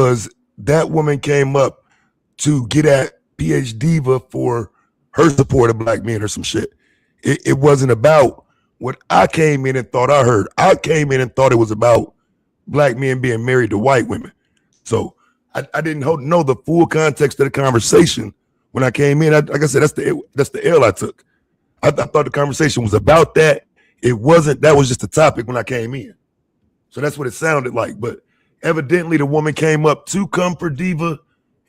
was that woman came up to get at PH Diva for her support of black men or some shit. It wasn't about what I came in and thought I heard. I came in and thought it was about black men being married to white women. So I didn't know the full context of the conversation when I came in. Like I said, that's the L I took. I thought the conversation was about that. It wasn't. That was just the topic when I came in. So that's what it sounded like. But evidently, the woman came up to come for Diva,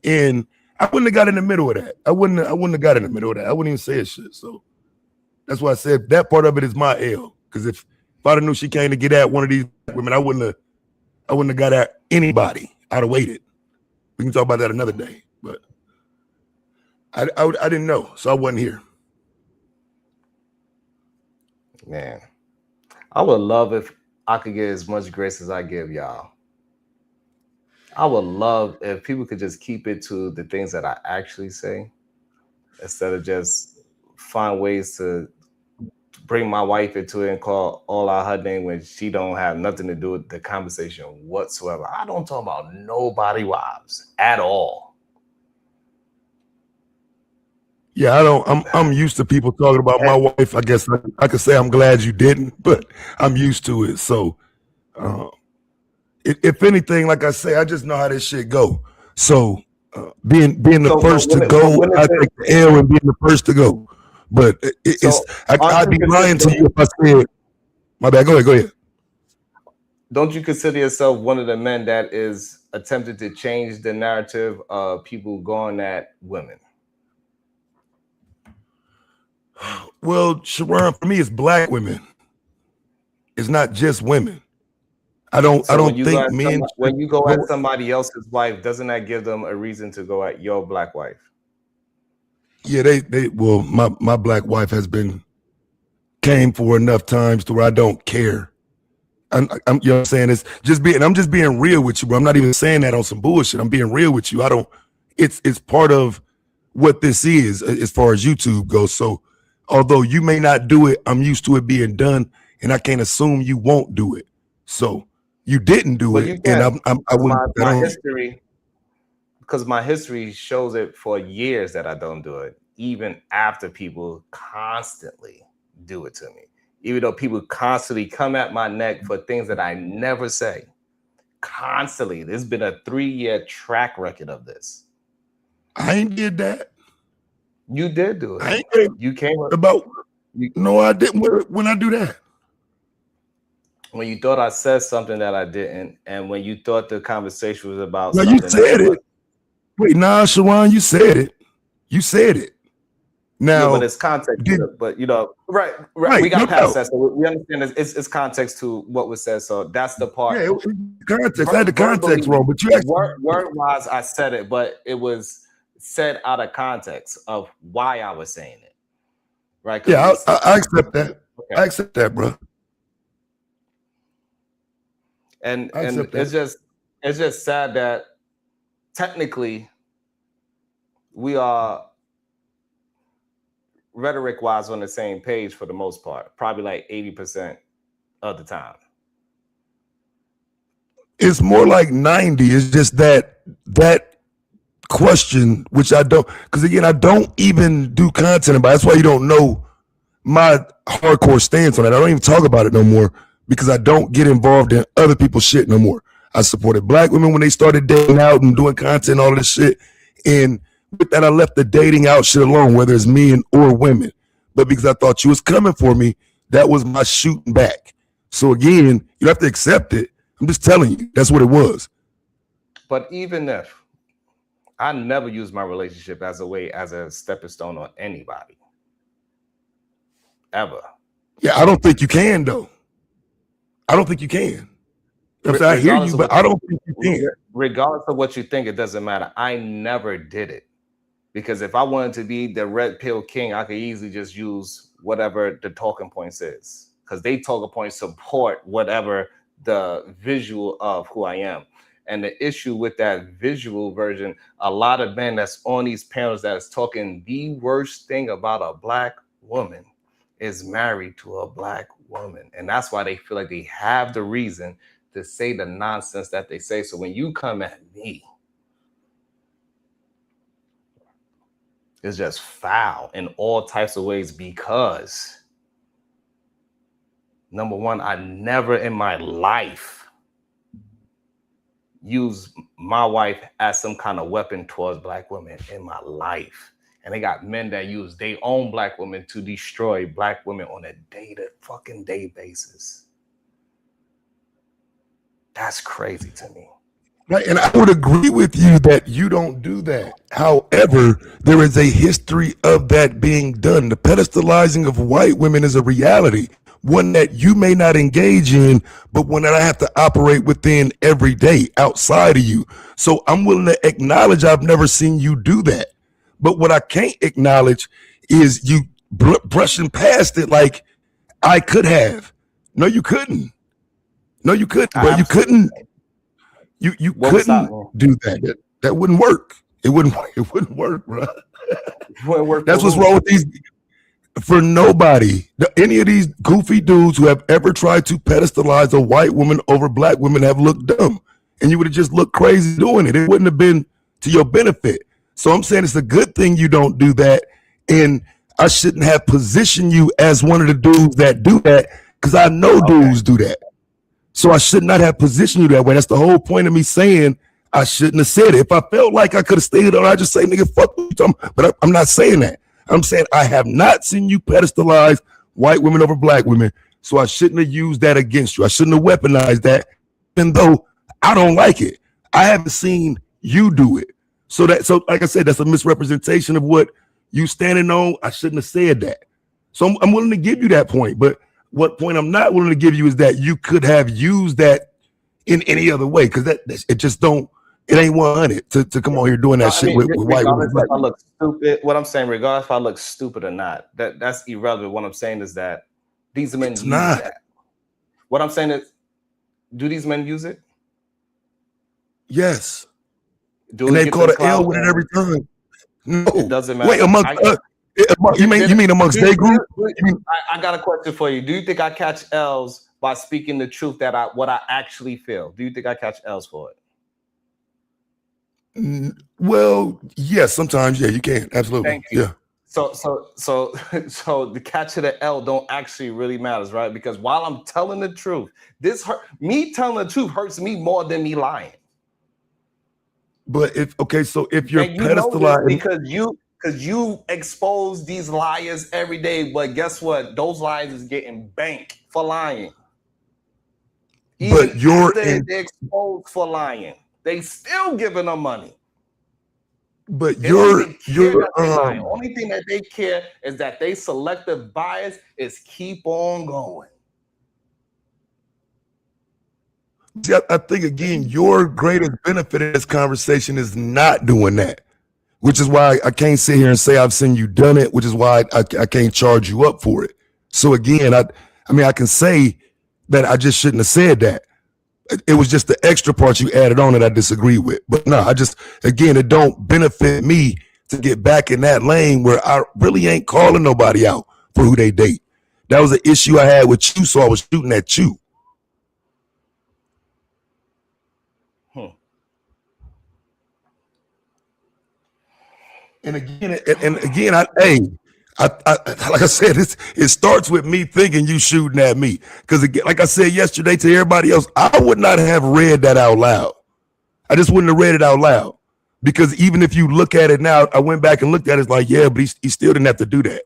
and I wouldn't have got in the middle of that. I wouldn't have got in the middle of that. I wouldn't even say a shit. So that's why I said that part of it is my L. Because if I'd have knew she came to get at one of these women, I wouldn't have got at anybody. I'd have waited. We can talk about that another day. But I didn't know, so I wasn't here. Man, I would love if I could get as much grace as I give y'all. I would love if people could just keep it to the things that I actually say instead of just find ways to bring my wife into it and call all out her name when she don't have nothing to do with the conversation whatsoever. I don't talk about nobody wives at all. Yeah, I'm used to people talking about my wife. I guess I could say I'm glad you didn't, but I'm used to it. So, if anything, like I say, I just know how this shit go. So, being the first to go, I take the L and being the first to go. But I'd be lying to you if I said, my bad. Go ahead. Don't you consider yourself one of the men that is attempting to change the narrative of people going at women? Well, Sharon, for me, it's black women. It's not just women. I don't think men. When you go at somebody else's wife, doesn't that give them a reason to go at your black wife? Yeah, well, my black wife has came for enough times to where I don't care. I'm you know what I'm saying? It's just I'm just being real with you, bro. I'm not even saying that on some bullshit. I'm being real with you. It's part of what this is as far as YouTube goes. So although you may not do it, I'm used to it being done, and I can't assume you won't do it. So you didn't do it, and I wouldn't. My history, because my history shows it for years that I don't do it, even after people constantly do it to me. Even though people constantly come at my neck for things that I never say. Constantly. There's been a 3-year track record of this. I ain't did that. You did do it. You came up about. No, I didn't. When I do that. When you thought I said something that I didn't, and when you thought the conversation was about something. You said it. Wait, nah, Sharon, you said it. You said it. Now, yeah, but it's context. But you know, right. We got past that, so we understand it's context to what was said. So that's the part. Yeah, context. I had the context wrong, but you actually word-wise, I said it, but it was said out of context of why I was saying it. Right? Yeah, I accept that. Okay. I accept that, bro. And it's just sad that technically we are rhetoric wise on the same page for the most part, probably like 80% of the time. It's more like 90. It's just that question, which I don't, because again, I don't even do content about it. That's why you don't know my hardcore stance on it. I don't even talk about it no more because I don't get involved in other people's shit no more. I supported black women when they started dating out and doing content, all of this shit. And with that, I left the dating out shit alone, whether it's men or women. But because I thought you was coming for me, that was my shooting back. So again, you have to accept it. I'm just telling you, that's what it was. But even if I never use my relationship as a stepping stone on anybody. Ever. Yeah, I don't think you can, though. I don't think you can. I hear you, but I don't think you can. Regardless of what you think, it doesn't matter. I never did it. Because if I wanted to be the red pill king, I could easily just use whatever the talking points is. Because they talking points support whatever the visual of who I am. And the issue with that visual version, a lot of men that's on these panels that is talking the worst thing about a black woman is married to a black woman. And that's why they feel like they have the reason to say the nonsense that they say. So when you come at me, it's just foul in all types of ways because number one, I never in my life use my wife as some kind of weapon towards black women in my life. And they got men that use their own black women to destroy black women on a day basis. That's crazy to me. Right, and I would agree with you that you don't do that. However, there is a history of that being done. The pedestalizing of white women is a reality, one that you may not engage in, but one that I have to operate within every day outside of you. So I'm willing to acknowledge I've never seen you do that. But what I can't acknowledge is you brushing past it like I could have. No, you couldn't. No, you couldn't. But you couldn't. You couldn't do that. That wouldn't work. It wouldn't work, bro. That's what's wrong with these. For nobody, any of these goofy dudes who have ever tried to pedestalize a white woman over black women have looked dumb, and you would have just looked crazy doing it. It wouldn't have been to your benefit. So I'm saying it's a good thing you don't do that, and I shouldn't have positioned you as one of the dudes that do that because I know dudes do that. So I should not have positioned you that way. That's the whole point of me saying I shouldn't have said it. If I felt like I could have stayed on, I'd just say, nigga, fuck you. But I'm not saying that. I'm saying I have not seen you pedestalize white women over black women. So I shouldn't have used that against you. I shouldn't have weaponized that, even though I don't like it. I haven't seen you do it. So like I said, that's a misrepresentation of what you standing on. I shouldn't have said that. So I'm willing to give you that point. But what point I'm not willing to give you is that you could have used that in any other way, because it just don't. It ain't 100 to come on here doing that shit with white women. If I look stupid, what I'm saying, regardless if I look stupid or not, that's irrelevant. What I'm saying is that these men use that. What I'm saying is, do these men use it? Yes. And they call the L with it every time. No, it doesn't matter. Wait, you mean amongst their group? I got a question for you. Do you think I catch L's by speaking the truth what I actually feel? Do you think I catch L's for it? Well, yes, sometimes, yeah, you can. Absolutely. Yeah. So the catch of the L don't actually really matters, right? Because while I'm telling the truth, me telling the truth hurts me more than me lying. But if you're pedestalizing, because you expose these liars every day, but guess what? Those liars is getting banked for lying. Even they're exposed for lying, they still giving them money. But the only thing that they care is that they selective bias is keep on going. See, I think again, your greatest benefit in this conversation is not doing that, which is why I can't sit here and say I've seen you done it, which is why I can't charge you up for it. So again, I can say that I just shouldn't have said that. It was just the extra part you added on that I disagree with. But no, it don't benefit me to get back in that lane where I really ain't calling nobody out for who they date. That was an issue I had with you, so I was shooting at you. And again, like I said, it starts with me thinking you shooting at me. Because like I said yesterday to everybody else, I would not have read that out loud. I just wouldn't have read it out loud. Because even if you look at it now, I went back and looked at it, it's like, yeah, but he still didn't have to do that.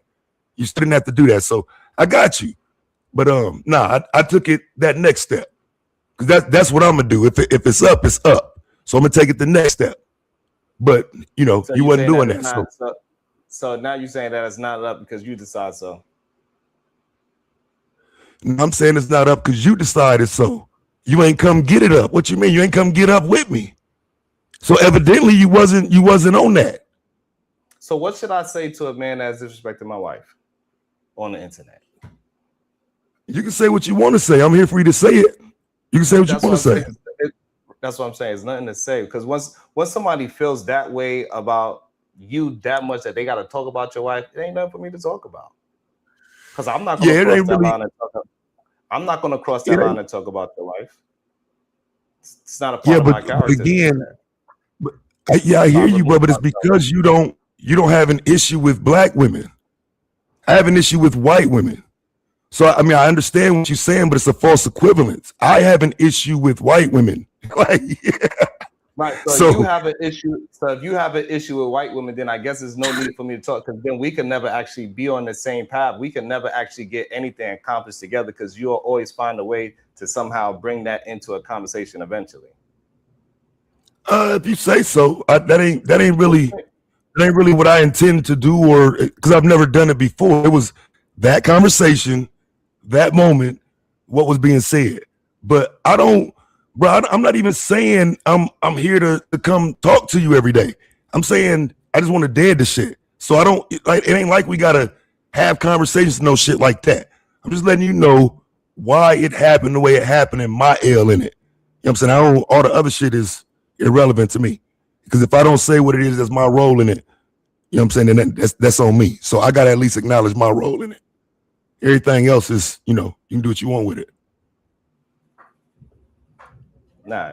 You still didn't have to do that. So I got you. But I took it that next step. Because that's what I'm gonna do. If it's up, it's up. So I'm gonna take it the next step. But you wasn't doing that. So now you're saying that it's not up because you decide so. I'm saying it's not up because you decided so. You ain't come get it up. What you mean? You ain't come get up with me. So evidently you wasn't on that. So what should I say to a man that's disrespecting my wife on the internet? You can say what you want to say. I'm here for you to say it. You can say what you want to say. That's what I'm saying. It's nothing to say, because once somebody feels that way about you that much that they got to talk about your wife, it ain't nothing for me to talk about. Because I'm not going to cross that line and talk. I'm not going to cross that line and talk about your wife. It's not a part Yeah, of my but character to do again, that. yeah, I So I hear you, bro. remove But it's myself. because you don't have an issue with black women. I have an issue with white women. So I mean, I understand what you're saying, but it's a false equivalence. I have an issue with white women. Like, Right. So you so have an issue. So if you have an issue with white women, then I guess there's no need for me to talk because then we can never actually be on the same path. We can never actually get anything accomplished together because you'll always find a way to somehow bring that into a conversation eventually. if you say so, that ain't What really you think? that ain't really what I intend to do, or because I've never done it before. It was that conversation, that moment, what was being said. But I don't, bro. I'm not even saying I'm here to come talk to you every day. I'm saying I just want to dead the shit. So I don't like it. Ain't like we gotta have conversations, no shit like that. I'm just letting you know why it happened the way it happened and my L in it. You know what I'm saying? I don't. All the other shit is irrelevant to me because if I don't say what it is, that's my role in it. You know what I'm saying? And that's on me. So I gotta at least acknowledge my role in it. Everything else is, you can do what you want with it. Nah,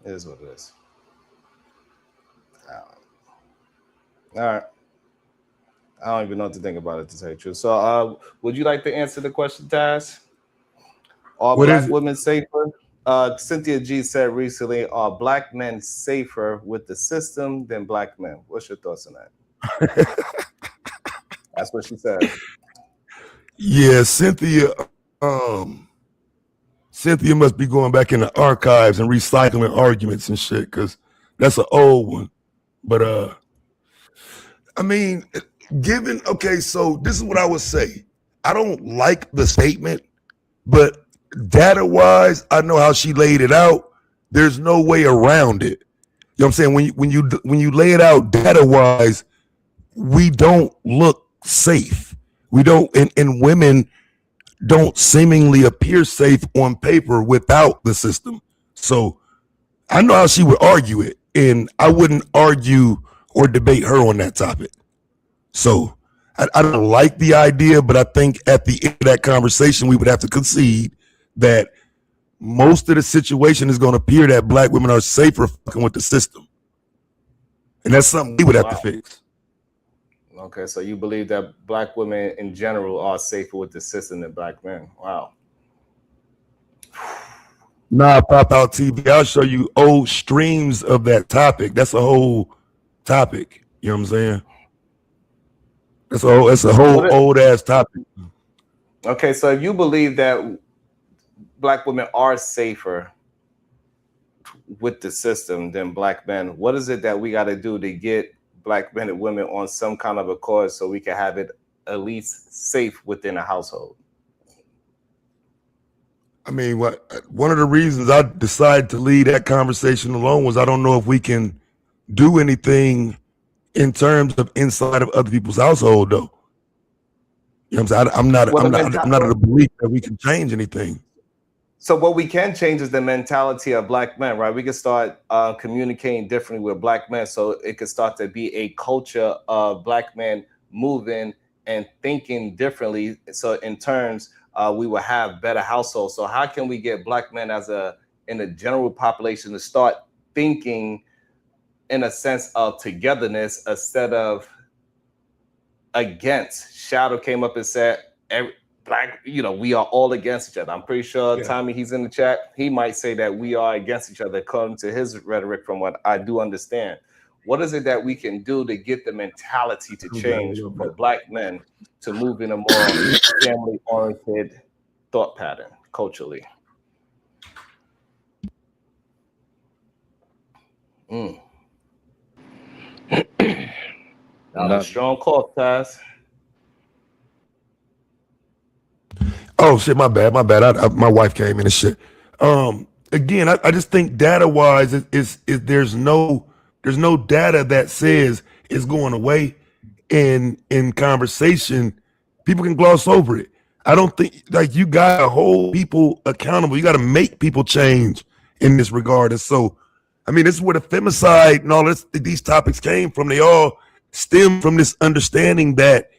it is what it is. All right. I don't even know what to think about it to tell you the truth. So, would you like to answer the question, Taz? Are What is black it? women safer? Cynthia G said recently, are black men safer with the system than black men? What's your thoughts on that? That's what she said. Yeah, um, Cynthia must be going back in the archives and recycling arguments and shit, because that's an old one. But I mean, okay, so this is what I would say. I don't like the statement, but data wise, I know how she laid it out. There's no way around it. You know what I'm saying? When you lay it out data wise, we don't look safe. We don't, and women don't seemingly appear safe on paper without the system. So I know how she would argue it, and I wouldn't argue or debate her on that topic. So I don't like the idea, but I think at the end of that conversation, we would have to concede that most of the situation is going to appear that black women are safer fucking with the system. And that's something we would have to Wow. fix. Okay, so you believe that black women in general are safer with the system than black men? Wow. Nah, Pop Out TV, I'll show you old streams of that topic. That's a whole topic. You know what I'm saying? That's a whole What? old ass topic. Okay, so if you believe that black women are safer with the system than black men, what is it that we got to do to get black men and women on some kind of accord so we can have it at least safe within a household? I mean, one of the reasons I decided to leave that conversation alone was I don't know if we can do anything in terms of inside of other people's household, though. You know what I'm saying? Well, I'm not of the belief that we can change anything. so what we can change is the mentality of black men, right? We can start communicating differently with black men, so it could start to be a culture of black men moving and thinking differently. So in terms, we will have better households. So how can we get black men in the general population to start thinking in a sense of togetherness instead of against? Shadow came up and said, black, we are all against each other. I'm pretty sure Tommy, he's in the chat. He might say that we are against each other, according to his rhetoric, from what I do understand. What is it that we can do to get the mentality to change for black men to move in a more family-oriented thought pattern culturally? That was a strong call, Taz. Oh shit, my bad. My wife came in and shit. Again, I just think data wise, is there's no data that says it's going away. In conversation, people can gloss over it. I don't think, like, you got to hold people accountable. You got to make people change in this regard. And so, I mean, this is where the femicide and all these topics came from. They all stem from this understanding that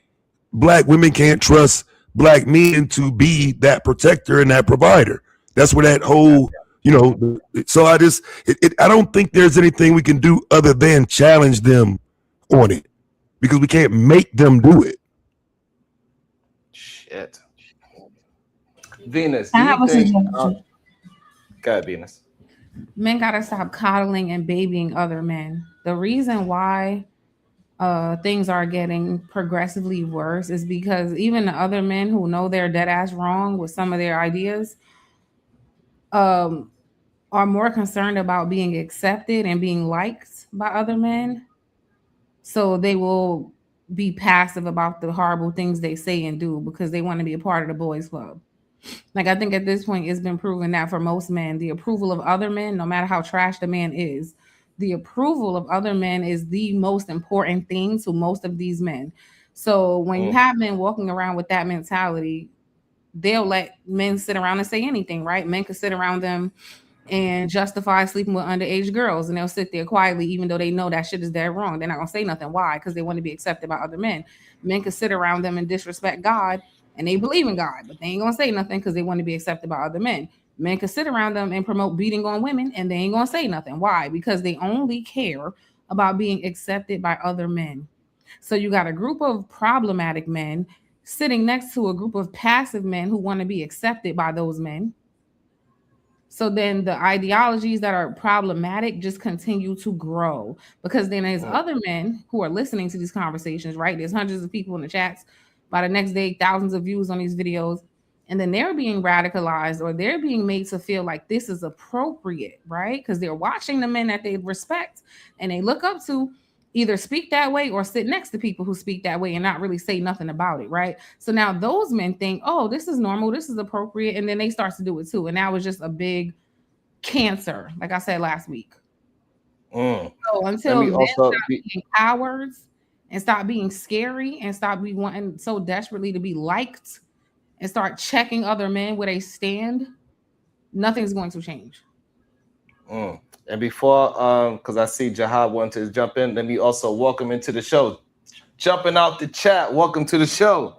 black women can't trust black men to be that protector and that provider. That's where that whole You know, so I don't think there's anything we can do other than challenge them on it because we can't make them do it. Shit. Venus, do I you have a think? suggestion. Go ahead, Venus. Men gotta stop coddling and babying other men. The reason why things are getting progressively worse is because even the other men who know they're dead ass wrong with some of their ideas um, are more concerned about being accepted and being liked by other men. So they will be passive about the horrible things they say and do because they want to be a part of the boys club. Like I think at this point it's been proven that for most men, the approval of other men, no matter how trash the man is, the approval of other men is the most important thing to most of these men. So when you Mm, have men walking around with that mentality, they'll let men sit around and say anything, right? Men could sit around them and justify sleeping with underage girls, and they'll sit there quietly, even though they know that shit is dead wrong. They're not gonna say nothing. Why? Because they want to be accepted by other men. Men can sit around them and disrespect God, and they believe in God, but they ain't gonna say nothing because they want to be accepted by other men. Men can sit around them and promote beating on women, and they ain't gonna say nothing. Why? Because they only care about being accepted by other men. So you got a group of problematic men sitting next to a group of passive men who want to be accepted by those men. So then the ideologies that are problematic just continue to grow because then there's mm, other men who are listening to these conversations, right? There's hundreds of people in the chats. By the next day, thousands of views on these videos. And then they're being radicalized or they're being made to feel like this is appropriate, right? Because they're watching the men that they respect and they look up to either speak that way or sit next to people who speak that way and not really say nothing about it, right? So now those men think, oh, this is normal, this is appropriate, and then they start to do it too. And now it's just a big cancer, like I said last week. mm. So Let until me men also stop be. being cowards and stop being scary and stop be wanting so desperately to be liked and start checking other men where they stand, nothing's going to change. Mm. And before, because I see Jahad wanted to jump in, let me also welcome into the show. Jumping out the chat, welcome to the show.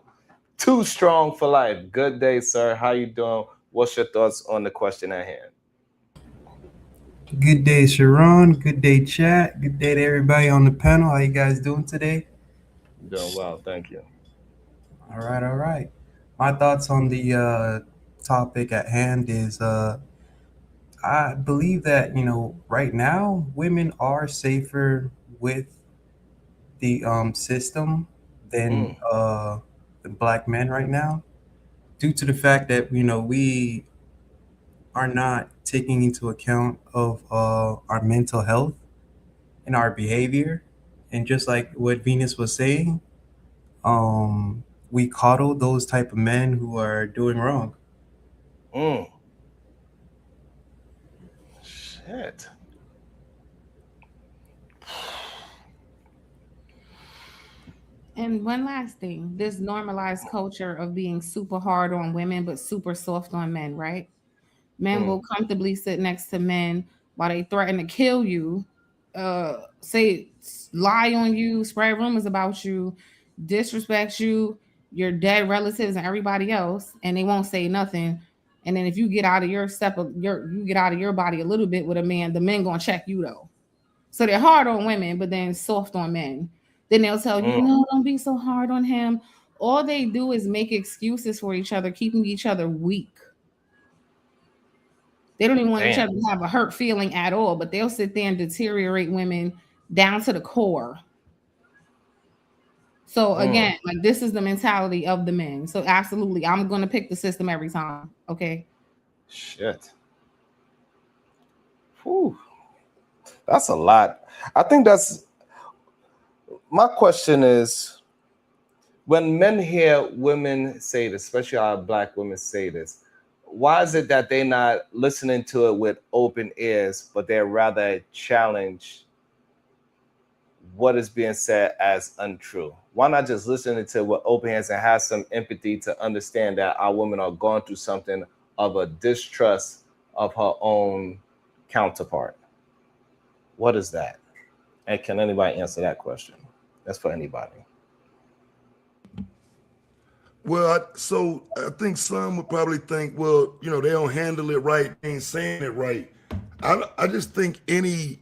Too strong for life. Good day, sir. How you doing? What's your thoughts on the question at hand? Good day, Sharon. Good day, chat. Good day to everybody on the panel. How you guys doing today? Doing well, thank you. All right, all right. My thoughts on the topic at hand is I believe that right now women are safer with the system than Mm, the black men right now, due to the fact that we are not taking into account of our mental health and our behavior, and just like what Venus was saying, we coddle those type of men who are doing wrong. mm. Shit. And one last thing, this normalized culture of being super hard on women but super soft on men, right? Men Mm, will comfortably sit next to men while they threaten to kill you, say lie on you, spread rumors about you, disrespect you, your dead relatives and everybody else, and they won't say nothing. And then if you get out of your step of your you get out of your body a little bit with a man, the men gonna check you though. So they're hard on women, but then soft on men. Then they'll tell you, mm. no, don't be so hard on him. All they do is make excuses for each other, keeping each other weak. They don't even want each Damn. other to have a hurt feeling at all, but they'll sit there and deteriorate women down to the core. So Mm. again, like this is the mentality of the men. So absolutely, I'm gonna pick the system every time. Okay. Shit. Whew. That's a lot. I think that's my question is when men hear women say this, especially our black women say this, why is it that they're not listening to it with open ears, but they're rather challenge what is being said as untrue? Why not just listen to it with open hands and have some empathy to understand that our women are going through something of a distrust of her own counterpart? What is that? And can anybody answer that question? That's for anybody. So I think some would probably think, well, they don't handle it right, they ain't saying it right. I just think any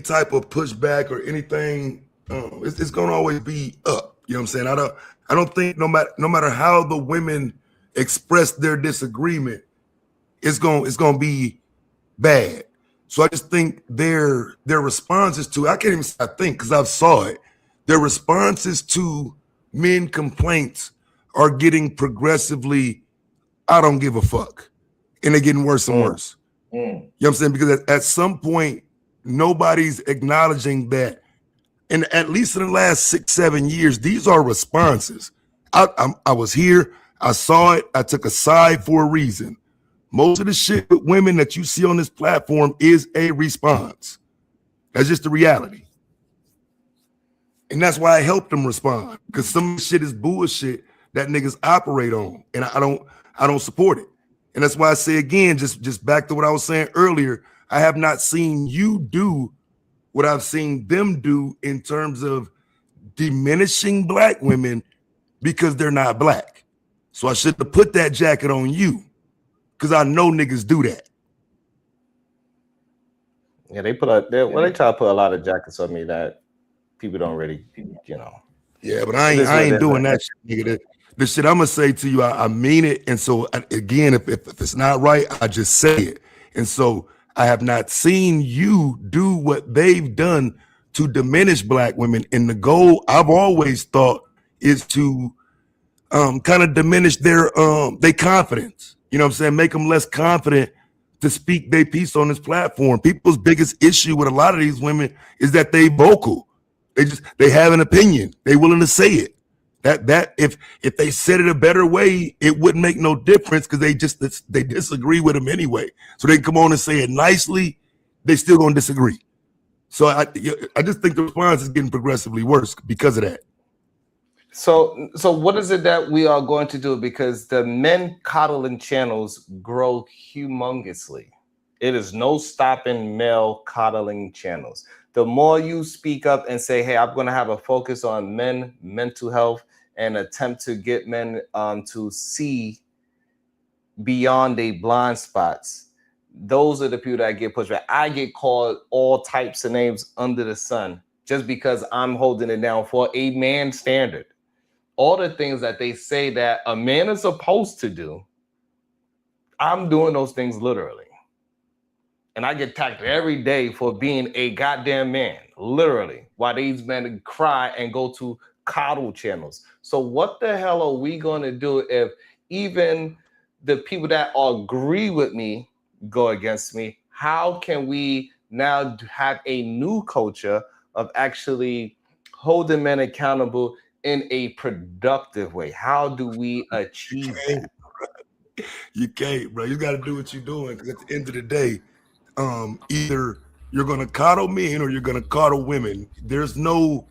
type of pushback or anything, it's gonna always be up. You know what I'm saying? I don't think no matter how the women express their disagreement, it's gonna be bad. So I just think their responses to, I can't even say I think because I've saw it. Their responses to men complaints are getting progressively, I don't give a fuck. And they're getting worse and Mm, worse. mm. You know what I'm saying? Because at some point, nobody's acknowledging that. And at least in the last 6, 7 years, these are responses. I was here, I saw it, I took a side for a reason. Most of the shit with women that you see on this platform is a response. That's just the reality. And that's why I helped them respond. Because some shit is bullshit that niggas operate on. And I don't support it. And that's why I say again, just back to what I was saying earlier, I have not seen you do what I've seen them do in terms of diminishing black women because they're not black. So I should have put that jacket on you because I know niggas do that. Yeah, they try to put a lot of jackets on me that people don't really, you know. Yeah, but I It ain't is I what it ain't is. doing that shit, nigga. The shit I'm gonna say to you, I mean it. And so again, if it's not right, I just say it. And so I have not seen you do what they've done to diminish black women. And the goal I've always thought is to kind of diminish their confidence. You know what I'm saying? Make them less confident to speak their piece on this platform. People's biggest issue with a lot of these women is that they vocal. They have an opinion. They willing to say it. That if they said it a better way, it wouldn't make no difference because they disagree with them anyway. So they come on and say it nicely, they still gonna disagree. So I just think the response is getting progressively worse because of that. So what is it that we are going to do? Because the men coddling channels grow humongously. It is no stopping male coddling channels. The more you speak up and say, "Hey, I'm going to have a focus on men, mental health, and attempt to get men to see beyond their blind spots," those are the people that get pushed back. I get called all types of names under the sun just because I'm holding it down for a man standard. All the things that they say that a man is supposed to do, I'm doing those things literally. And I get attacked every day for being a goddamn man, literally, while these men cry and go to coddle channels. So what the hell are we going to do if even the people that agree with me go against me? How can we now have a new culture of actually holding men accountable in a productive way? How do we achieve that? You can't, bro. You got to do what you're doing because at the end of the day, either you're gonna coddle men or you're gonna coddle women. There's no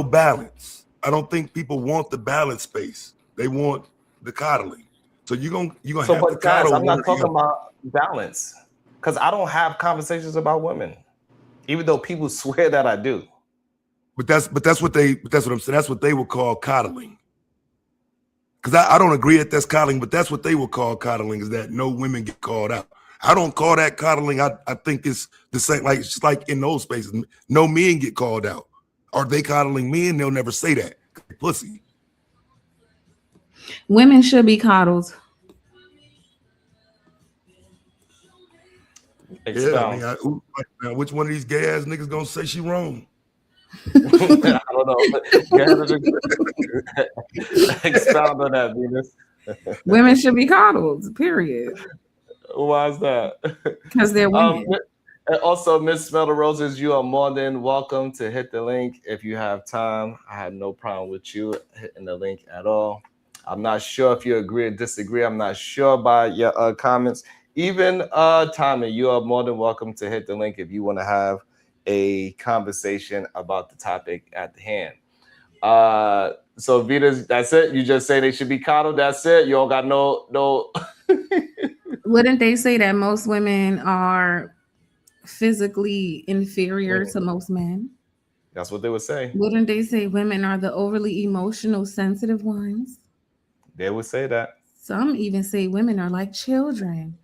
balance. I don't think people want the balance space. They want the coddling. So you're gonna So, have to but guys, coddle I'm one not or the talking other. about balance because I don't have conversations about women, even though people swear that I do. But that's what I'm saying. That's what they would call coddling. Because I don't agree that that's coddling, but that's what they would call coddling, is that no women get called out. I don't call that coddling. I think it's the same, like it's just like in those spaces. No men get called out. Are they coddling men? They'll never say that. Pussy. Women should be coddled. Yeah, I Expound. mean, now, which one of these gay ass niggas gonna say she wrong? I don't know. Expound on that, Venus. Women should be coddled, period. Why is that? Because they're Um, women. and also, Miss Smell the Roses, you are more than welcome to hit the link if you have time. I have no problem with you hitting the link at all. I'm not sure if you agree or disagree. I'm not sure by your comments. Even Tommy, you are more than welcome to hit the link if you want to have a conversation about the topic at the hand. So Vita, that's it. You just say they should be coddled. That's it. You don't got no. Wouldn't they say that most women are physically inferior to most men? That's what they would say. Wouldn't they say women are the overly emotional, sensitive ones? They would say that. Some even say women are like children.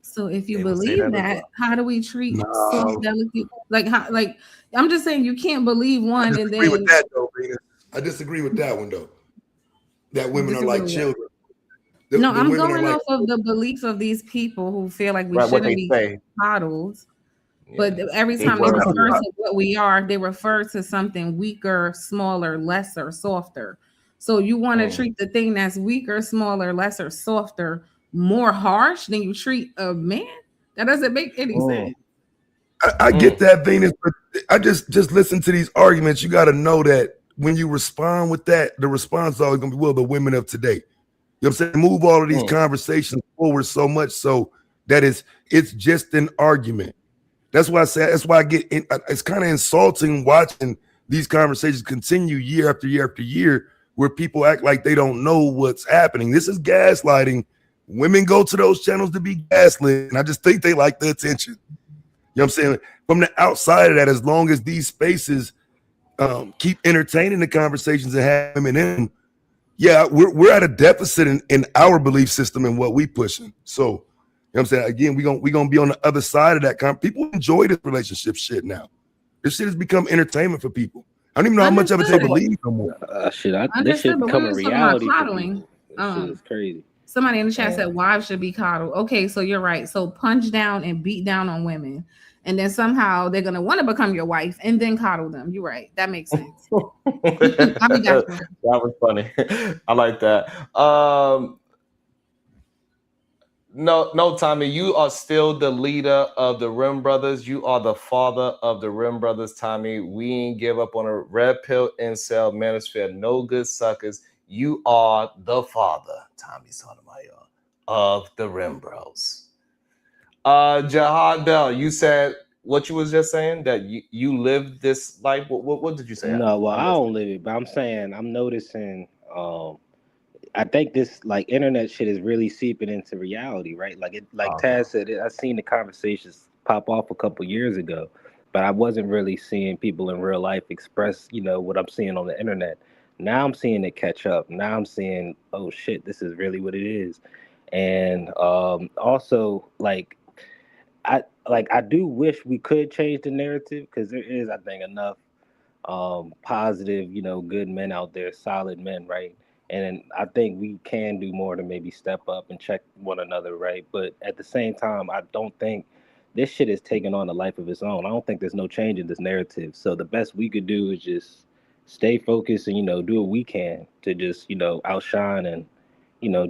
So if you They would say believe that as that, well. how do we treat soft, No, delicate? Like how? Like I'm just saying, you can't believe I one and disagree with then that though, Venus. I disagree with that one though. That women are disagree like with what? children. No, The I'm women are going like off of the beliefs of these people who feel like we Right, what shouldn't they be say. coddled. But Yeah. every They time they words, refer yeah. to what we are, they refer to something weaker, smaller, lesser, softer. So you want to Mm, treat the thing that's weaker, smaller, lesser, softer more harsh than you treat a man? That doesn't make any mm, sense. I get mm. that, Venus, but I just listen to these arguments. You got to know that when you respond with that, the response is always going to be, well, the women of today. You know what I'm saying? Move all of these Mm. conversations forward so much so that it's just an argument. That's why I say that's why I get in, it's kind of insulting watching these conversations continue year after year after year where people act like they don't know what's happening. This is gaslighting. Women go to those channels to be gaslit, and I just think they like the attention. You know what I'm saying? From the outside of that, as long as these spaces keep entertaining the conversations and have women in them, yeah, we're at a deficit in our belief system and what we pushing. So, you know what I'm saying? Again, we gonna be on the other side of that. People enjoy this relationship shit now. This shit has become entertainment for people. I don't even know how much of it they Understood. believe no more. This shit Understood. But we becoming were talking about reality for coddling. people. This shit is crazy. Somebody in the chat Mm. said wives should be coddled. Okay, so you're right. So punch down and beat down on women. And then somehow they're gonna want to become your wife and then coddle them. You're right. That makes sense. I'll be back. That was funny. I like that. No, Tommy, you are still the leader of the Rim Brothers. You are the father of the Rim Brothers, Tommy. We ain't give up on a red pill incel manosphere. No good suckers. You are the father, Tommy Sotomayor, of the Rim Bros. Jihad Bell, you said what you was just saying, that you lived this life. What did you say? No, well, I missed don't live it, but I'm saying I'm noticing. I think this like internet shit is really seeping into reality, right? Like like Okay. Taz said, I seen the conversations pop off a couple years ago, but I wasn't really seeing people in real life express, what I'm seeing on the internet. Now I'm seeing it catch up. Now I'm seeing, oh shit, this is really what it is, and also I do wish we could change the narrative because there is, I think, enough positive, good men out there, solid men, right? And I think we can do more to maybe step up and check one another, right? But at the same time, I don't think this shit is taking on a life of its own. I don't think there's no change in this narrative. So the best we could do is just stay focused and do what we can to just outshine and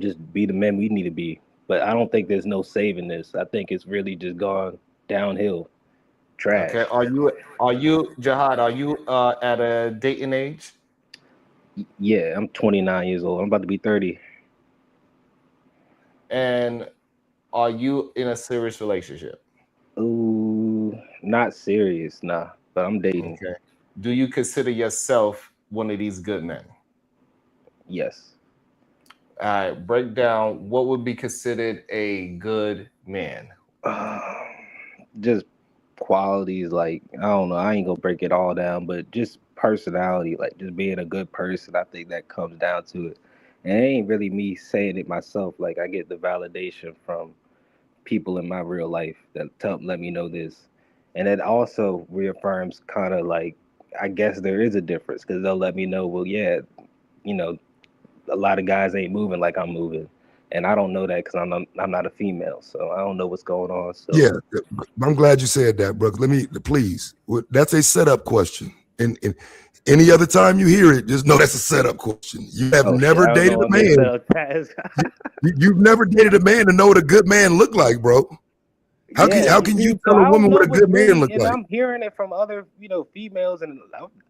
just be the men we need to be. But I don't think there's no saving this. I think it's really just gone downhill. Trash. Okay. Are you Jihad? Are you at a dating age? Yeah, I'm 29 years old. I'm about to be 30. And are you in a serious relationship? Ooh, not serious, nah. But I'm dating. Okay. Do you consider yourself one of these good men? Yes. All right. Break down what would be considered a good man. Just qualities like I don't know. I ain't gonna break it all down, but just personality, like just being a good person. I think that comes down to it. And it ain't really me saying it myself. Like I get the validation from people in my real life that let me know this, and it also reaffirms kind of like I guess there is a difference because they'll let me know. Well, yeah, you know, a lot of guys ain't moving like I'm moving, and I don't know that because I'm not a female, so I don't know what's going on. So Yeah, I'm glad you said that, Brooks. Let me please. That's a setup question, and any other time you hear it, just know that's a setup question. You have oh shit, never I don't dated know a what this man. task. You've never dated a man to know what a good man look like, bro. How Yeah, can you so tell a I don't woman know what a what's good man really, look and like? I'm hearing it from other, females, and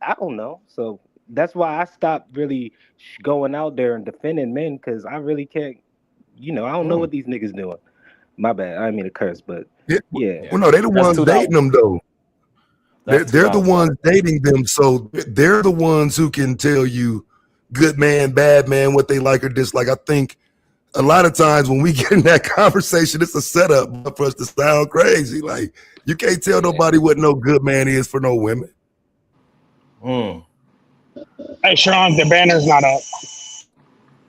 I don't know. So that's why I stopped really going out there and defending men because I really can't, I don't know what these niggas doing. My bad, I didn't mean to curse, but Yeah, yeah, well, no, they're the That's ones dating $2. them though. That's They're the $2. ones dating them, so they're the ones who can tell you good man, bad man, what they like or dislike. I think a lot of times when we get in that conversation, it's a setup for us to sound crazy. Like you can't tell nobody what no good man is for no women. Hmm. Hey, Sharon, the banner's not up.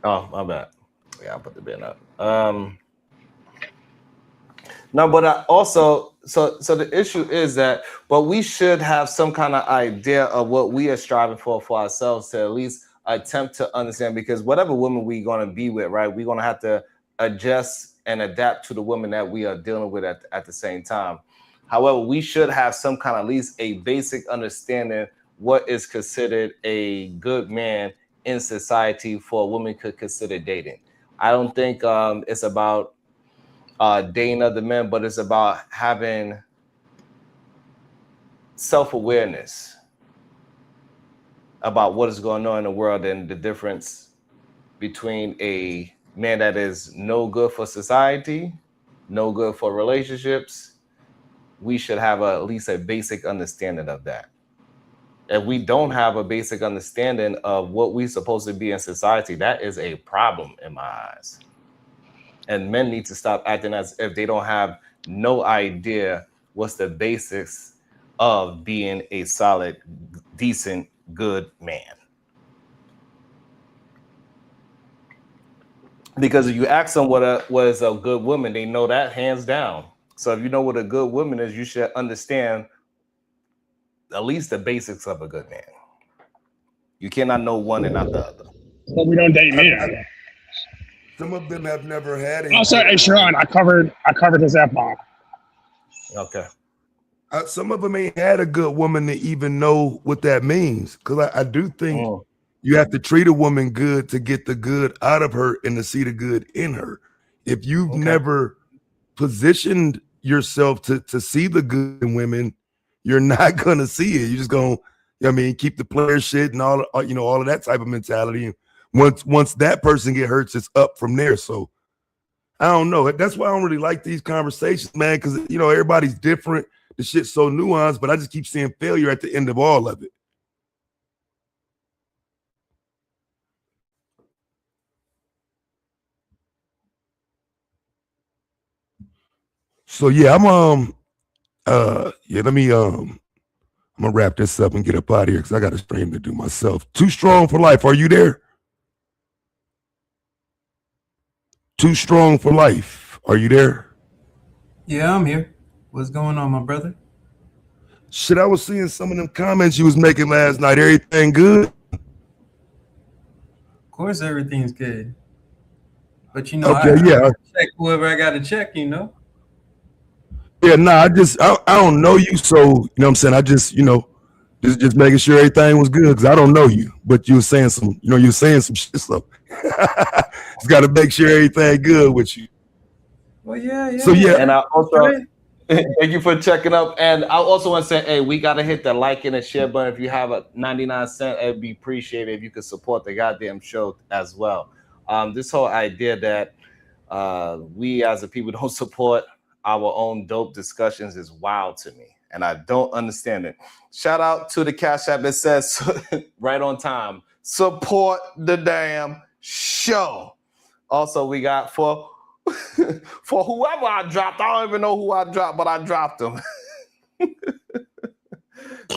Oh, my bad. Yeah, I'll put the bin up. No, but I also so the issue is that, but we should have some kind of idea of what we are striving for ourselves to at least attempt to understand, because whatever woman we're going to be with, right, we're going to have to adjust and adapt to the woman that we are dealing with at the same time. However, we should have some kind of at least a basic understanding what is considered a good man in society for a woman could consider dating. I don't think it's about dating other men, but it's about having self-awareness about what is going on in the world and the difference between a man that is no good for society, no good for relationships. We should have at least a basic understanding of that. If we don't have a basic understanding of what we're supposed to be in society, that is a problem in my eyes. And men need to stop acting as if they don't have no idea what's the basics of being a solid, decent, good man. Because if you ask them what is a good woman, they know that hands down. So if you know what a good woman is, you should understand at least the basics of a good man. You cannot know one and not the other. So we don't date men. Some of them have never had a. Also, hey Sharon, I covered his F-bomb. Okay. Some of them ain't had a good woman to even know what that means. Because I do think you have to treat a woman good to get the good out of her and to see the good in her. If you've never positioned yourself to see the good in women, you're not gonna see it. You're just gonna, keep the player shit and all of that type of mentality. And once that person get hurt, it's up from there. So I don't know. That's why I don't really like these conversations, man, because everybody's different. The shit's so nuanced, but I just keep seeing failure at the end of all of it. So yeah, I'm gonna wrap this up and get up out of here because I got a stream to do myself. Too Strong for Life. Are you there? Too Strong for Life. Are you there? Yeah, I'm here. What's going on, my brother? Shit, I was seeing some of them comments you was making last night. Everything good? Of course, everything's good. But Okay, I check whoever I got to check. Yeah, nah, I don't know you, so you know what I'm saying. I just just making sure everything was good because I don't know you, but you were saying some shit, so just got to make sure everything good with you. Well, yeah. So yeah, and I also thank you for checking up. And I also want to say, hey, we got to hit the like and the share button. If you have a 99 cents, it'd be appreciated if you could support the goddamn show as well. This whole idea that we as a people don't support our own dope discussions is wild to me, and I don't understand it. Shout out to the Cash App. It says right on time, support the damn show. Also, we got for whoever I dropped. I don't even know who I dropped, but I dropped them.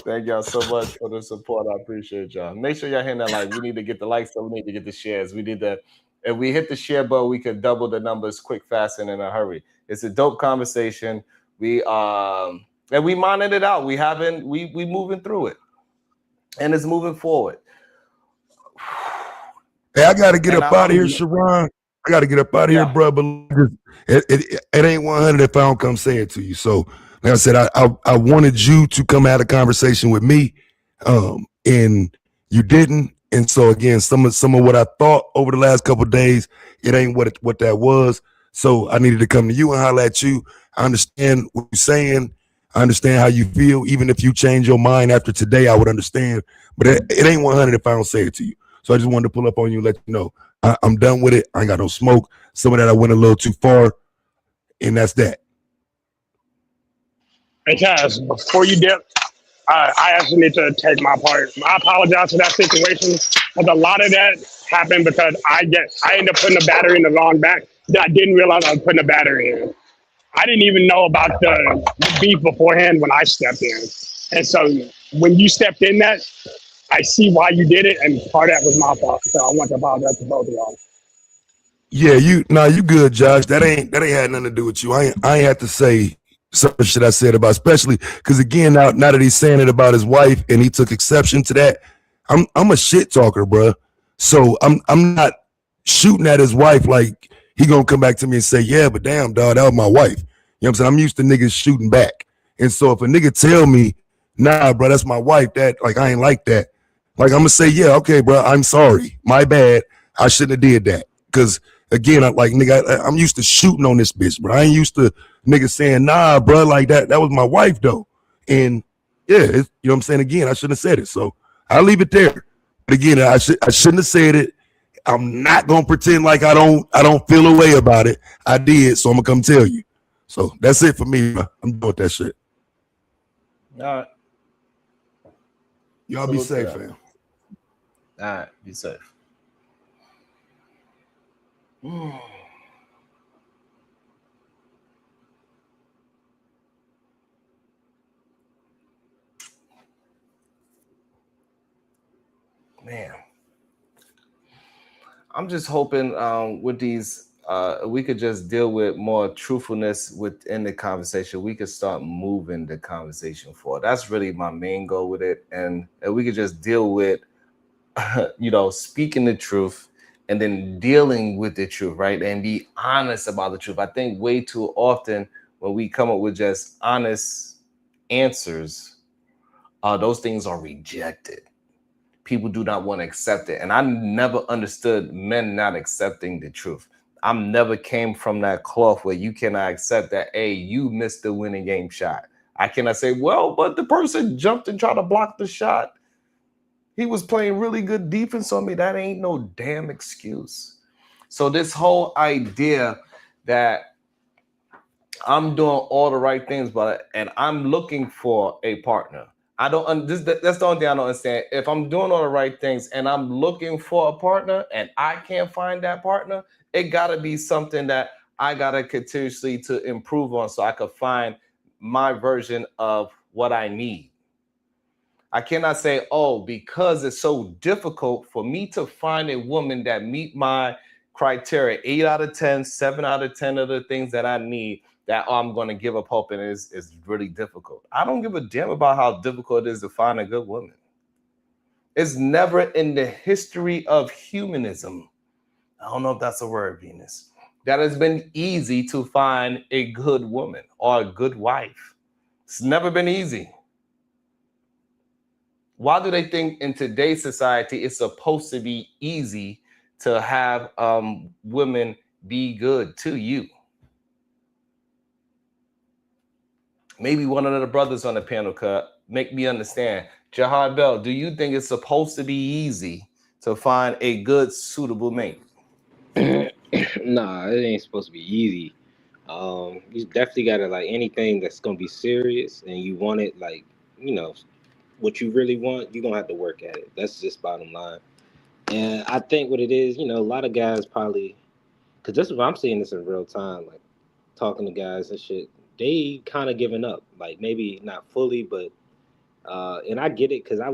Thank y'all so much for the support. I appreciate y'all. Make sure y'all hit that like. We need to get the likes, so we need to get the shares. We need to. If we hit the share button, we could double the numbers quick, fast, and in a hurry. It's a dope conversation. We and we minded it out. We moving through it, and it's moving forward. Hey, I gotta get up out of here, Sharon. I gotta get up out of here, bro. But it ain't 100 if I don't come say it to you. So, like I said, I wanted you to come have a conversation with me, and you didn't. And so again, some of what I thought over the last couple of days, it ain't what that was. So I needed to come to you and holler at you. I understand what you're saying. I understand how you feel. Even if you change your mind after today, I would understand. But it ain't 100 if I don't say it to you. So I just wanted to pull up on you and let you know I'm done with it. I ain't got no smoke. Some of that I went a little too far, and that's that. Hey, Cass, before you dip, I actually need to take my part. I apologize for that situation, but a lot of that happened because I ended up putting the battery in the wrong back. I didn't realize I was putting the battery in. I didn't even know about the beef beforehand when I stepped in. And so when you stepped in that, I see why you did it, and part of that was my fault. So I want to apologize to both of y'all. Yeah, you good, Josh. That ain't had nothing to do with you. I ain't had to say some shit I said about, especially because again, now that he's saying it about his wife and he took exception to that, I'm a shit talker, bro. So I'm not shooting at his wife like he gonna come back to me and say, yeah, but damn, dog, that was my wife. You know what I'm saying? I'm used to niggas shooting back. And so if a nigga tell me, nah, bro, that's my wife, that like I ain't like that. Like I'm gonna say, yeah, okay, bro, I'm sorry. My bad. I shouldn't have did that. Cause again, I like nigga, I'm used to shooting on this bitch, bro. I ain't used to niggas saying, nah, bro, like that was my wife though. And yeah, you know what I'm saying? Again, I shouldn't have said it. So I'll leave it there. But again, I shouldn't have said it. I'm not gonna pretend like I don't feel a way about it. I did, so I'm gonna come tell you. So that's it for me, bro. I'm done with that shit. All right. Y'all be Salute to safe, that. fam. All right. Be safe. Man, I'm just hoping with these, we could just deal with more truthfulness within the conversation. We could start moving the conversation forward. That's really my main goal with it, and we could just deal with, speaking the truth and then dealing with the truth, right? And be honest about the truth. I think way too often when we come up with just honest answers, those things are rejected. People do not want to accept it. And I never understood men not accepting the truth. I'm never came from that cloth where you cannot accept that, hey, you missed the winning game shot. I cannot say, well, but the person jumped and tried to block the shot. He was playing really good defense on me. That ain't no damn excuse. So this whole idea that I'm doing all the right things, and I'm looking for a partner. I don't. That's the only thing I don't understand. If I'm doing all the right things and I'm looking for a partner and I can't find that partner, it gotta be something that I gotta continuously to improve on, so I could find my version of what I need. I cannot say, oh, because it's so difficult for me to find a woman that meet my criteria, 8 out of 10, 7 out of 10 of the things that I need, that I'm going to give up hope, and it's really difficult. I don't give a damn about how difficult it is to find a good woman. It's never in the history of humanism, I don't know if that's a word, Venus, that has been easy to find a good woman or a good wife. It's never been easy. Why do they think in today's society it's supposed to be easy to have women be good to you? Maybe one of the brothers on the panel could make me understand. Jahad Bell, do you think it's supposed to be easy to find a good, suitable mate? Nah, it ain't supposed to be easy. You definitely gotta like anything that's gonna be serious and you want it like, you know, what you really want, you're gonna have to work at it. That's just bottom line. And I think what it is, a lot of guys probably, because this is what I'm seeing this in real time, like talking to guys and shit, they kind of giving up. Like maybe not fully, but and I get it because I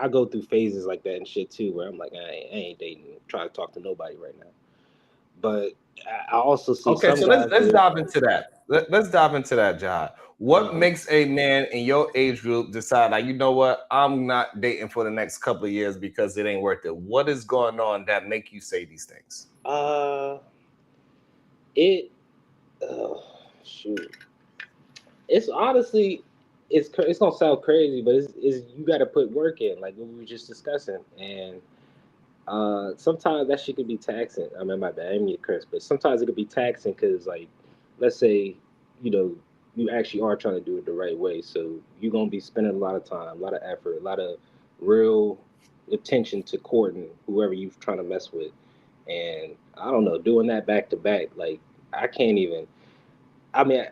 go through phases like that and shit too, where I'm like, I ain't dating, trying to talk to nobody right now. But I also see Okay, some so let's guys let's that, dive into that. Let's dive into that, Jahad. What uh, makes a man in your age group decide, like, you know what, I'm not dating for the next couple of years because it ain't worth it? What is going on that make you say these things? uh, it, shoot, it's honestly, it's gonna sound crazy, but it's you got to put work in, like what we were just discussing, and sometimes that shit could be taxing. I mean, my bad, I didn't mean to curse, but sometimes it could be taxing because, like, let's say, you know, you actually are trying to do it the right way, so you're gonna be spending a lot of time, a lot of effort, a lot of real attention to courting whoever you're trying to mess with, and I don't know, doing that back to back, like I can't even. I mean,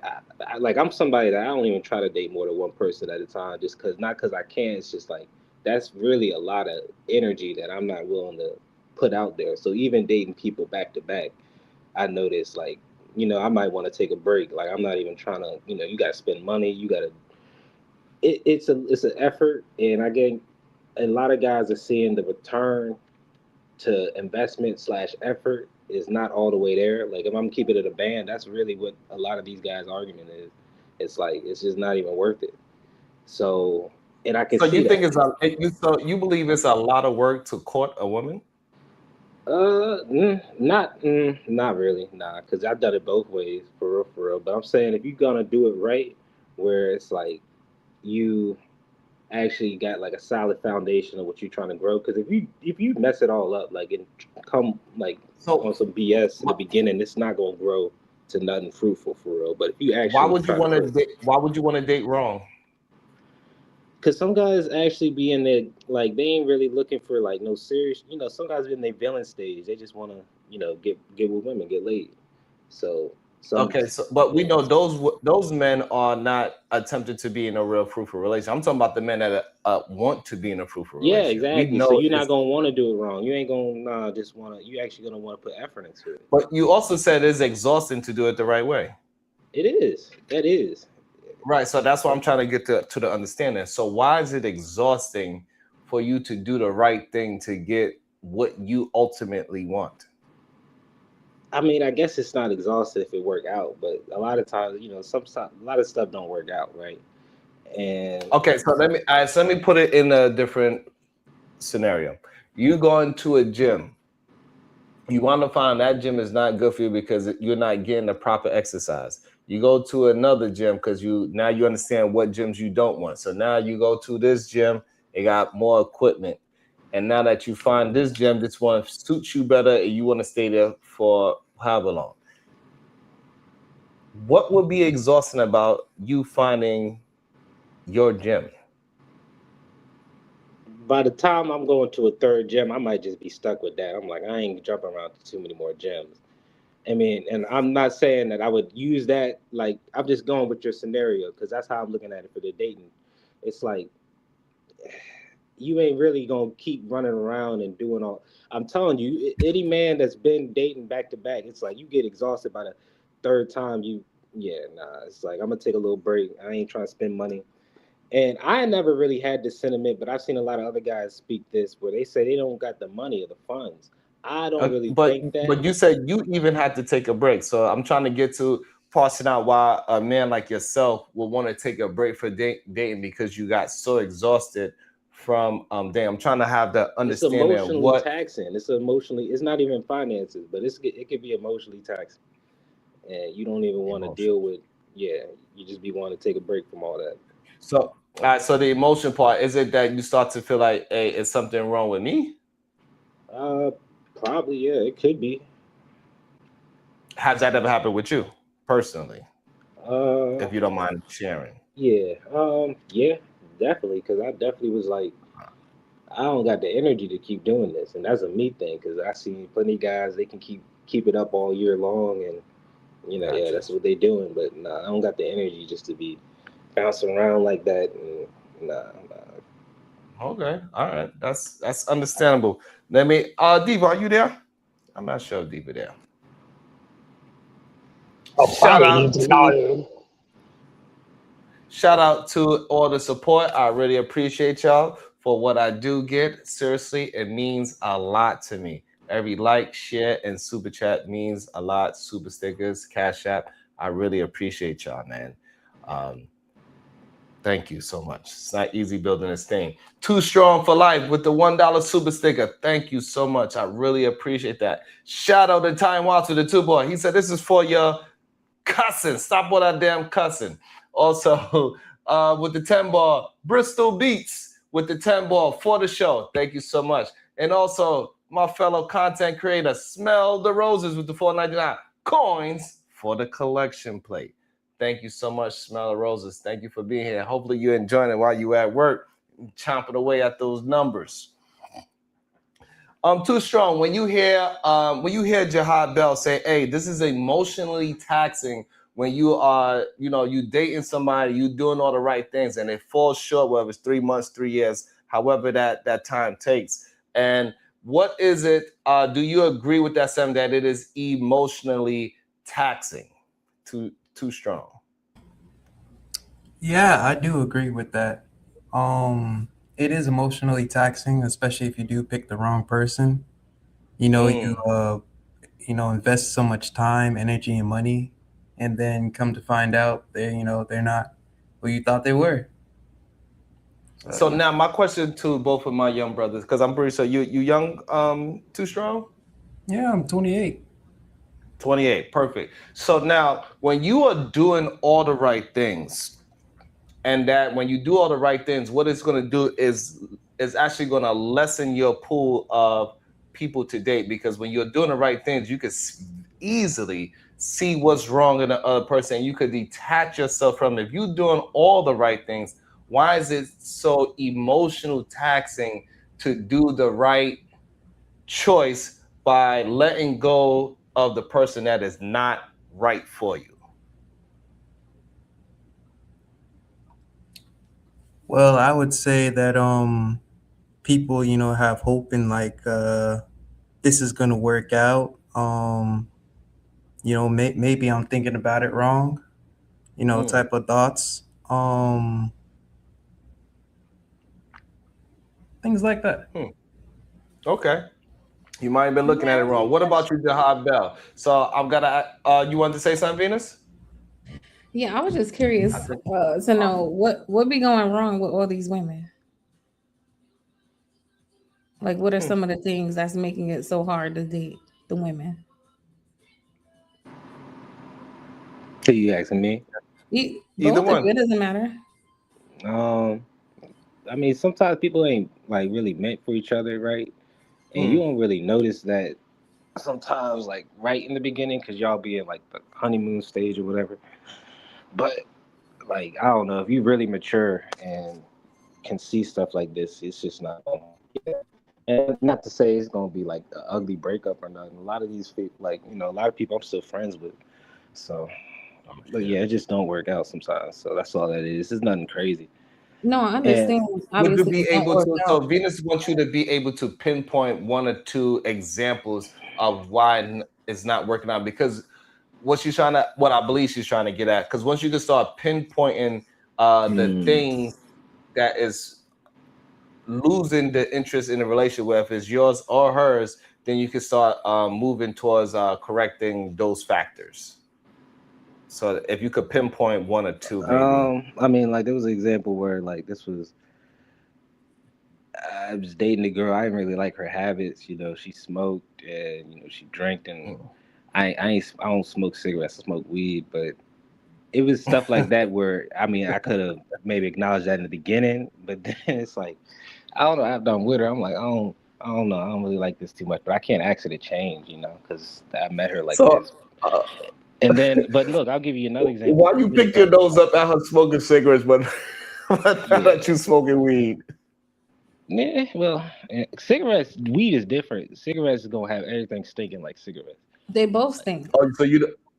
like I'm somebody that I don't even try to date more than one person at a time, just because not because I can. It's just like that's really a lot of energy that I'm not willing to put out there. So even dating people back to back, I notice like I might want to take a break. Like I'm not even trying to. You got to spend money. You got to. It's an effort, and I get a lot of guys are seeing the return to investment slash effort is not all the way there. Like if I'm keeping it a band, that's really what a lot of these guys' argument is. It's like it's just not even worth it. So, and I can So see you think that. it's a so you believe it's a lot of work to court a woman? Not really, nah, because I've done it both ways, for real, for real. But I'm saying if you're gonna do it right, where it's like you actually got like a solid foundation of what you're trying to grow. Because if you mess it all up, like and come like So on some BS in the wh- beginning, it's not gonna grow to nothing fruitful for real. But if you why actually would you try to want to grow, date? Why would you want to date wrong? because some guys actually be in there like they ain't really looking for like no serious. Some guys be in their villain stage. They just want to get with women, get laid. So some, Okay, so but we yeah. know those men are not attempting to be in a real fruitful relationship. I'm talking about the men that want to be in a fruitful Yeah, relationship. We exactly. So know you're not it's, gonna want to do it wrong. You ain't gonna just wanna. You actually gonna want to put effort into it. but you also said it's exhausting to do it the right way. It is. That is. Right. So that's what I'm trying to get to the understanding. So why is it exhausting for you to do the right thing to get what you ultimately want? I mean, I guess it's not exhausted if it work out, but a lot of times, a lot of stuff don't work out, right? And Okay, so let me put it in a different scenario. You go into a gym, you want to find that gym is not good for you because you're not getting the proper exercise. You go to another gym because you understand what gyms you don't want. So now you go to this gym, it got more equipment. And now that you find this one suits you better and you want to stay there for however long. What would be exhausting about you finding your gym? by the time I'm going to a third gym, I might just be stuck with that. I'm like, I ain't jumping around to too many more gyms. I mean, and I'm not saying that I would use that. Like, I'm just going with your scenario because that's how I'm looking at it for the dating. It's like you ain't really gonna keep running around and doing all. I'm telling you, any man that's been dating back to back, it's like you get exhausted by the third time. Yeah, nah. It's like I'm gonna take a little break. I ain't trying to spend money. And I never really had this sentiment, but I've seen a lot of other guys speak this where they say they don't got the money or the funds. I don't really But think that. but you said you even had to take a break. So I'm trying to get to parsing out why a man like yourself would want to take a break for dating because you got so exhausted from dating. I'm trying to have the It's understanding of emotionally what taxing. It's not even finances, but it could be emotionally taxing, and you don't even want to emotion. deal with. Yeah, you just be wanting to take a break from all that. So so the emotion part is it that you start to feel like, hey, is something wrong with me? Uh, Probably, yeah, it could be. Has that ever happened with you personally? Uh, If you don't mind sharing. yeah, yeah, definitely, because I definitely was like, I don't got the energy to keep doing this, and that's a me thing, because I see plenty of guys they can keep it up all year long, and yeah, Gotcha. that's what they doing, but nah, I don't got the energy just to be bouncing around like that, and nah. Okay. All right. That's understandable. Let me Diva, are you there? I'm not sure if Diva there. Oh, Shout probably out he's to not. shout out to all the support. I really appreciate y'all for what I do get. Seriously, it means a lot to me. Every like, share, and super chat means a lot. Super stickers, cash app. I really appreciate y'all, man. Um, Thank you so much. It's not easy building this thing. Too strong for life with the $1 super sticker. Thank you so much. I really appreciate that. Shout out to Time Watch with the 2 boy. He said, this is for your cussing. Stop all that damn cussing. Also, with the 10 ball, Bristol Beats with the 10 ball for the show. Thank you so much. And also, my fellow content creator, Smell the Roses with the 4.99 coins for the collection plate. Thank you so much, Smell the Roses. Thank you for being here. Hopefully you're enjoying it while you're at work, chomping away at those numbers. Too strong. When you hear Jihad Bell say, "Hey, this is emotionally taxing," when you are, you dating somebody, you doing all the right things, and it falls short, whether it's 3 months, 3 years, however that time takes. And what is it? Do you agree with that, Sam? That it is emotionally taxing? Too strong. Yeah, I do agree with that. It is emotionally taxing, especially if you do pick the wrong person. You know, Mm, invest so much time, energy, and money, and then come to find out they're not who you thought they were. So now my question to both of my young brothers, because I'm pretty sure you young, too strong. Yeah, I'm 28. 28, perfect. So now when you are doing all the right things, and that when you do all the right things, what it's going to do is actually going to lessen your pool of people to date, because when you're doing the right things, you could easily see what's wrong in the other person. You could detach yourself from it. If you're doing all the right things, why is it so emotional taxing to do the right choice by letting go of the person that is not right for you? Well, I would say that people have hope in like this is gonna work out. Maybe I'm thinking about it wrong, Mm, type of thoughts. Things like that. hmm. Okay. You might have been looking Yeah, at it that's a wrong. good What about question. you, Jahad Bell? So I've got to. You wanted to say something, Venus? Yeah, I was just I curious think. to know what be going wrong with all these women. Like, what are Hmm. some of the things that's making it so hard to date the women? So you asking me? Either Both of one. you, it doesn't matter. Um, I mean, sometimes people ain't like really meant for each other, right? And you Hmm. don't really notice that sometimes, like right in the beginning, because y'all be in like the honeymoon stage or whatever. But like, I don't know, if you really mature and can see stuff like this, it's just not gonna get that. And not to say it's gonna be like an ugly breakup or nothing. A lot of these people, like a lot of people I'm still friends with. So, Oh, but shit. yeah, it just don't work out sometimes. So that's all that is. It's nothing crazy. No, I And understand. Would you Obviously, be it don't able work to? So out. Venus wants you to be able to pinpoint one or two examples of why it's not working out. Because what I believe she's trying to get at. Because once you can start pinpointing the mm, things that is losing the interest in the relationship, whether it's yours or hers, then you can start moving towards correcting those factors. So if you could pinpoint one or two, maybe. I mean, like there was an example where like this was I was dating a girl. I didn't really like her habits. She smoked and she drank, and Mm. I don't smoke cigarettes. I smoke weed, but it was stuff like that where I mean I could have maybe acknowledged that in the beginning, but then it's like I don't know. After I'm with her, I'm like I don't know. I don't really like this too much, but I can't ask her to change, because I met her like So, this. uh, And then, but look, I'll give you another example. why you Even picked if I your nose up at her smoking cigarettes, but not yeah. that you smoking weed? Yeah, well, cigarettes, weed is different. Cigarettes is gonna have everything stinking like cigarettes. They both Like, stink. Oh,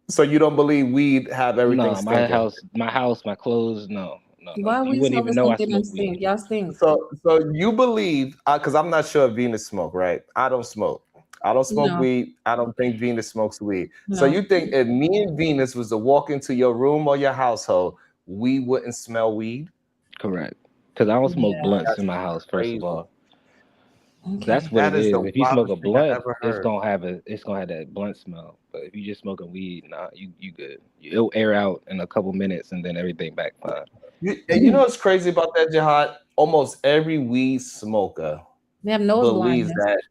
so you don't believe weed have everything no, stinking? my clothes, no, no, no. Why You we wouldn't even smokers know I think they don't smoke stink? weed. Y'all stink. So you believe? Because I'm not sure if Venus smoke, right? I don't smoke. I don't smoke No, weed. I don't think Venus smokes weed. So no. you think if me and Venus was to walk into your room or your household, we wouldn't smell weed? Correct. Because I don't smoke Yeah. blunts That's in my house. First of crazy. all, that's Okay. what That it is is. the If you smoke wildest a thing I blunt, ever it's heard. gonna have that blunt smell. But if you just smoking weed, nah, you good. It'll air out in a couple minutes, and then everything back fine. And you know what's crazy about that, Jihad? Almost every weed smoker They have nose believes blindness. that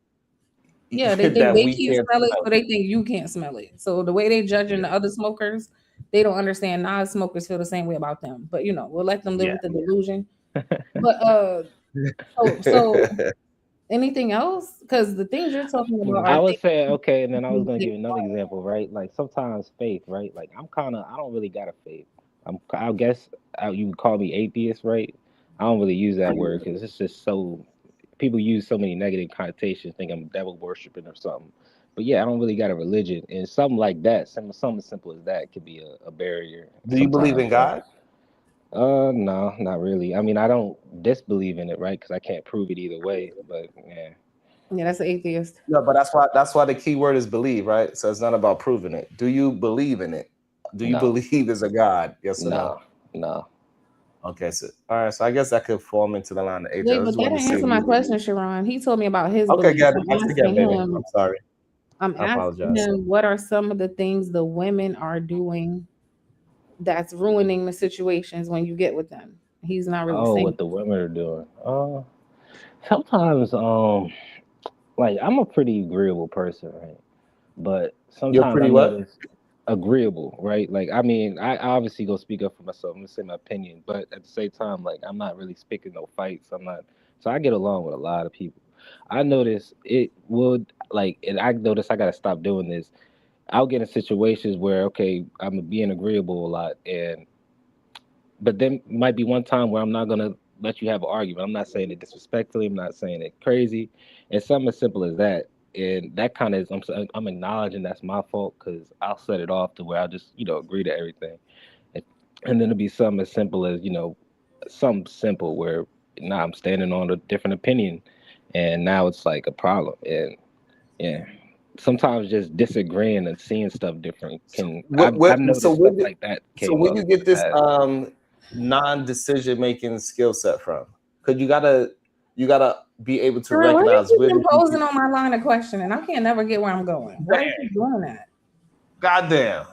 Yeah, they think that they we can't can't smell it, smell so they think you can't smell it. So the way they judging it. the other smokers, they don't understand non-smokers feel the same way about them. But we'll let them live Yeah, with the delusion. But so yeah. anything else? Because the things you're talking about I are would things say okay, and then I was you gonna give think, another example, right? Like sometimes faith, right? Like I don't really got a faith. I guess you would call me atheist, right? I don't really use that word because it's just so people use so many negative connotations, think I'm devil worshiping or something. But yeah, I don't really got a religion, and something like that, something as simple as that, could be a barrier Do you believe sometimes. in God? No, not really. I mean, I don't disbelieve in it, right? Because I can't prove it either way. But yeah, yeah, that's an atheist. No, but that's why the key word is believe, right? So it's not about proving it. Do you believe in it? Do you no, believe there's a God? Yes or no? no, no. Okay, so all right, so I guess that could form into the line of atheist. Wait, I but just that wanted to didn't see if answer my you believe. question, Sharon. He told me about his Okay, beliefs. got it. I'm Once again, asking Vinny. him. I'm sorry. I'm I asking apologize. him what are some of the things the women are doing that's ruining the situations when you get with them. He's not really Oh, saying. what the women are doing. Sometimes like I'm a pretty agreeable person, right? But You're sometimes I pretty what? notice agreeable, right? Like I mean, I obviously go speak up for myself. I'm gonna say my opinion, but at the same time, like I'm not really speaking no fights. I'm not, so I get along with a lot of people. I notice it would like, and I notice I gotta stop doing this. I'll get in situations where okay, I'm being agreeable a lot, and but then might be one time where I'm not gonna let you have an argument. I'm not saying it disrespectfully. I'm not saying it crazy. It's something as simple as that. And that kind of is, I'm acknowledging that's my fault because I'll set it off to where I'll just agree to everything, and, and then it'll be something as simple as something simple where now I'm standing on a different opinion, and now it's like a problem. And yeah, sometimes just disagreeing and seeing stuff different So can I've what? So noticed where stuff did like that so came where up you in get the this past. non-decision making skill set from? Because you gotta be able to Girl, why you recognize keep where the people. imposing on my line of questioning? I can't never get where I'm going. Why you keep doing that? Goddamn.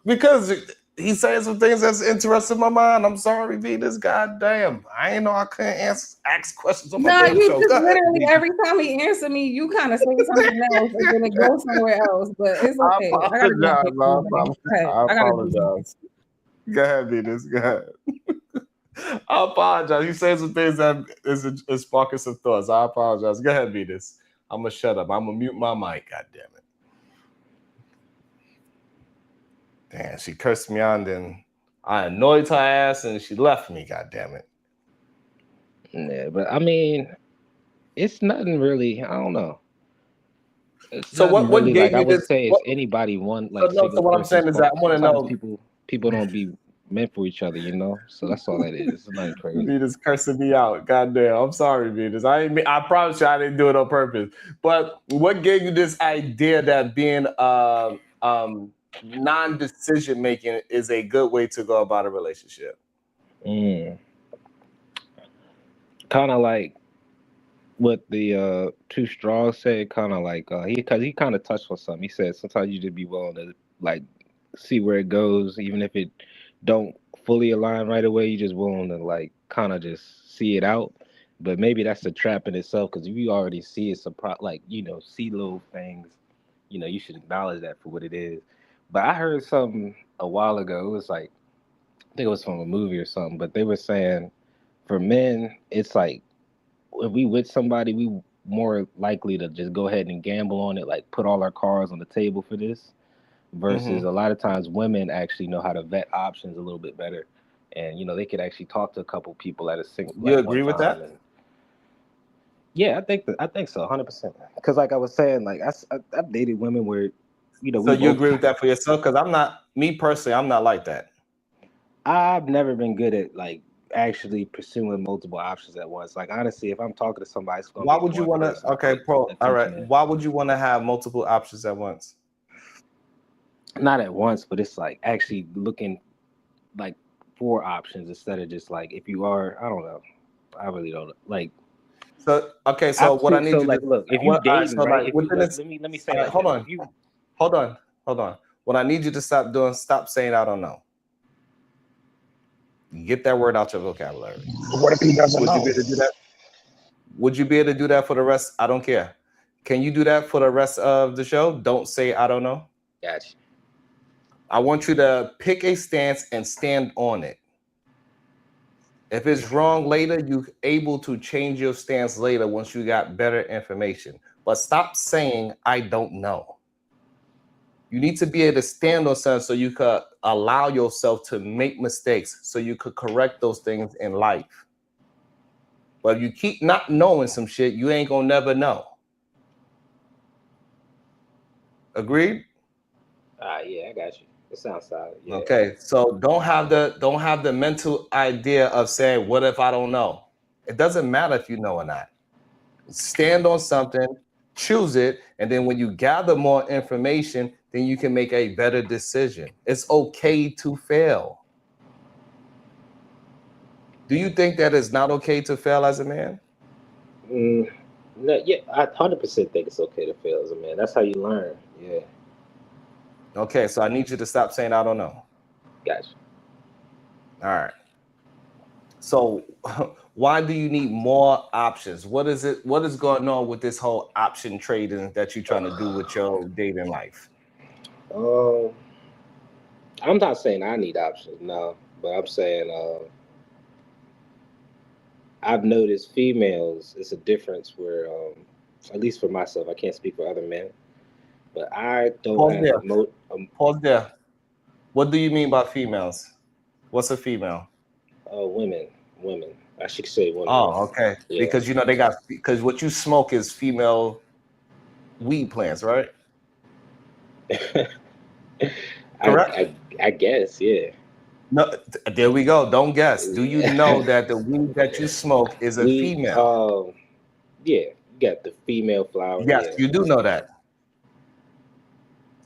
Because he saying some things that's interesting in my mind. I'm sorry, Venus. Goddamn. I ain't know I couldn't ask questions on my No, damn you show. just Go ahead, literally Venus. every time he answer me, you kind of say something else and then it goes somewhere else. But it's I okay. I gotta get apologize. back to you. Go ahead. I I gotta do something. apologize. Go ahead, Venus. Go ahead. I apologize. You saying some things that is sparking some thoughts. I apologize. Go ahead, Venus. I'm gonna shut up. I'm gonna mute my mic. God damn it. Damn, she cursed me on, then I annoyed her ass and she left me. God damn it. Yeah, but I mean, it's nothing really. I don't know. It's So nothing what really like gave I you would this? say What? it's anybody one So like no. So single what I'm person's saying is that fault. I want to Sometimes know. people don't be meant for each other, you know. So that's all that is. It's nothing crazy. Venus cursing me out. Goddamn. I'm sorry, Venus. I promise you I didn't do it on purpose. But what gave you this idea that being non-decision making is a good way to go about a relationship? Mm. Kind of like what the two straws said. Kind of like because he kind of touched on something. He said sometimes you just be willing to like see where it goes, even if it don't fully align right away. You just willing to like kind of just see it out. But maybe that's a trap in itself because if you already see it's a like see little things, you should acknowledge that for what it is. But I heard something a while ago. It was like I think it was from a movie or something. But they were saying for men, it's like if we with somebody, we more likely to just go ahead and gamble on it, like put all our cards on the table for this versus Mm-hmm. a lot of times women actually know how to vet options a little bit better, and they could actually talk to a couple people You at one agree with time. that? And yeah, I think so, 100%. Because like I was saying, like I've dated women where So we you both. agree with that for yourself? Because I'm not, me personally, I'm not like that. I've never been good at like actually pursuing multiple options at once. Like honestly, if I'm talking to somebody, it's gonna Why be would you one want to? person I Okay, put pro. All right. attention in. Why would you want to have multiple options at once? Not at once, but it's like actually looking like for options instead of just like if you are, I don't know. I really don't know. Like So okay, I so what I see. need So you to, like, look, if you what? All right. dating, So right? like If you within this, let me say all it right. like Hold this. on, If you hold on, hold on. What I need you to stop doing, stop saying I don't know. Get that word out your vocabulary. But what if he doesn't Would you know? be able to do that? Would you be able to do that for the rest? I don't care. Can you do that for the rest of the show? Don't say I don't know. got you. I want you to pick a stance and stand on it. If it's wrong later, you're able to change your stance later once you got better information. But stop saying I don't know. You need to be able to stand on something so you could allow yourself to make mistakes so you could correct those things in life. But if you keep not knowing some shit, you ain't gonna never know. Agreed? Yeah, I got you. It sounds solid. Yeah. Okay. So don't have the mental idea of saying, what if I don't know? It doesn't matter if you know or not. Stand on something, choose it, and then when you gather more information, then you can make a better decision. It's okay to fail. Do you think that it's not okay to fail as a man? Mm, no, yeah, I 100% think it's okay to fail as a man. That's how you learn. Yeah, Okay, so I need you to stop saying I don't know. gotcha. All right. So why do you need more options? What is it? What is going on with this whole option trading that you're trying to do with your dating life? Um, I'm not saying I need options, no, but I'm saying I've noticed females. It's a difference where, at least for myself, I can't speak for other men, but I don't Pause have there. Pause there. What do you mean by females? What's a female? women, women. I should say women. Oh, okay. Yeah. Because they got because what you smoke is female weed plants, right? I, Correct? I I guess, yeah. No, there we go. Don't guess. Do you know that the weed that you smoke is a We female? yeah, you got the female flower, Yes, yeah. you do know that.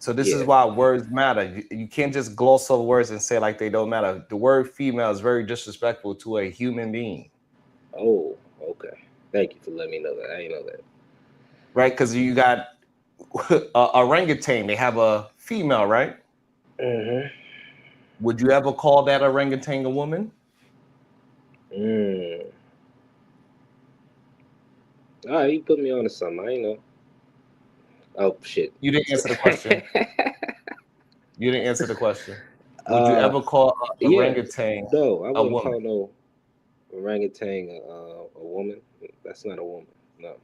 So this is Yeah. why words matter. You can't just gloss over words and say like they don't matter. The word female is very disrespectful to a human being, Oh, okay. Thank you for letting me know that. I didn't know that. right? Because you got a orangutan. They have a female, right? Mm-hmm. Would you ever call that orangutan a woman? Mm. All right, you put me on to something. I ain't know. Oh shit. You didn't answer the question. You didn't answer the question. Would you uh, ever call a yeah. orangutan No, I a wouldn't woman? call no orangutan a woman. That's not a woman. No.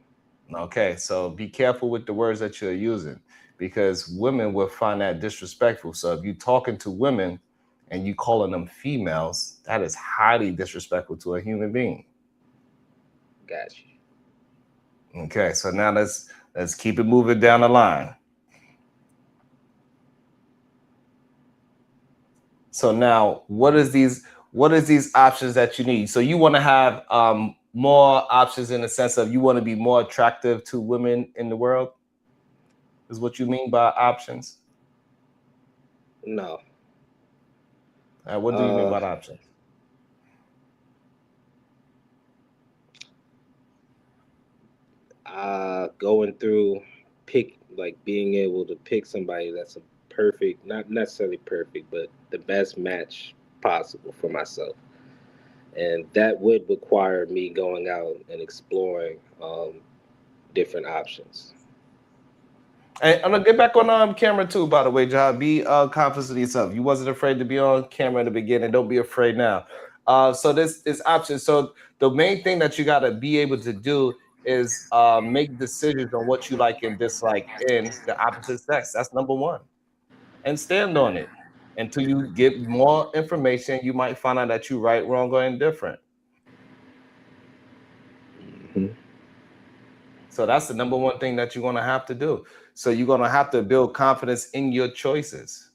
Okay, so be careful with the words that you're using because women will find that disrespectful. So if you're talking to women and you calling them females, that is highly disrespectful to a human being. Got you. Okay, so now let's keep it moving down the line. So now what is these options that you need? So you want to have more options in the sense of you want to be more attractive to women in the world, is what you mean by options? No. What do you mean Uh, by options? going through pick like being able to pick somebody that's a perfect, not necessarily perfect, but the best match possible for myself, and that would require me going out and exploring different options. And I'm gonna get back on camera too. By the way, John, be confident in yourself. You wasn't afraid to be on camera in the beginning. Don't be afraid now. So this option. So the main thing that you gotta be able to do is make decisions on what you like and dislike in the opposite sex. That's number one, and stand on it until you get more information. You might find out that you're right, wrong, or indifferent. Hmm. So that's the number one thing that you're gonna have to do. So you're gonna have to build confidence in your choices.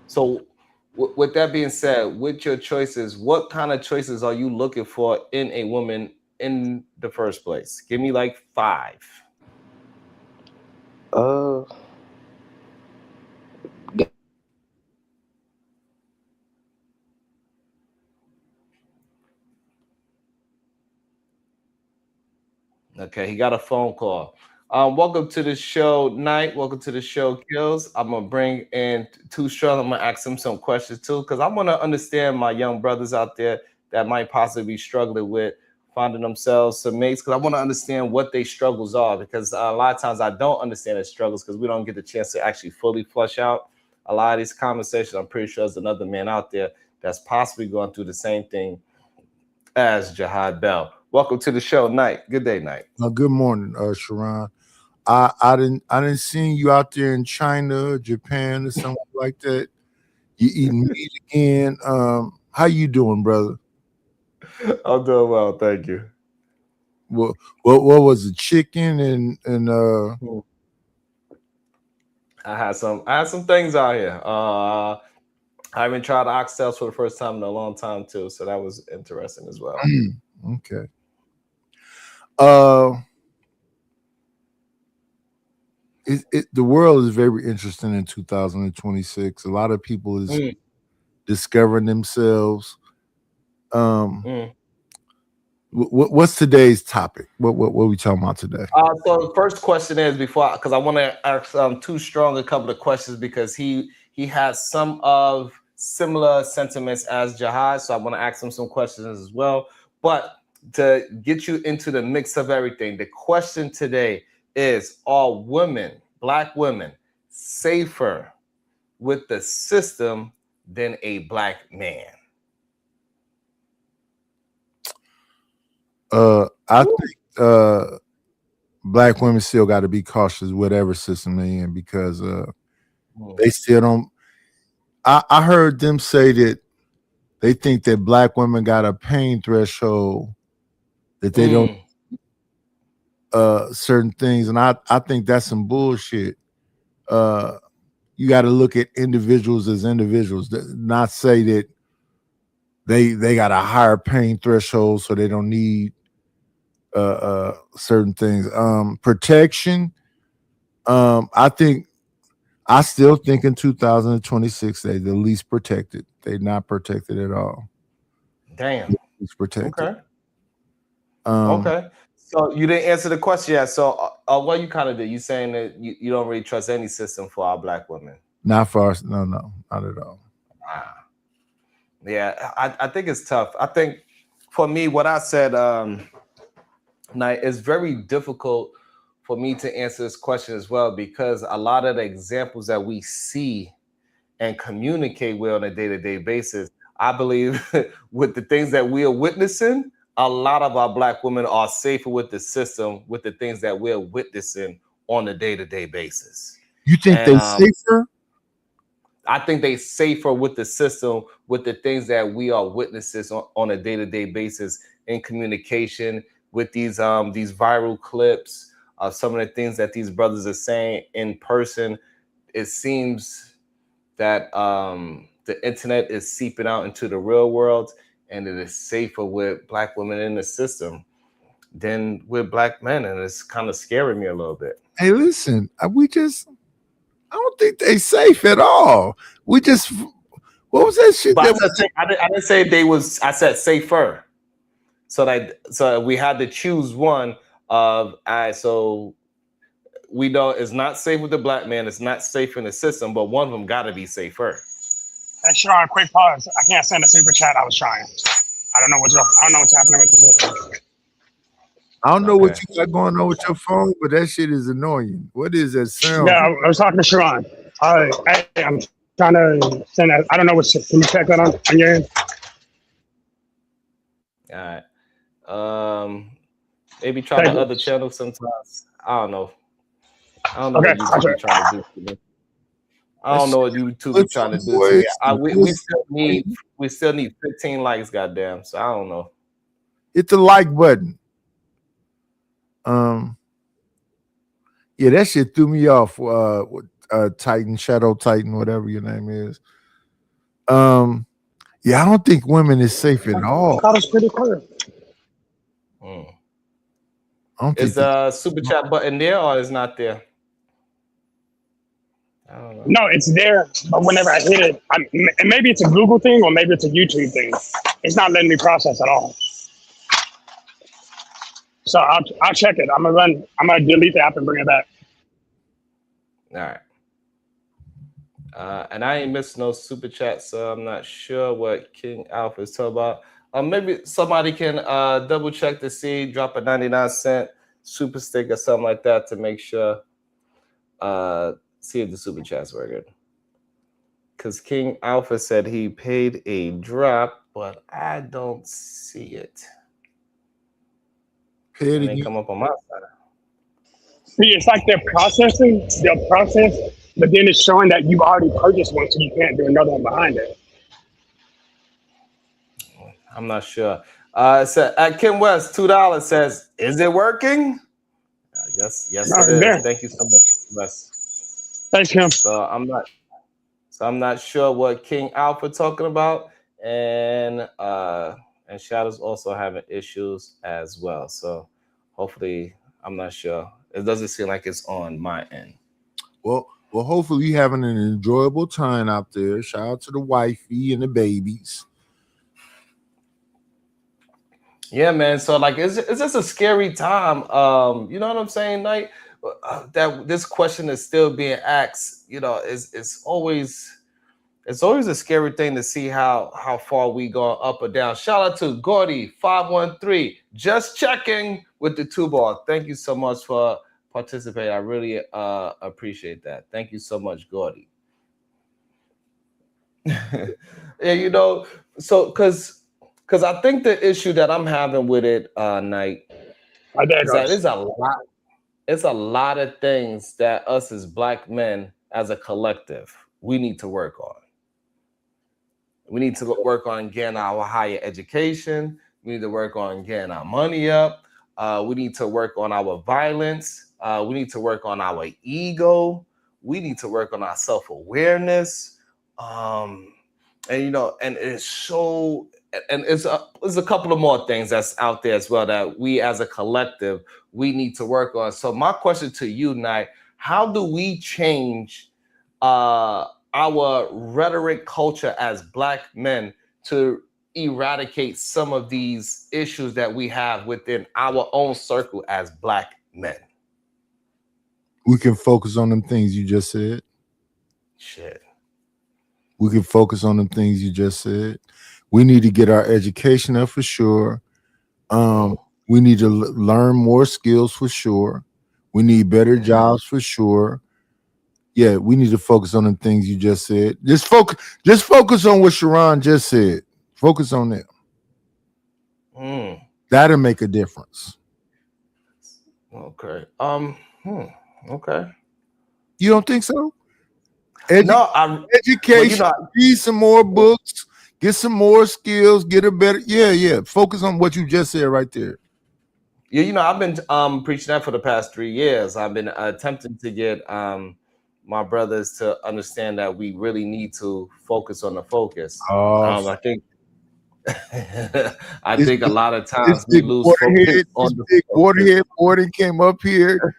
So, with that being said, with your choices, what kind of choices are you looking for in a woman in the first place? Give me like five. Uh, Okay, he got a phone call. Welcome to the show, Night. Welcome to the show, Kills. I'm gonna bring in Too Strong. I'm gonna ask him some questions too, because I want to understand my young brothers out there that might possibly be struggling with finding themselves some mates. Because I want to understand what their struggles are. Because a lot of times I don't understand their struggles because we don't get the chance to actually fully flush out a lot of these conversations. I'm pretty sure there's another man out there that's possibly going through the same thing as Jihad Bell. Welcome to the show, Night. Good day, Night. Good morning, Sharon. I didn't see you out there in China, Japan, or something like that. You eating meat again? How you doing, brother? I'm doing well, thank you. What was it? Chicken and I had some things out here. I even tried oxtails for the first time in a long time too, so that was interesting as well. Okay. Uh, the world is very interesting in 2026. A lot of people is discovering themselves. Um, Mm. What's today's topic? What we talking about today? So the first question is because I want to ask Too Strong a couple of questions because he has some of similar sentiments as Jihad, so I want to ask him some questions as well. But to get you into the mix of everything, the question today is: are women, black women, safer with the system than a black man? I think black women still got to be cautious whatever system they in because they still don't. I heard them say that they think that black women got a pain threshold that they don't certain things, and I think that's some bullshit. You got to look at individuals as individuals, not say that they got a higher pain threshold so they don't need certain things. Protection. I still think in 2026 they're the least protected. They're not protected at all. Damn. Least protected. Okay. Okay. So you didn't answer the question yet. So what you kind of did? You saying that you don't really trust any system for our black women? Not for us. No, not at all. Yeah, I think it's tough. I think for me, what I said, now it's very difficult for me to answer this question as well because a lot of the examples that we see and communicate with on a day-to-day basis, I believe with the things that we are witnessing, a lot of our black women are safer with the system, with the things that we're witnessing on a day-to-day basis. You think they're safer? I think they safer with the system, with the things that we are witnesses on a day-to-day basis in communication with these viral clips of some of the things that these brothers are saying in person. It seems that the internet is seeping out into the real world, and it is safer with black women in the system than with black men, and it's kind of scaring me a little bit. Hey, listen, I don't think they safe at all. What was that shit? But I didn't say they was. I said safer. So we had to choose one of. So we know it's not safe with the black man. It's not safe in the system. But one of them got to be safer. Hey, Sharon, quick pause. I can't send a super chat. I was trying. I don't know what's happening with the system. I don't know what you got going on with your phone, but that shit is annoying. What is that sound? Yeah, I was talking to Sharon. Hey, I'm trying to send that. I don't know what. Can you check that on your end? All right. Maybe try the other channel sometimes. I don't know. I don't know what YouTube is trying to do for me. I don't know what YouTube is trying to do. We still need 15 likes, goddamn. So I don't know. Hit the like button. Yeah, that shit threw me off. Titan, Shadow Titan, whatever your name is. Yeah, I don't think women is safe at all. I thought it was pretty clear. Is the super chat button there or is not there? I don't know. No, it's there, but whenever I hit it, and maybe it's a Google thing or maybe it's a YouTube thing. It's not letting me process at all. So I'll check it. I'm gonna delete the app and bring it back. All right. And I ain't missed no super chat, so I'm not sure what King Alpha is talking about. Maybe somebody can double check to see, drop a 99-cent super stick or something like that to make sure. See if the super chat's working. Because King Alpha said he paid a drop, but I don't see it. It didn't come up on my side. See, it's like they'll process, but then it's showing that you've already purchased one, so you can't do another one behind it. I'm not sure. So at Kim West, $2 says, "Is it working?" Yes, it is. Thank you so much, West. Thanks, Kim. So I'm not sure what King Alpha talking about, and Shadow's also having issues as well. So hopefully, I'm not sure. It doesn't seem like it's on my end. Well, hopefully you're having an enjoyable time out there. Shout out to the wifey and the babies. Yeah, man. So like, it's just a scary time. You know what I'm saying? Like that this question is still being asked. You know, it's always a scary thing to see how far we go up or down. Shout out to Gordy 513. Just checking with the two ball. Thank you so much for participating. I really appreciate that. Thank you so much, Gordy. Yeah, you know, so because I think the issue that I'm having with it, Night, Right there it is that goes. it's a lot of things that us as black men as a collective we need to work on. We need to work on getting our higher education. We need to work on getting our money up. We need to work on our violence. We need to work on our ego. We need to work on our self awareness. Um, and you know, and it's so, and there's a couple of more things that's out there as well that we as a collective we need to work on. So my question to you, Knight, how do we change uh our rhetoric culture as black men to eradicate some of these issues that we have within our own circle as black men? We can focus on them things you just said. Shit. We can focus on them things you just said. We need to get our education up for sure. We need to learn more skills for sure. We need better jobs for sure. Yeah, we need to focus on the things you just said. Just focus on what Sharon just said. Focus on that. That'll make a difference. Okay. Okay. You don't think so? No, I'm Education. well, Read some more books. Get some more skills. Get a better. Yeah. Focus on what you just said right there. yeah, I've been preaching that for the past 3 years. I've been attempting to get my brothers to understand that we really need to focus on the focus. I think I think a lot of times we lose focus on the big focus. waterhead Borden came up here.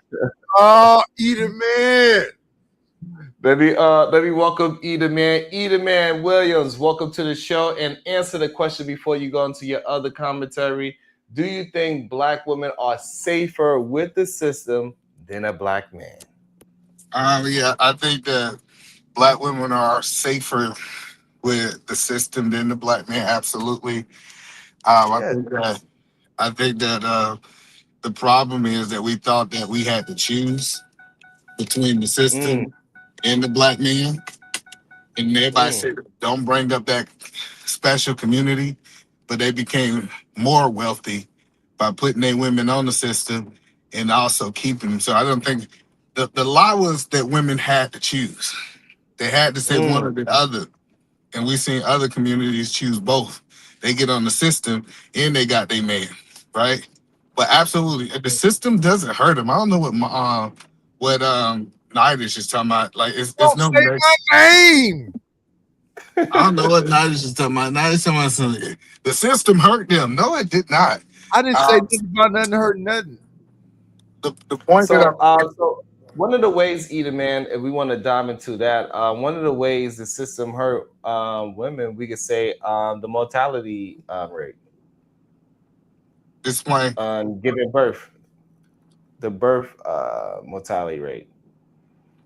Oh, Eda Man. Let me welcome Eda Man Williams. Welcome to the show and answer the question before you go into your other commentary. Do you think black women are safer with the system than a black man? Yeah, I think that black women are safer with the system than the black man. Absolutely. I think that the problem is that we thought that we had to choose between the system and the black man, and everybody said don't bring up that special community, but they became more wealthy by putting their women on the system and also keeping them. So I don't think the lie was that women had to choose. They had to say one or the other. And we've seen other communities choose both. They get on the system and they got their man, right? But absolutely, the system doesn't hurt them. I don't know what Nidish is talking about. Like it's no Say my name. I don't know what Nidish is talking about. Nidish talking about something. The system hurt them. No, it did not. I didn't say nothing about nothing hurt nothing. The point so one of the ways, Eda Man, if we want to dive into that, one of the ways the system hurt women, we could say the mortality rate. Explain. Giving birth, the birth mortality rate.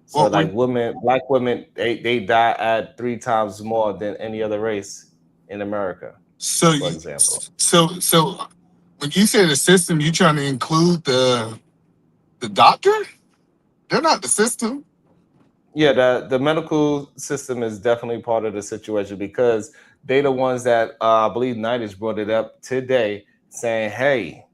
So like black women, they die at 3 times more than any other race in America. So, for example. So when you say the system, you trying to include the doctor? They're not the system. Yeah, the medical system is definitely part of the situation because they're the ones that I believe Nidish brought it up today, saying, hey,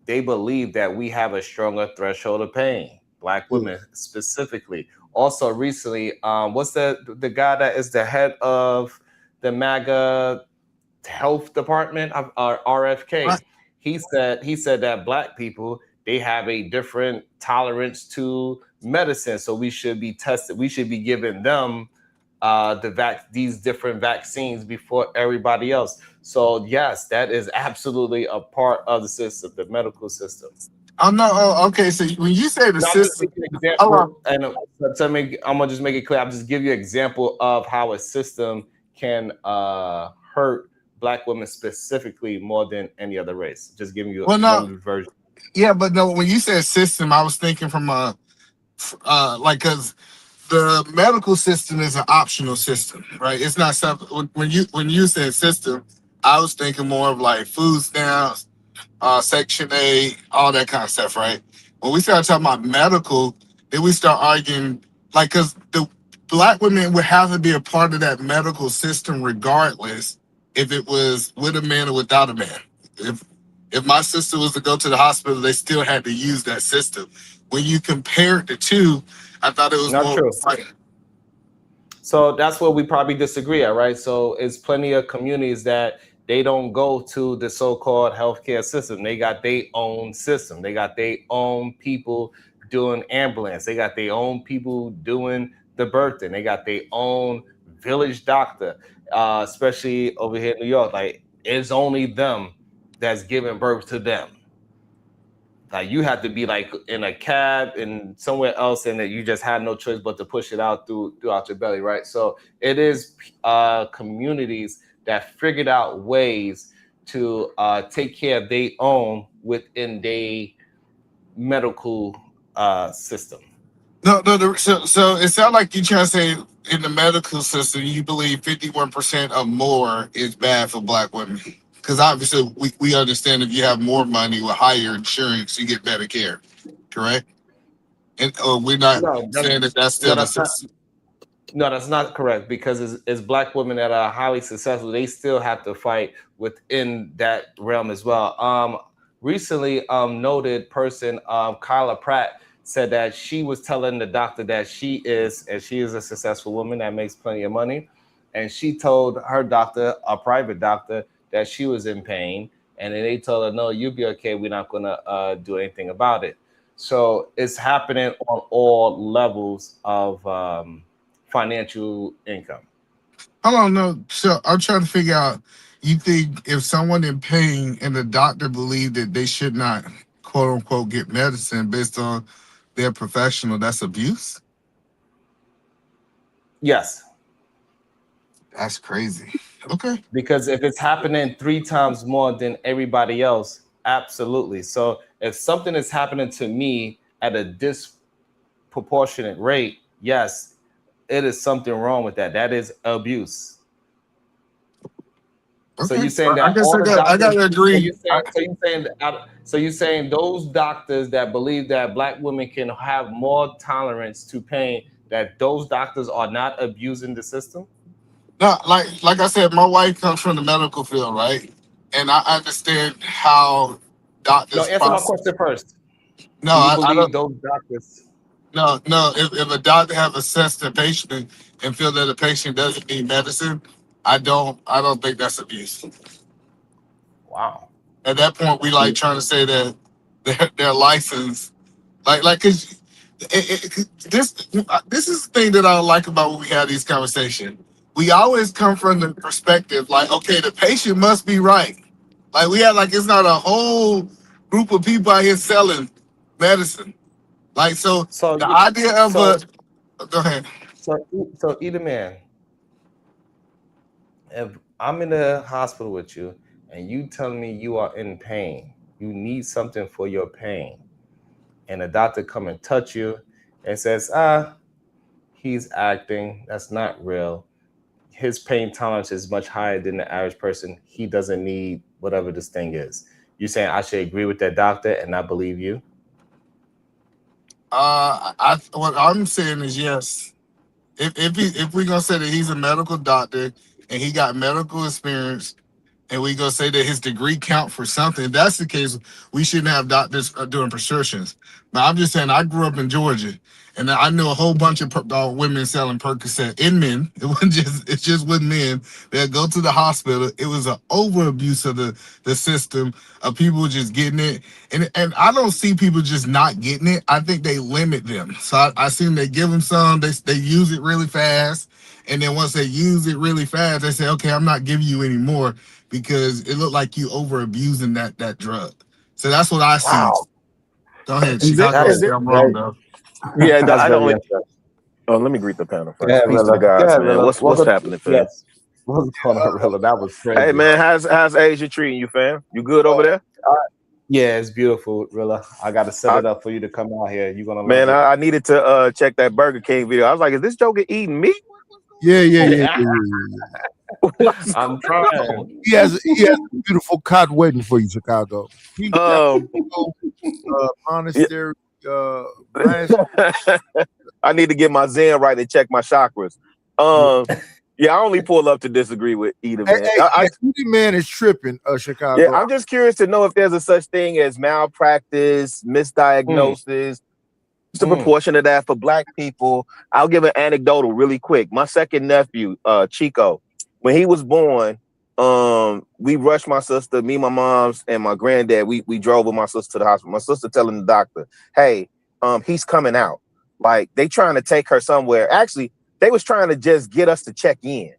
they believe that we have a stronger threshold of pain, black women specifically. Also recently, what's the guy that is the head of the MAGA health department, RFK? Right. He said that black people, they have a different tolerance to medicine, so we should be tested. We should be giving them these different vaccines before everybody else. So yes, that is absolutely a part of the system, the medical system. Oh no. Oh, okay. So when you say the system, I'm gonna just make it clear. I'll just give you an example of how a system can hurt black women specifically more than any other race. Just giving you Well, no, one version. yeah, but no. When you said system, I was thinking from a like because the medical system is an optional system, right? It's not something when you said system, I was thinking more of like food stamps, Section 8, all that kind of stuff, right? When we start talking about medical, then we start arguing, like, because the black women would have to be a part of that medical system regardless if it was with a man or without a man. If my sister was to go to the hospital, they still had to use that system. When you compared the two, I thought it was Not more true. like, So that's where we probably disagree at, right? So it's plenty of communities that they don't go to the so-called healthcare system. They got their own system. They got their own people doing ambulance. They got their own people doing the birthing. They got their own village doctor, especially over here in New York. Like, it's only them that's giving birth to them. Like, you have to be like in a cab and somewhere else, and that you just had no choice but to push it out throughout your belly, right? So it is communities that figured out ways to take care of their own within their medical system. no. So it sounds like you're trying to say in the medical system, you believe 51% or more is bad for black women. Because obviously we understand if you have more money with higher insurance, you get better care, correct? And we're not No, saying that that's no, still the that's not. system. No, that's not correct, because it's black women that are highly successful. They still have to fight within that realm as well. Recently, noted person, Kyla Pratt, said that she was telling the doctor that she is a successful woman that makes plenty of money, and she told her doctor, a private doctor, that she was in pain, and then they told her, "No, you'll be okay. We're not gonna do anything about it." So it's happening on all levels of financial income. I don't know. So I'm trying to figure out. You think if someone in pain and the doctor believe that they should not, quote unquote, get medicine based on their professional, that's abuse? Yes, That's crazy. Okay. because if it's happening 3 times more than everybody else, absolutely. So if something is happening to me at a disproportionate rate, yes, it is something wrong with that. That is abuse. So Okay. you're saying I that guess all the I doctors? gotta So agree. you're saying those doctors that believe that black women can have more tolerance to pain, that those doctors are not abusing the system? No, like I said, my wife comes from the medical field, right? And I understand how No, doctors answer my process. question first. No, Do you I believe don't. those doctors? No. If a doctor have assessed the patient and feel that the patient doesn't need medicine, I don't think that's abuse. Wow. At that point, we like trying to say that their license, cause this is the thing that I like about when we have these conversations. We always come from the perspective like, okay, the patient must be right. Like we have like it's not a whole group of people out here selling medicine. Like so, So the idea of so a go ahead. so either man, if I'm in the hospital with you and you telling me you are in pain, you need something for your pain, and a doctor come and touch you and says, he's acting, that's not real. His pain tolerance is much higher than the average person. He doesn't need whatever this thing is. You saying I should agree with that doctor and not believe you? What I'm saying is yes. If we're gonna say that he's a medical doctor and he got medical experience and we gonna say that his degree count for something, if that's the case, we shouldn't have doctors doing prescriptions. But I'm just saying, I grew up in Georgia, and I knew a whole bunch of women selling Percocet in men. It just with men that go to the hospital. It was an over abuse of the system of people just getting it, and I don't see people just not getting it. I think they limit them. So I seen they give them some, they use it really fast, and then once they use it really fast, they say, okay, I'm not giving you any more because it looked like you over abusing that drug. So that's what I see. Wow. Go ahead, Is Chief. it? I That go Is is say it? I'm wrong very, though. Yeah. that's I very don't. interesting. Oh, let me greet the panel Go first. ahead, Peace to the Rilla. Go gods, ahead, man. Rilla. What's Welcome. happening, fam? Yes. What's going on, Rilla? That was crazy. Hey man, how's Asia treating you, fam? You good over there? Yeah, it's beautiful, Rilla. I got to set it up for you to come out here. You're gonna love Man, it. I needed to check that Burger King video. I was like, is this Joker eating meat? Yeah. I'm trying. He has a beautiful cot waiting for you, Chicago. Monastery. I need to get my Zen right and check my chakras. Yeah, I only pull up to disagree with Eda, man. Eda man is tripping, Chicago. Yeah, I'm just curious to know if there's a such thing as malpractice, misdiagnosis. What's the proportion of that for Black people? I'll give an anecdotal really quick. My second nephew, Chico, when he was born, we rushed my sister, me, my mom's, and my granddad. We drove with my sister to the hospital. My sister telling the doctor, "Hey, he's coming out. Like they trying to take her somewhere." Actually, they was trying to just get us to check in.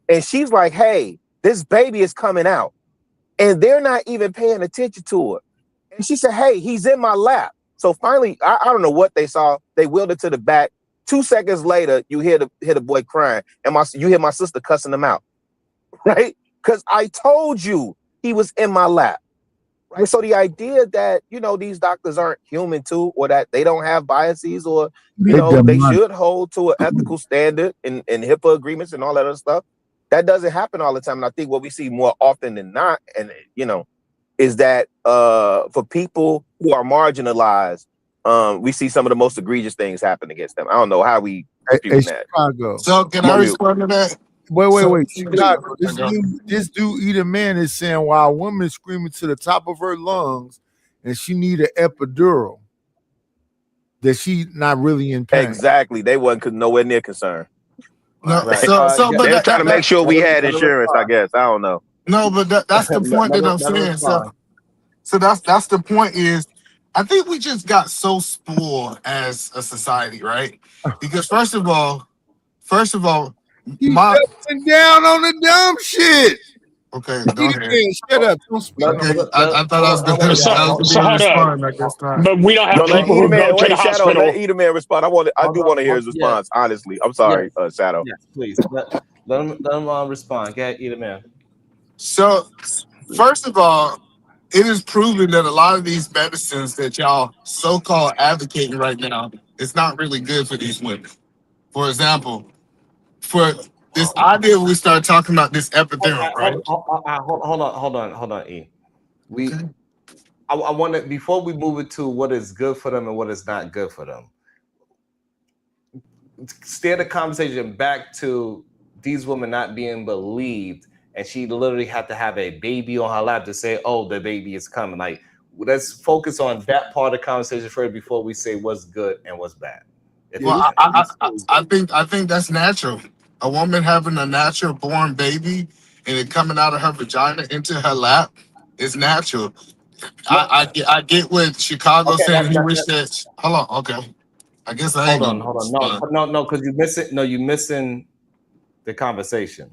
And she's like, "Hey, this baby is coming out." And they're not even paying attention to her. And she said, "Hey, he's in my lap." So finally, I don't know what they saw. They wheeled it to the back. 2 seconds later, you hear the boy crying. And you hear my sister cussing him out. Right? Because I told you he was in my lap. Right. So the idea that, these doctors aren't human too, or that they don't have biases, or, they should hold to an ethical standard and HIPAA agreements and all that other stuff. That doesn't happen all the time. And I think what we see more often than not, and, is that for people who are marginalized, we see some of the most egregious things happen against them. I don't know how we refute that. Chicago. So can I respond to that? Wait. Chicago. This dude, Eda man, is saying while a woman is screaming to the top of her lungs and she need an epidural, that she not really in pain. Exactly. They wasn't nowhere near concerned. No, right. but they're trying to make sure we had insurance, I guess. I don't know. No, but that's the point that I'm saying. So that's the point is, I think we just got so spoiled as a society, right? Because first of all, you doubling down on the dumb shit. Okay, go ahead. Shut up. Don't speak. Okay, I thought I was going to respond. I guess not. But we don't have people who go to the hospital. Let Eda man respond. I do want to hear his response. Honestly, I'm sorry, Shadow. Yes, please. Let him respond. Go ahead, Eda man. So, first of all, it is proven that a lot of these medicines that y'all so-called advocating right now is not really good for these women. For example, for this idea we start talking about this epidural, right? Hold on, E. I want to, before we move it to what is good for them and what is not good for them, steer the conversation back to these women not being believed, and she literally had to have a baby on her lap to say, "Oh, the baby is coming." Like, let's focus on that part of the conversation first before we say what's good and what's bad. Well, I think that's natural. A woman having a natural born baby and it coming out of her vagina into her lap is natural. I get what Chicago saying. He wish that. Hold on, okay. I guess I ain't. Hold on. No, because you're missing the conversation.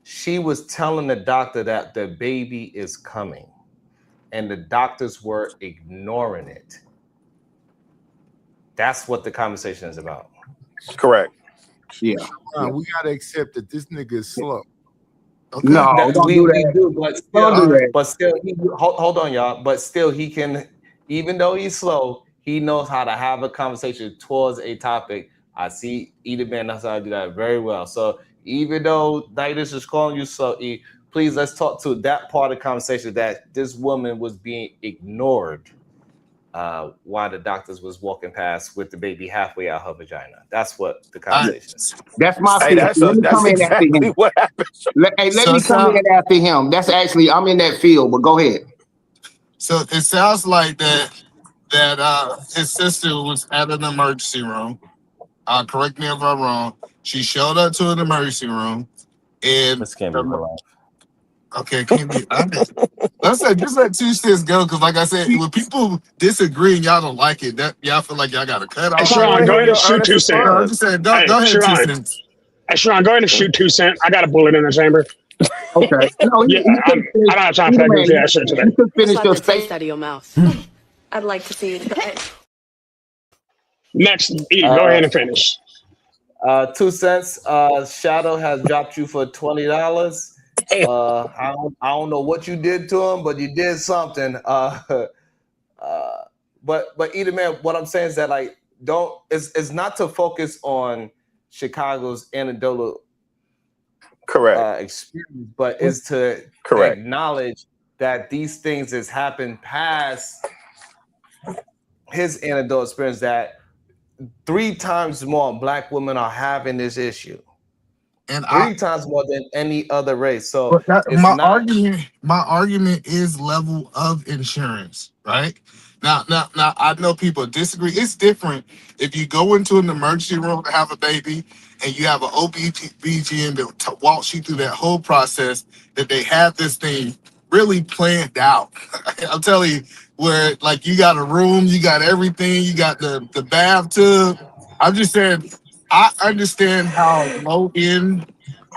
She was telling the doctor that the baby is coming, and the doctors were ignoring it. That's what the conversation is about. Correct. Yeah. We gotta accept that this nigga is slow. Okay. No, we do, but still, hold on, y'all. But still, he can, even though he's slow, he knows how to have a conversation towards a topic. I see Eda man knows how to do that very well. So even though Nidus is calling you slow, please let's talk to that part of the conversation that this woman was being ignored while the doctors was walking past with the baby halfway out her vagina. That's what the conversation is. That's my field. Let me come in after him. What happened. Let me come in after him. That's actually, I'm in that field, but go ahead. So it sounds like that his sister was at an emergency room. Correct me if I'm wrong. She showed up to an emergency room, and this can't be alive. Okay, can't be. Let's say just let 2 cents go, because like I said, when people disagree and y'all don't like it, that y'all feel like y'all got to cut off. Hey, Sharon, go ahead and shoot 2 cents. No, I'm just saying, go ahead, Sharon. 2 cents. Hey, Sharon, go ahead and shoot 2 cents. I got a bullet in the chamber. Okay. No, yeah, I don't have time for that goofy ass shit today. You finish your taste out of your mouth. I'd like to see you try. Next, Edie, go ahead and finish. 2 cents. Shadow has dropped you for $20. I don't know what you did to him, but you did something. But either man, what I'm saying is that like don't it's not to focus on Chicago's anecdotal Correct. experience, but is to Correct. acknowledge that these things has happened past his anecdotal experience, that 3 times more Black women are having this issue. And 3 times more than any other race. So But that, it's not my argument is level of insurance, right? Now, I know people disagree. It's different if you go into an emergency room to have a baby and you have an OBGYN that walks you through that whole process, that they have this thing really planned out. I'm telling you, where like you got a room, you got everything, you got the bathtub. I'm just saying, I understand how low end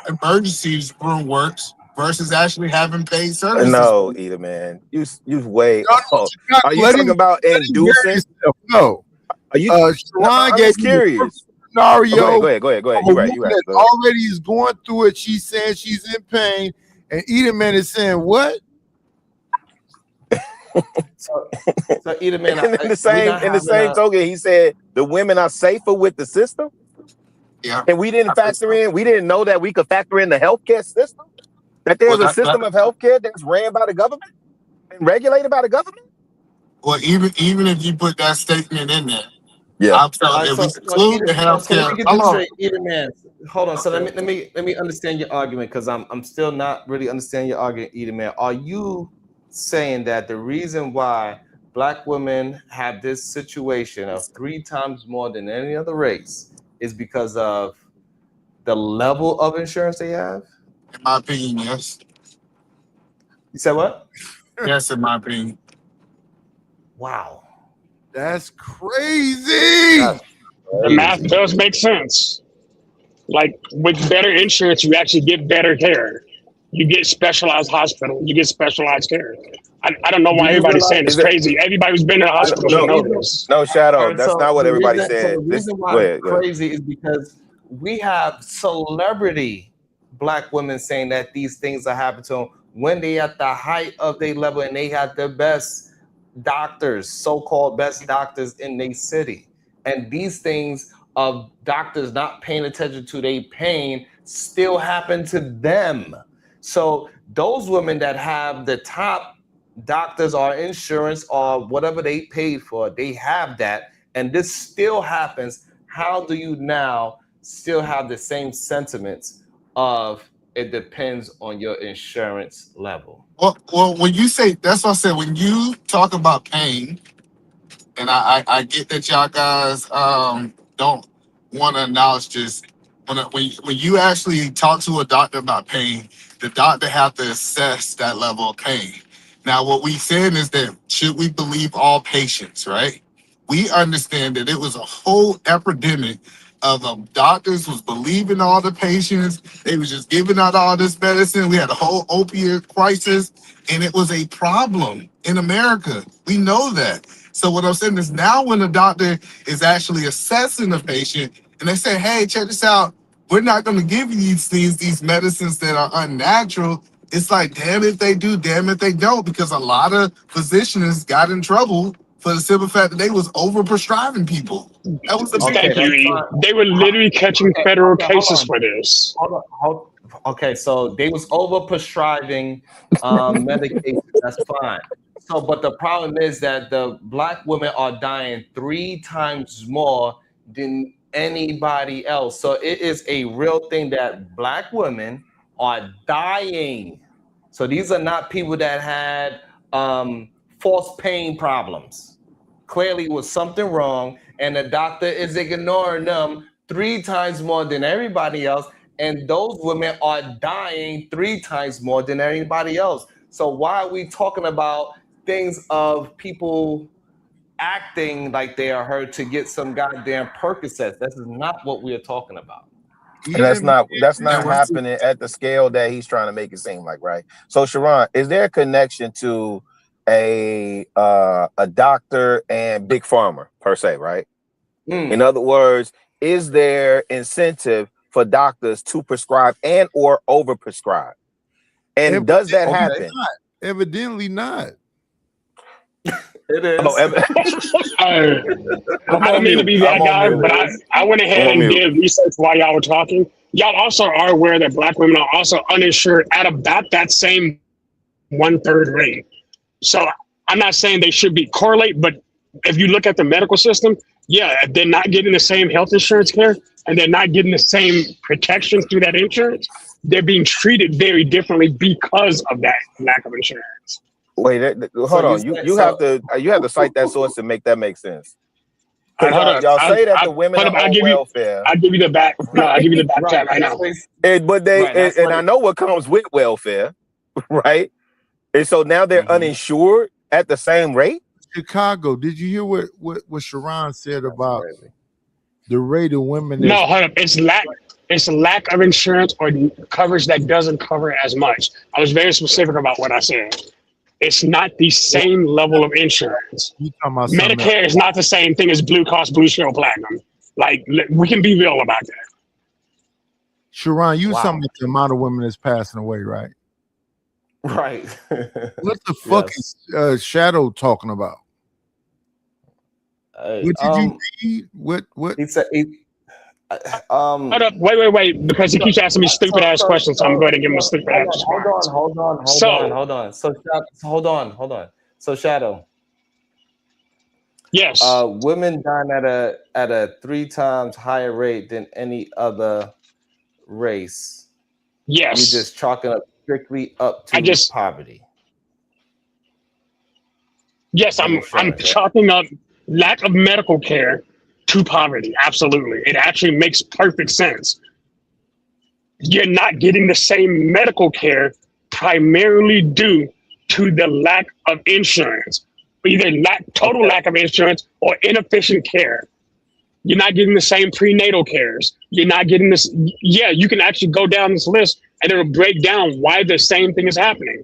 emergency room works versus actually having paid services. No, either man. You way No, off. no, Are you let talking him about hear inducing? yourself. No. Are you? No, Sharon I'm gave just me the curious. scenario Oh, go ahead. of a You right. woman that Go ahead. already is going through it. She's saying she's in pain, and Edelman is saying what? so either man. In the same token, he said the women are safer with the system. Yeah. And we didn't factor in. We didn't know that we could factor in the healthcare system. That there's a system of healthcare that's ran by the government and regulated by the government. Well, even if you put that statement in there, yeah. I'm telling you, if we exclude the So let healthcare. me get this straight, either man. Hold on. So let me understand your argument, because I'm still not really understanding your argument, either man. Are you saying that the reason why Black women have this situation of 3 times more than any other race is because of the level of insurance they have? In my opinion, yes. You said what? Yes, in my opinion. Wow. That's crazy. The math does make sense. Like with better insurance, you actually get better care. You get specialized hospitals. You get specialized care. I don't know why everybody's saying it's crazy. Everybody who's been in a hospital should know this. No, Shadow. Right, That's so not what the everybody reason, said. So the reason why it's crazy is because we have celebrity Black women saying that these things are happening to them when they at the height of their level and they have the best doctors, so-called best doctors in their city. And these things of doctors not paying attention to their pain still happen to them. So those women that have the top doctors or insurance or whatever they paid for, they have that, and this still happens. How do you now still have the same sentiments of it depends on your insurance level? Well, when you say, that's what I said, when you talk about pain, and I get that y'all guys don't want to acknowledge this. When you actually talk to a doctor about pain, the doctor have to assess that level of pain. Now, what we saying is that should we believe all patients, right? We understand that it was a whole epidemic of doctors was believing all the patients. They was just giving out all this medicine. We had a whole opioid crisis, and it was a problem in America. We know that. So what I'm saying is now when the doctor is actually assessing the patient and they say, hey, check this out, we're not going to give you these medicines that are unnatural. It's like, damn if they do, damn if they don't, because a lot of physicians got in trouble for the simple fact that they was over prescribing people. That was the Thank you, E. They were literally catching federal cases for this. Okay, so they was over prescribing medication. That's fine. So, but the problem is that the Black women are dying 3 times more than anybody else. So it is a real thing that Black women are dying. So these are not people that had false pain problems. Clearly was something wrong, and the doctor is ignoring them 3 times more than everybody else, and those women are dying 3 times more than anybody else. So why are we talking about things of people acting like they are hurt to get some goddamn Percocets? This is not what we are talking about. And that's not happening at the scale that he's trying to make it seem like, right? So Sharon, is there a connection to a doctor and big pharma per se, right? In other words, is there incentive for doctors to prescribe and or overprescribe? And does that happen? Evidently not. It is. Oh, I don't mean to be that guy, but I went ahead and did research while y'all were talking. Y'all also are aware that Black women are also uninsured at about that same 1/3 rate. So I'm not saying they should be correlate, but if you look at the medical system, yeah, if they're not getting the same health insurance care and they're not getting the same protections through that insurance, they're being treated very differently because of that lack of insurance. Wait, hold on. You have to cite that source to make that make sense. Because y'all say that the women are on welfare. I'll give you the back. No, I'll give you the back chat right now. And I know what comes with welfare, right? And so now they're uninsured at the same rate. Chicago, did you hear what Sharon said about the rate of women? No, hold up. It's lack of insurance or coverage that doesn't cover as much. I was very specific about what I said. It's not the same level of insurance. Medicare is not the same thing as Blue Cross Blue Shield Platinum. Like, we can be real about that. Sharon, you talking about the amount of women that's passing away, right? Right. What the fuck is Shadow talking about? What did you read? What? He said. Hold up, wait, because he keeps asking me stupid ass questions, so I'm going to give him a stupid ass response. Hold on. So hold on. So Shadow. Yes. Women dying at a 3 times higher rate than any other race. Yes. You're just chalking up strictly up to poverty. Yes, I'm chalking up lack of medical care to poverty. Absolutely. It actually makes perfect sense. You're not getting the same medical care primarily due to the lack of insurance, either total lack of insurance or inefficient care. You're not getting the same prenatal cares. You're not getting this. Yeah, you can actually go down this list and it'll break down why the same thing is happening.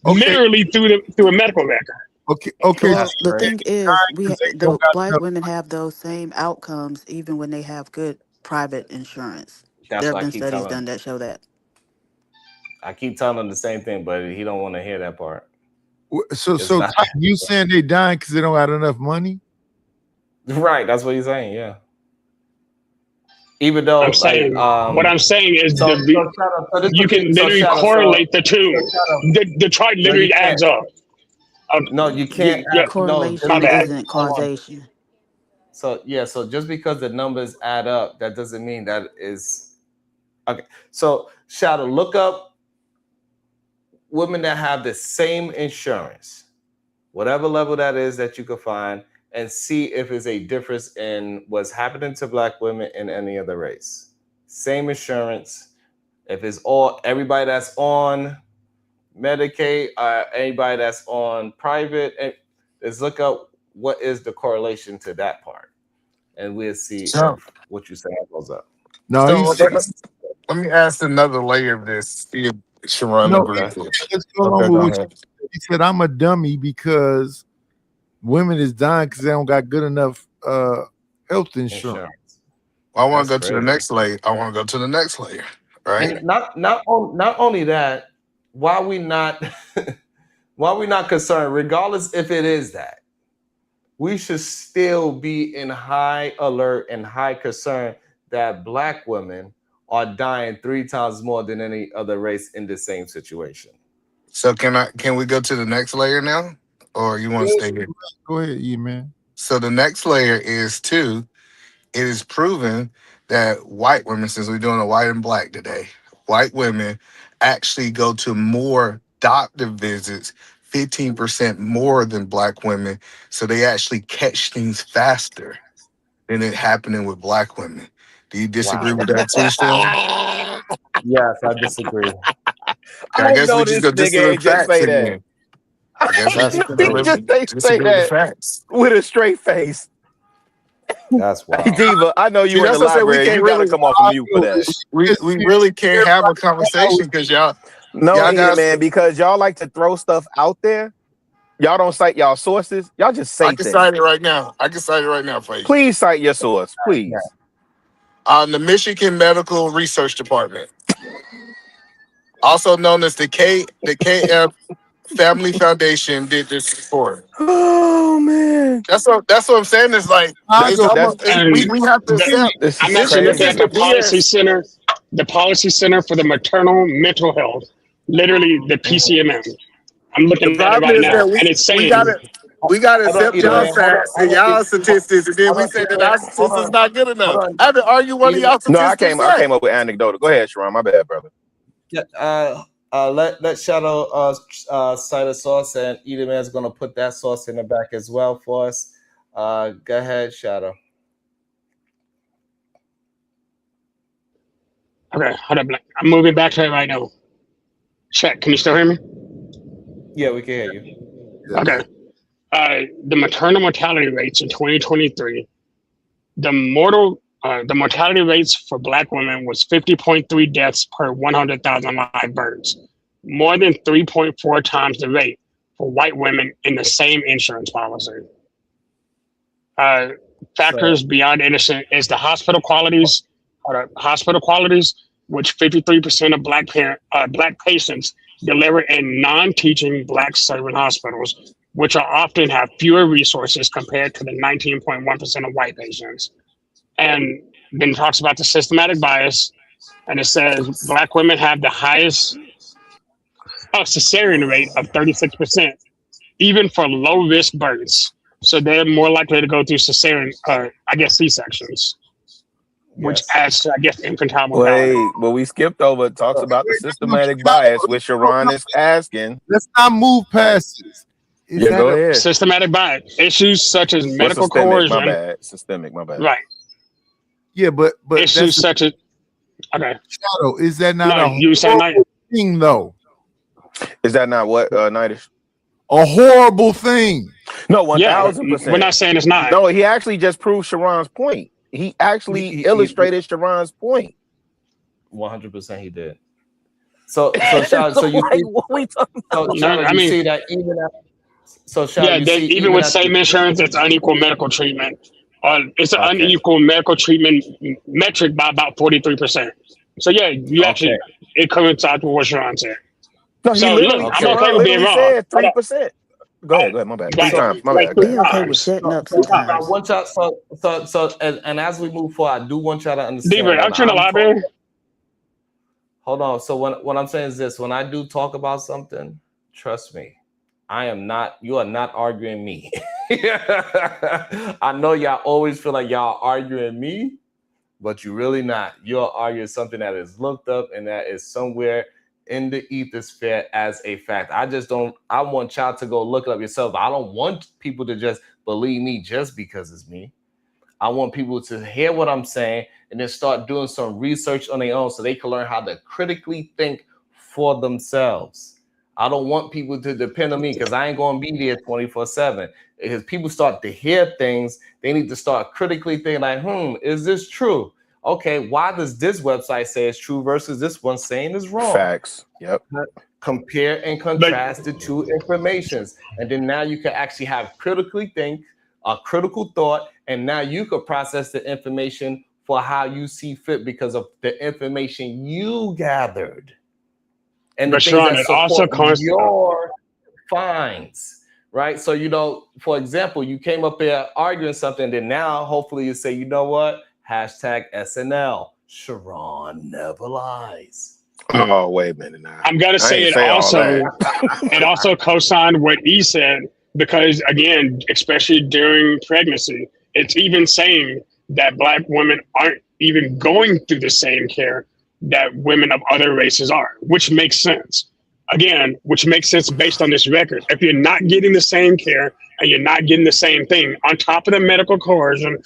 Literally through a medical record. Okay. Well, the thing is, the Black women have those same outcomes even when they have good private insurance. There have been studies done that show that. I keep telling him the same thing, but he don't want to hear that part. So you saying they dying because they don't got enough money? Right, that's what he's saying. Yeah. Even though I'm saying, what I'm saying is you can literally correlate the two. The chart literally adds up. No, you can't. Correlation isn't causation. So just because the numbers add up, that doesn't mean that is okay. So Shadow, look up women that have the same insurance, whatever level that is that you can find, and see if there's a difference in what's happening to Black women in any other race. Same insurance. If it's everybody that's on Medicaid, anybody that's on private, and let's look up what is the correlation to that part, and we'll see if what you say goes up. No, let me ask another layer of this. See if Sharon agrees. Let's go on with what he said. I'm a dummy because women is dying because they don't got good enough health insurance. Well, I want to go to the next layer. Right? And not only that. Why we not concerned, regardless if it is that, we should still be in high alert and high concern that Black women are dying 3 times more than any other race in the same situation. So can we go to the next layer now? Or you want to stay here? Go ahead, man. So the next layer is it is proven that white women, since we're doing a white and Black today, white women actually go to more doctor visits, 15% more than Black women. So they actually catch things faster than it happening with Black women. Do you disagree with that too, Sharon? Yes, I disagree. I guess we just go to the facts again. I guess we just say that with a straight face. That's wild. Hey, Diva, I know you in the library. You gotta come off of mute for that. We really can't have a conversation because y'all. Man, because y'all like to throw stuff out there. Y'all don't cite y'all sources. Y'all just say I can cite it right now. For you. Please cite your source, please. The Michigan Medical Research Department, also known as the KF Family Foundation, did this report. Oh man, that's what I'm saying. Is like we have to accept. I'm actually looking at the policy center, for the maternal mental health, literally the PCMM. I'm looking at it right now, and it's saying we gotta accept y'all facts and y'all statistics, and then we say that our statistics not good enough. I haven't argued one of y'all statistics. I came up with anecdotal. Go ahead, Sharon. My bad, brother. Yeah, let Shadow cite a source, and Edom's gonna put that source in the back as well for us. Go ahead, Shadow. Okay, hold up. I'm moving back to it right now. Check. Can you still hear me? Yeah, we can hear you. Okay. The maternal mortality rates in 2023, the mortality rates for Black women was 50.3 deaths per 100,000 live births, more than 3.4 times the rate for white women in the same insurance policy. Factors beyond innocent is the hospital qualities, which 53% of Black patients deliver in non-teaching Black serving hospitals, which are often have fewer resources compared to the 19.1% of white patients. And then talks about the systematic bias, and it says Black women have the highest cesarean rate of 36%, even for low-risk births. So they're more likely to go through cesarean, C-sections, which adds to, infantile mortality. Wait, but we skipped over. It talks about the systematic bias, which Sharon is asking. Let's not move past this. Go ahead. Systematic bias. Issues such as medical coercion. My bad. Systemic, my bad. Right. Yeah, but issues such as Shadow, is that not a horrible thing though? Is that not what Nightish? A horrible thing. No, 1,000%. We're not saying it's not. No, he actually just proved Sharon's point. He actually illustrated Sharon's point. 100% he did. So Sharon, so you see, what we talking about? You see that even after, so Sharon, even with same insurance, it's unequal medical treatment. It's an unequal medical treatment metric by about 43%. So actually, it coincides with what Sharon said. No, I'm okay with being wrong. Said 3%. Go ahead, my bad. 3 times, my bad. Be okay with shutting up sometimes. I want y'all, and as we move forward, I do want y'all to understand. I'm trying to library. Hold on. So what I'm saying is this: when I do talk about something, trust me, you are not arguing me. I know y'all always feel like y'all arguing me, but you're really not. You're arguing something that is looked up and that is somewhere in the ethosphere as a fact. I want y'all to go look it up yourself. I don't want people to just believe me just because it's me. I want people to hear what I'm saying and then start doing some research on their own so they can learn how to critically think for themselves. I don't want people to depend on me because I ain't going to be there 24/7. Because people start to hear things, they need to start critically thinking like, is this true? Okay, why does this website say it's true versus this one saying it's wrong? Facts. Yep. Compare and contrast the two informations. And then now you can actually have critically think, a critical thought, and now you could process the information for how you see fit because of the information you gathered. And the things that support your finds, right? So, for example, you came up here arguing something, then now hopefully you say, you know what? #SNL. Sharon never lies. Oh, wait a minute now. I'm gonna say it also co-signed what he said, because again, especially during pregnancy, it's even saying that Black women aren't even going through the same care that women of other races are, which makes sense. Again, which makes sense based on this record. If you're not getting the same care and you're not getting the same thing, on top of the medical coercion,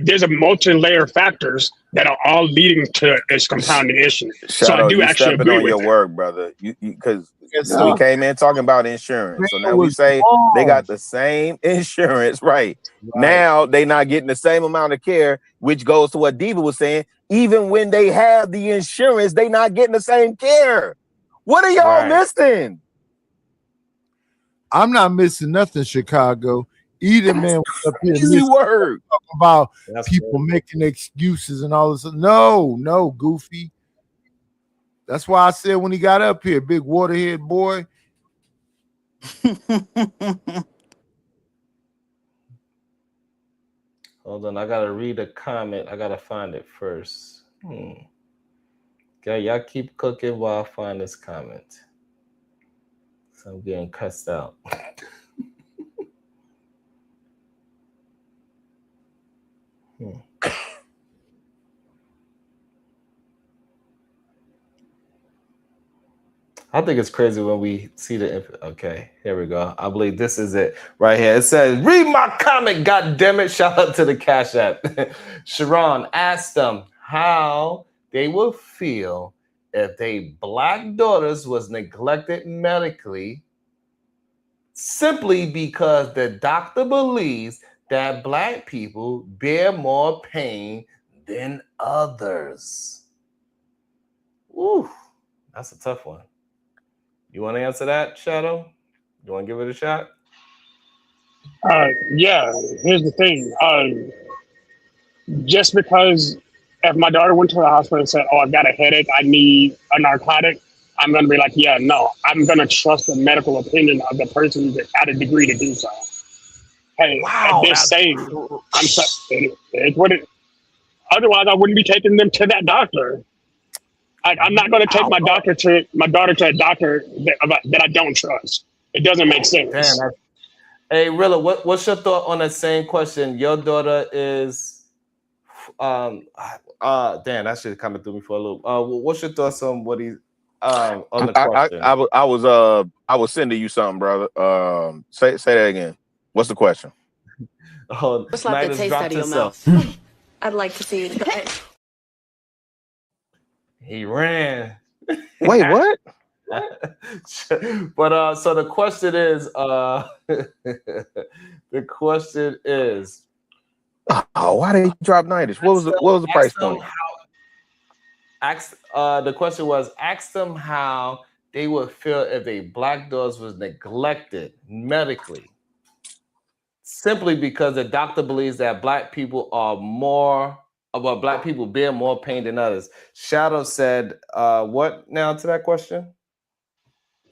there's a multi-layer factors that are all leading to this compounding issue. Shadow, so I do actually agree on with your work, brother. Because we came in talking about insurance, so now we say they got the same insurance, right? Now they not getting the same amount of care, which goes to what Diva was saying. Even when they have the insurance, they not getting the same care. What are y'all missing? I'm not missing nothing, Chicago. Eden man was up here Easy word. talking about That's people crazy. making excuses and all this. No, Goofy. That's why I said when he got up here, big waterhead boy. Hold on, I gotta read a comment. I gotta find it first. Okay, y'all keep cooking while I find this comment. So I'm getting cussed out. I think it's crazy when we see okay, here we go. I believe this is it right here. It says, read my comment, goddammit. Shout out to the Cash App. Sharon asked them how they would feel if their black daughters was neglected medically simply because the doctor believes that black people bear more pain than others. Ooh, that's a tough one. You want to answer that, Shadow? You want to give it a shot? Yeah. Here's the thing. Just because if my daughter went to the hospital and said, "Oh, I've got a headache, I need a narcotic," I'm gonna be like, "Yeah, no." I'm gonna trust the medical opinion of the person that had a degree to do so. Hey, Wow, they're saying, it's what it. Otherwise, I wouldn't be taking them to that doctor. I'm not going to take my daughter to a doctor that I don't trust. It doesn't make sense. Damn. Hey, Rilla, what's your thought on that same question? Your daughter is, damn, that shit coming through me for a loop. What's your thoughts on what he's, on the question? I was sending you something, brother. Say that again. What's the question? Oh, Slap the taste out of your mouth. I'd like to see you try it. He ran. Wait, what? But so the question is, why did he drop 90s? What was the price point? The question was, ask them how they would feel if a black dog was neglected medically, simply because the doctor believes that black people black people bear more pain than others. Shadow said, what now to that question?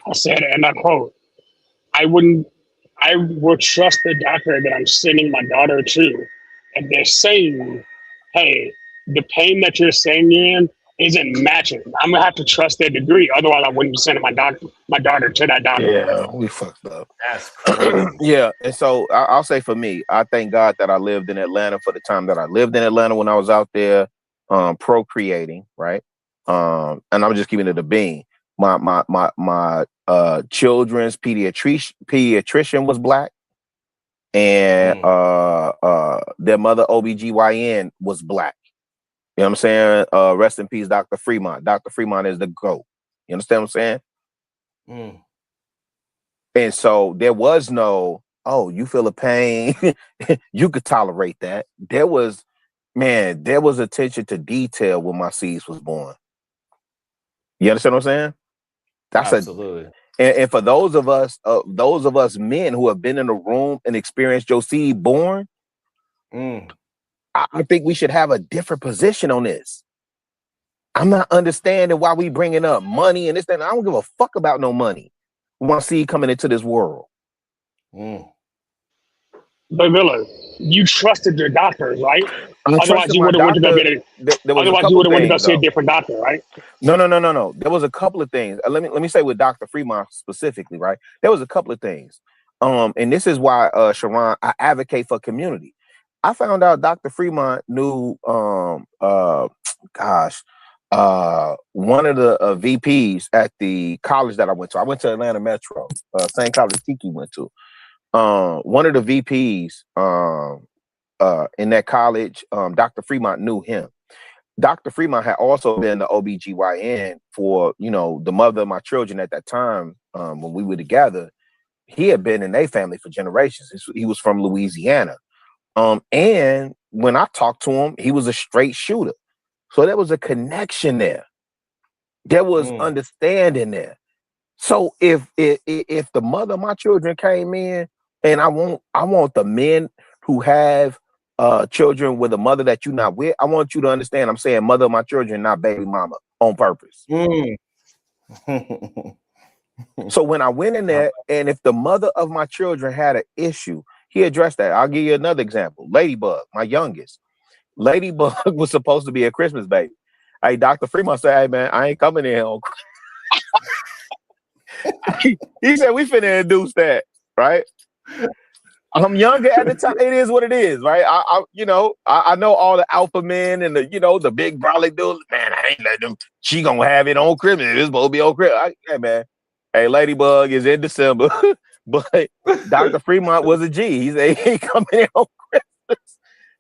I said, and I quote, I would trust the doctor that I'm sending my daughter to. If they're saying, hey, the pain that you're saying you're in isn't matching, I'm gonna have to trust their degree. Otherwise, I wouldn't be sending my daughter to that doctor. Yeah, we fucked up. That's crazy. Yeah, and so I'll say for me, I thank God that I lived in Atlanta for the time that I lived in Atlanta when I was out there procreating, right? And I'm just keeping it a bean. My children's pediatrician was black, and their mother OBGYN was black. You know what I'm saying? Rest in peace, Dr. Fremont. Dr. Fremont is the GOAT. You understand what I'm saying? And so there was no, oh, you feel a pain, you could tolerate that. There was attention to detail when my seeds was born. You understand what I'm saying? That's absolutely. And for those of us men who have been in a room and experienced your seed born, I think we should have a different position on this. I'm not understanding why we bringing up money and this, that. I don't give a fuck about no money. When I see coming into this world. But Villa, you trusted your doctors, right? Otherwise, you would have went to go get it. Otherwise, you would have went to go see a different doctor, right? No. There was a couple of things. Let me say with Dr. Fremont specifically, right? There was a couple of things. And this is why, Sharon, I advocate for community. I found out Dr. Fremont knew, one of the VPs at the college that I went to. I went to Atlanta Metro, same college Tiki went to. One of the VPs in that college, Dr. Fremont knew him. Dr. Fremont had also been the OBGYN for, the mother of my children at that time when we were together. He had been in their family for generations. He was from Louisiana. And when I talked to him, he was a straight shooter. So there was a connection there. There was understanding there. So if the mother of my children came in And I want the men who have children with a mother that you're not with. I want you to understand. I'm saying mother of my children, not baby mama, on purpose. So when I went in there, and if the mother of my children had an issue, he addressed that. I'll give you another example. Ladybug, my youngest. Ladybug was supposed to be a Christmas baby. Hey, Dr. Fremont said, hey, man, I ain't coming in on he said, we finna induce that, right? I'm younger at the time. It is what it is, right? I know all the alpha men and the big brolic dudes. Man, I ain't letting them. She gonna have it on Christmas. It's supposed to be on Christmas. Hey, man. Hey, Ladybug is in December, but Dr. Fremont was a G. He said he ain't coming in on Christmas.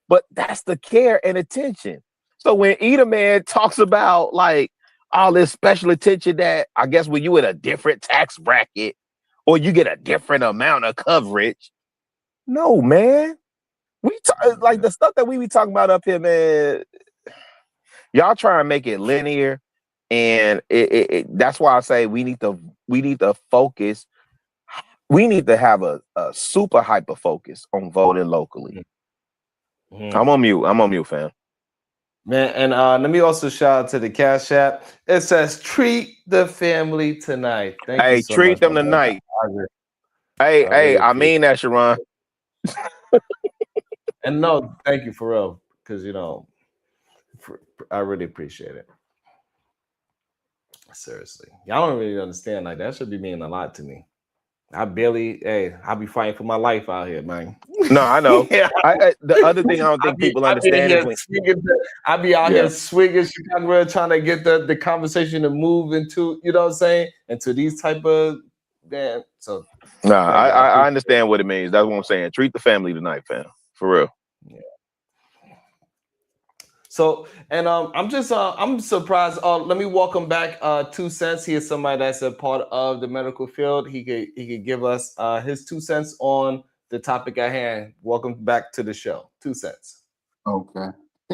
But that's the care and attention. So when Eater Man talks about like all this special attention that I guess when you in a different tax bracket or you get a different amount of coverage. No, man. We like the stuff that we be talking about up here, man. Y'all try and make it linear, and that's why I say we need to focus. We need to have a super hyper focus on voting locally. I'm on mute, fam. Man, and let me also shout out to the Cash App. It says treat the family tonight. Thank you so treat much, them tonight. I mean that, Sharon. And no, thank you for real, because I really appreciate it. Seriously, y'all don't really understand. Like that should be meaning a lot to me. I'll be fighting for my life out here, man. No, I know. The other thing I don't think people understand is I be out here swinging Chicago, trying to get the conversation to move into, you know what I'm saying, into these type of So I understand what it means. That's what I'm saying. Treat the family tonight, fam. For real. Yeah. So, and I'm surprised. Let me welcome back 2 Cents. He is somebody that's a part of the medical field. He could give us his 2 cents on the topic at hand. Welcome back to the show. 2 Cents. Okay.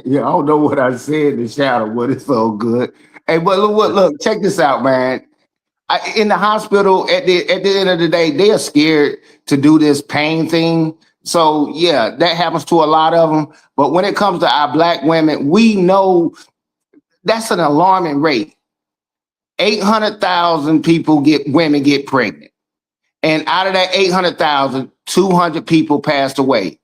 Yeah, I don't know what I said in the shadow, but it's so good. Hey, but look, check this out, man. In the hospital, at the end of the day, they are scared to do this pain thing. So yeah, that happens to a lot of them. But when it comes to our Black women, we know that's an alarming rate. 800,000 women get pregnant. And out of that 800,000, 200 people passed away.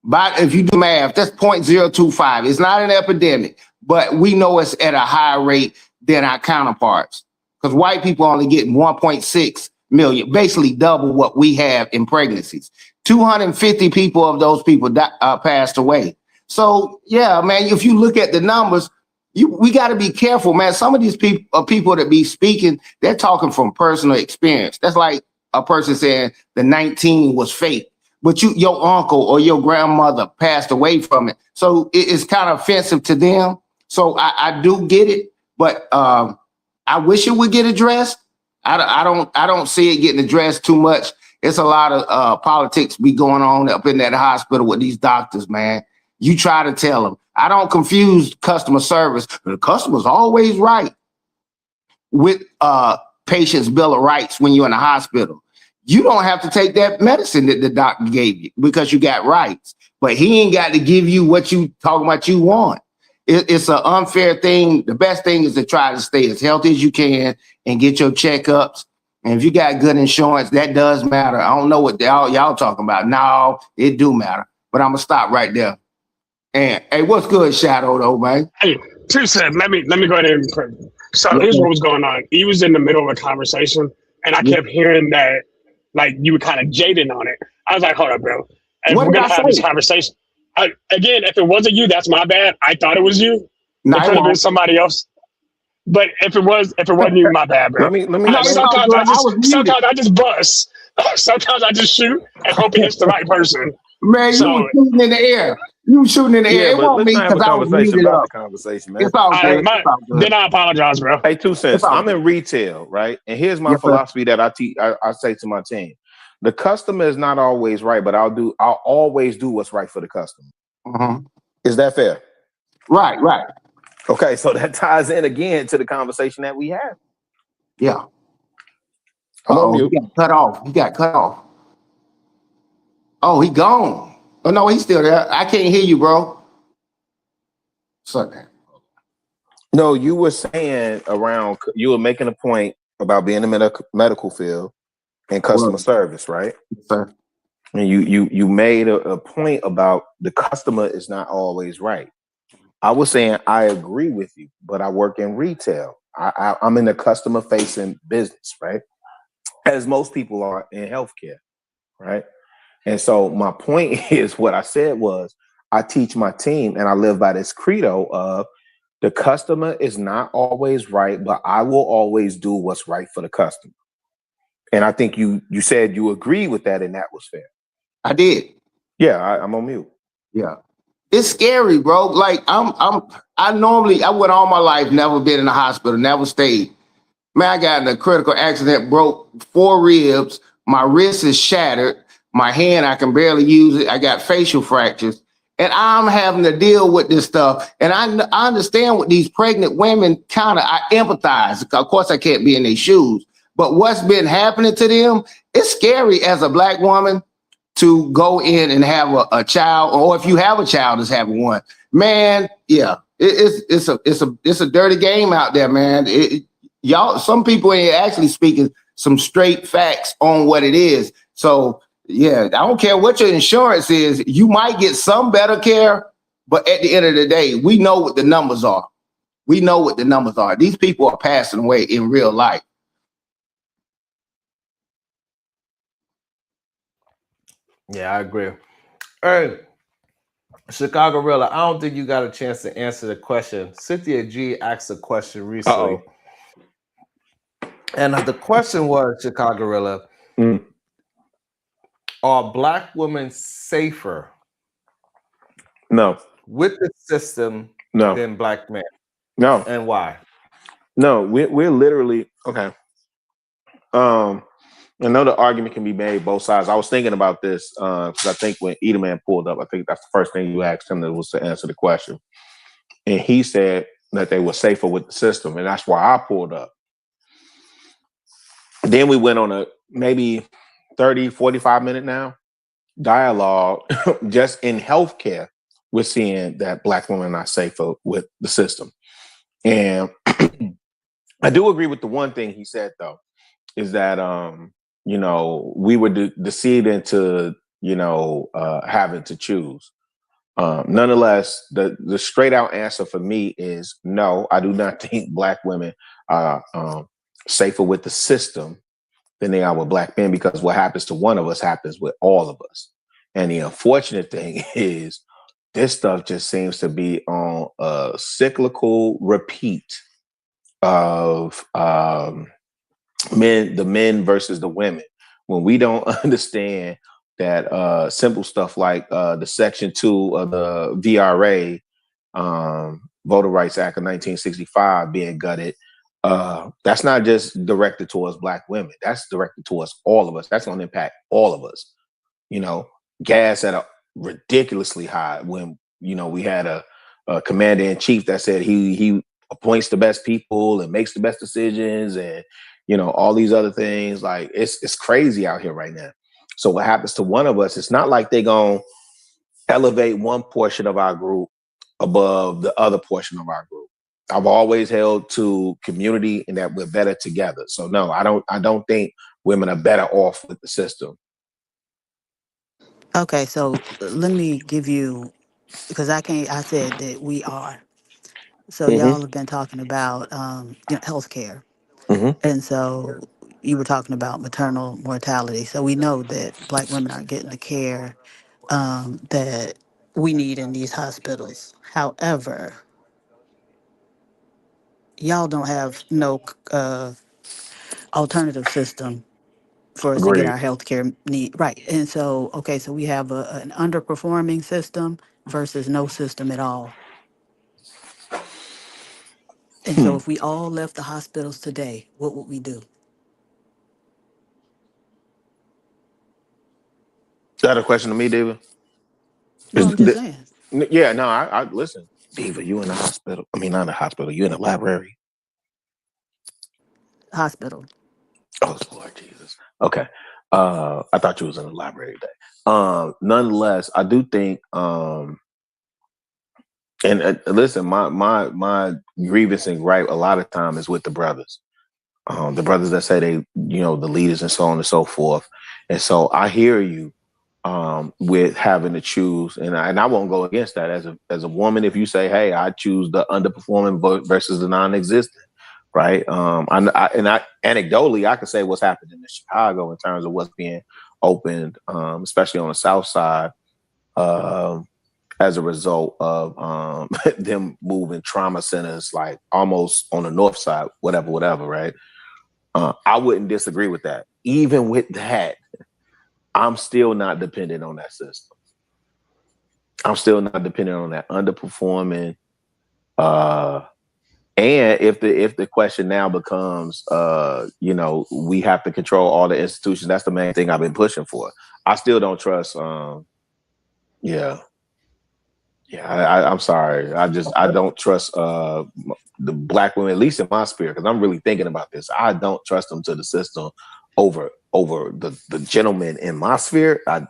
But if you do math, that's 0.025. It's not an epidemic, but we know it's at a higher rate than our counterparts. Because white people only get 1.6 million, basically double what we have in pregnancies. 250 people of those people passed away. So yeah, man, if you look at the numbers, we got to be careful, man. Some of these people that be speaking, they're talking from personal experience. That's like a person saying the 19 was fake, but your uncle or your grandmother passed away from it. So it's kind of offensive to them. So I do get it, but I wish it would get addressed. I don't see it getting addressed too much. It's a lot of politics be going on up in that hospital with these doctors, man. You try to tell them. I don't confuse customer service. The customer's always right with patient's bill of rights when you're in the hospital. You don't have to take that medicine that the doctor gave you because you got rights. But he ain't got to give you what you talking about you want. It's an unfair thing. The best thing is to try to stay as healthy as you can and get your checkups. And if you got good insurance, that does matter. I don't know what y'all talking about. No, it do matter. But I'm gonna stop right there. And hey, what's good, Shadow, though, man? Hey, 2 Cents. Let me go ahead and. So here's what was going on. He was in the middle of a conversation, and I kept hearing that, like, you were kind of jading on it. I was like, hold up, bro. If we're gonna have this conversation, again, if it wasn't you, that's my bad. I thought it was you. No, it could have been somebody else. But if it wasn't you, my bad, bro. Sometimes I just bust. Sometimes I just shoot and hope it hits the right person. Man, you were shooting in the air. You were shooting in the air. It won't be because I was muted up. Conversation, man. It's all good. Then I apologize, bro. Hey, 2 Cents. I'm in retail, right? And here's my philosophy that I say to my team: the customer is not always right, but I'll always do what's right for the customer. Mm-hmm. Is that fair? Right. Okay, so that ties in again to the conversation that we had. Yeah. I'm on mute. You got cut off. Oh, he gone. Oh no, he's still there. I can't hear you, bro. Sorry. No, you were saying you were making a point about being in the medical field and customer service, right? Sir. And you made a point about the customer is not always right. I was saying I agree with you, but I work in retail. I'm in the customer facing business, right? As most people are in healthcare, right? And so my point is what I said was I teach my team and I live by this credo of the customer is not always right, but I will always do what's right for the customer. And I think you said you agreed with that and that was fair. I did. Yeah, I'm on mute. Yeah. It's scary, bro. Like I went all my life, never been in the hospital, never stayed. Man, I got in a critical accident, broke 4 ribs. My wrist is shattered. My hand, I can barely use it. I got facial fractures. And I'm having to deal with this stuff. And I understand what these pregnant women I empathize. Of course, I can't be in their shoes. But what's been happening to them, it's scary as a Black woman to go in and have a child, or if you have a child that's having one. Man, yeah, it's a dirty game out there, man. Y'all, some people ain't actually speaking some straight facts on what it is. So yeah, I don't care what your insurance is, you might get some better care, but at the end of the day, we know what the numbers are. We know what the numbers are. These people are passing away in real life. Yeah, I agree. Hey, Chicago Rilla, I don't think you got a chance to answer the question. Cynthia G asked a question recently. And the question was, Chicago Rilla, are Black women safer with the system than Black men? No. And why? No, we're literally okay. I know the argument can be made both sides. I was thinking about this because I think when Edelman pulled up, I think that's the first thing you asked him that was to answer the question. And he said that they were safer with the system. And that's why I pulled up. Then we went on a maybe 30, 45 minute now dialogue just in healthcare. We're seeing that Black women are safer with the system. And I do agree with the one thing he said, though, is that, we were deceived into, having to choose. Nonetheless, the straight out answer for me is no, I do not think Black women are safer with the system than they are with Black men, because what happens to one of us happens with all of us. And the unfortunate thing is this stuff just seems to be on a cyclical repeat of the men versus the women. When we don't understand that simple stuff like the Section 2 of the VRA, Voter Rights Act of 1965 being gutted, that's not just directed towards Black women. That's directed towards all of us. That's going to impact all of us. Gas at a ridiculously high when, we had a commander in chief that said he appoints the best people and makes the best decisions and, all these other things. Like it's crazy out here right now. So what happens to one of us, it's not like they're going to elevate one portion of our group above the other portion of our group. I've always held to community and that we're better together. So no, I don't think women are better off with the system. Okay, so let me give you, because I said that we are. So y'all have been talking about healthcare. And so you were talking about maternal mortality. So we know that Black women aren't getting the care that we need in these hospitals. However, y'all don't have no alternative system for us to get Agreed. our healthcare need right. And so, okay, so we have an underperforming system versus no system at all. And so if we all left the hospitals today, what would we do? Is that a question to me, Diva? No, I'm just saying. Yeah, no, I listen. Diva, you in the hospital. I mean, not in the hospital. You in the library. Hospital. Oh, Lord Jesus. Okay. I thought you was in the library today. Nonetheless, I do think, and listen, my grievance and gripe a lot of time is with the brothers. The brothers that say they, the leaders and so on and so forth. And so I hear you with having to choose, and I won't go against that as a woman. If you say, hey, I choose the underperforming versus the non-existent, right? Anecdotally, I can say what's happened in Chicago in terms of what's being opened, especially on the South Side, as a result of them moving trauma centers like almost on the North Side, whatever, right? I wouldn't disagree with that. Even with that, I'm still not dependent on that system. I'm still not dependent on that underperforming. And if the question now becomes, we have to control all the institutions. That's the main thing I've been pushing for. I still don't trust. I'm sorry. I don't trust the Black women, at least in my spirit, because I'm really thinking about this. I don't trust them to the system over the gentlemen in my sphere. And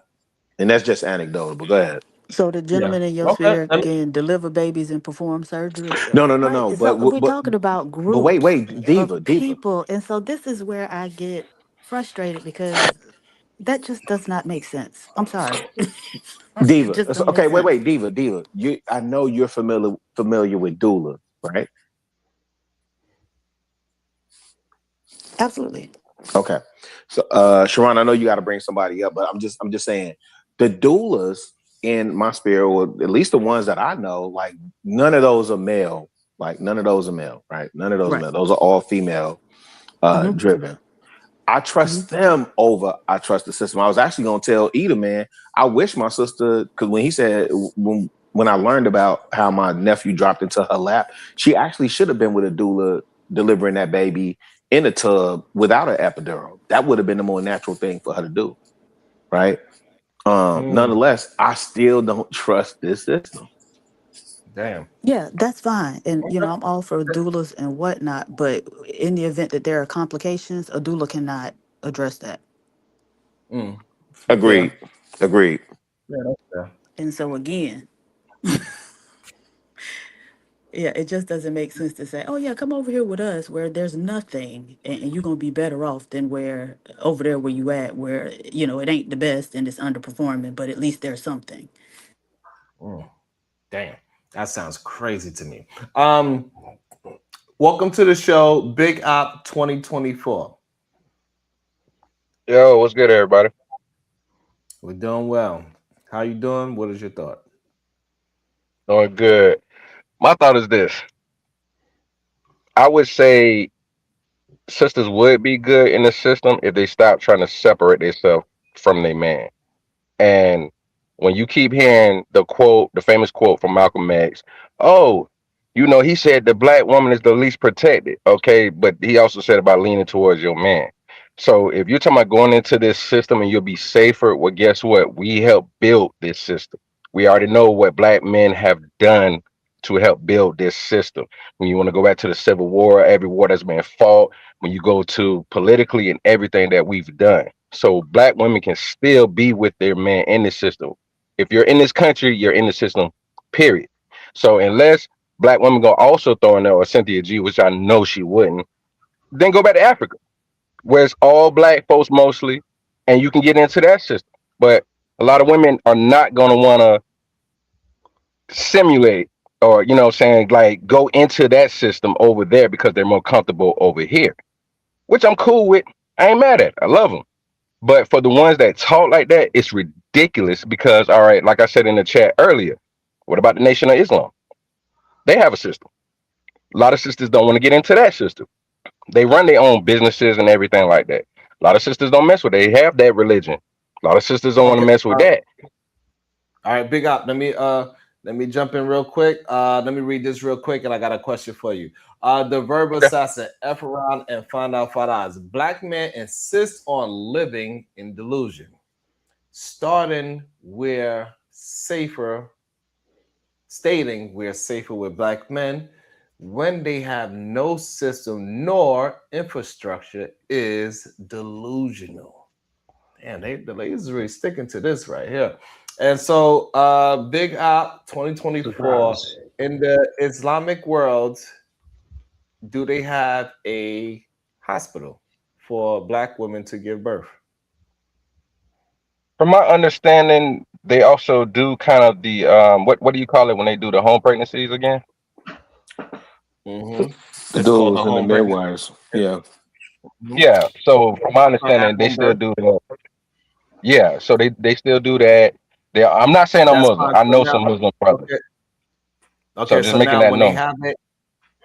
that's just anecdotal, but go ahead. So the gentleman in your sphere can deliver babies and perform surgery, No. right? So we're talking about But wait, groups Diva. of people, and so this is where I get frustrated because that just does not make sense. I'm sorry, it Diva. just don't make Okay, sense. wait, Diva. I know you're familiar with doula, right? Absolutely. Okay. So Sharon, I know you got to bring somebody up, but I'm just saying the doulas in my spirit, or at least the ones that I know, like none of those are male. Like none of those are male, right? None of those are Right. male. Those are all female driven. I trust them over I trust the system. I was actually gonna tell Eda, man, I wish my sister, because when he said when I learned about how my nephew dropped into her lap, she actually should have been with a doula delivering that baby in a tub without an epidural. That would have been the more natural thing for her to do, right? Nonetheless, I still don't trust this system. Damn. Yeah, that's fine. And, I'm all for doulas and whatnot, but in the event that there are complications, a doula cannot address that. Agreed. Yeah, that's fair. And so, again, yeah, it just doesn't make sense to say, oh, yeah, come over here with us where there's nothing and you're going to be better off than where over there where you at, where, it ain't the best and it's underperforming, but at least there's something. Damn. That sounds crazy to me. Welcome to the show, Big Op 2024. Yo, what's good, everybody? We're doing well. How you doing? What is your thought? Doing good. My thought is this. I would say sisters would be good in the system if they stop trying to separate themselves from their man. And when you keep hearing the famous quote from Malcolm X, oh, he said the black woman is the least protected. Okay, but he also said about leaning towards your man. So if you're talking about going into this system and you'll be safer, well, guess what? We help build this system. We already know what black men have done to help build this system. When you want to go back to the Civil War, every war that's been fought, when you go to politically and everything that we've done. So black women can still be with their man in the system. If you're in this country, you're in the system, period. So unless black women go also throw in there, or Cynthia G, which I know she wouldn't, then go back to Africa, where it's all black folks mostly, and you can get into that system. But a lot of women are not going to want to simulate or, saying like go into that system over there because they're more comfortable over here, which I'm cool with. I ain't mad at it. I love them. But for the ones that talk like that, it's ridiculous because, all right, like I said in the chat earlier, what about the Nation of Islam? They have a system. A lot of sisters don't want to get into that system. They run their own businesses and everything like that. A lot of sisters don't mess with it. They have that religion. A lot of sisters don't want to mess with that. All right, Big Up. Let me jump in real quick. Let me read this real quick, and I got a question for you. The verb assassin, F around and find out faraz. Black men insist on living in delusion. Stating we're safer with black men when they have no system nor infrastructure is delusional. Man, the ladies is really sticking to this right here. And so, Big Op 2024 Surprise. in the Islamic world, do they have a hospital for Black women to give birth? From my understanding, they also do kind of the what do you call it when they do the home pregnancies again? Mm-hmm. The It's called a doulas and the home pregnancy. midwives. Yeah. Mhm. Yeah. So from my For at understanding, they home still birth. do that. Yeah. So they still do that. They, I'm not saying I'm That's Muslim. fine. I So know now, some Muslim brothers. okay, So okay. just So making now, that when they known. have it,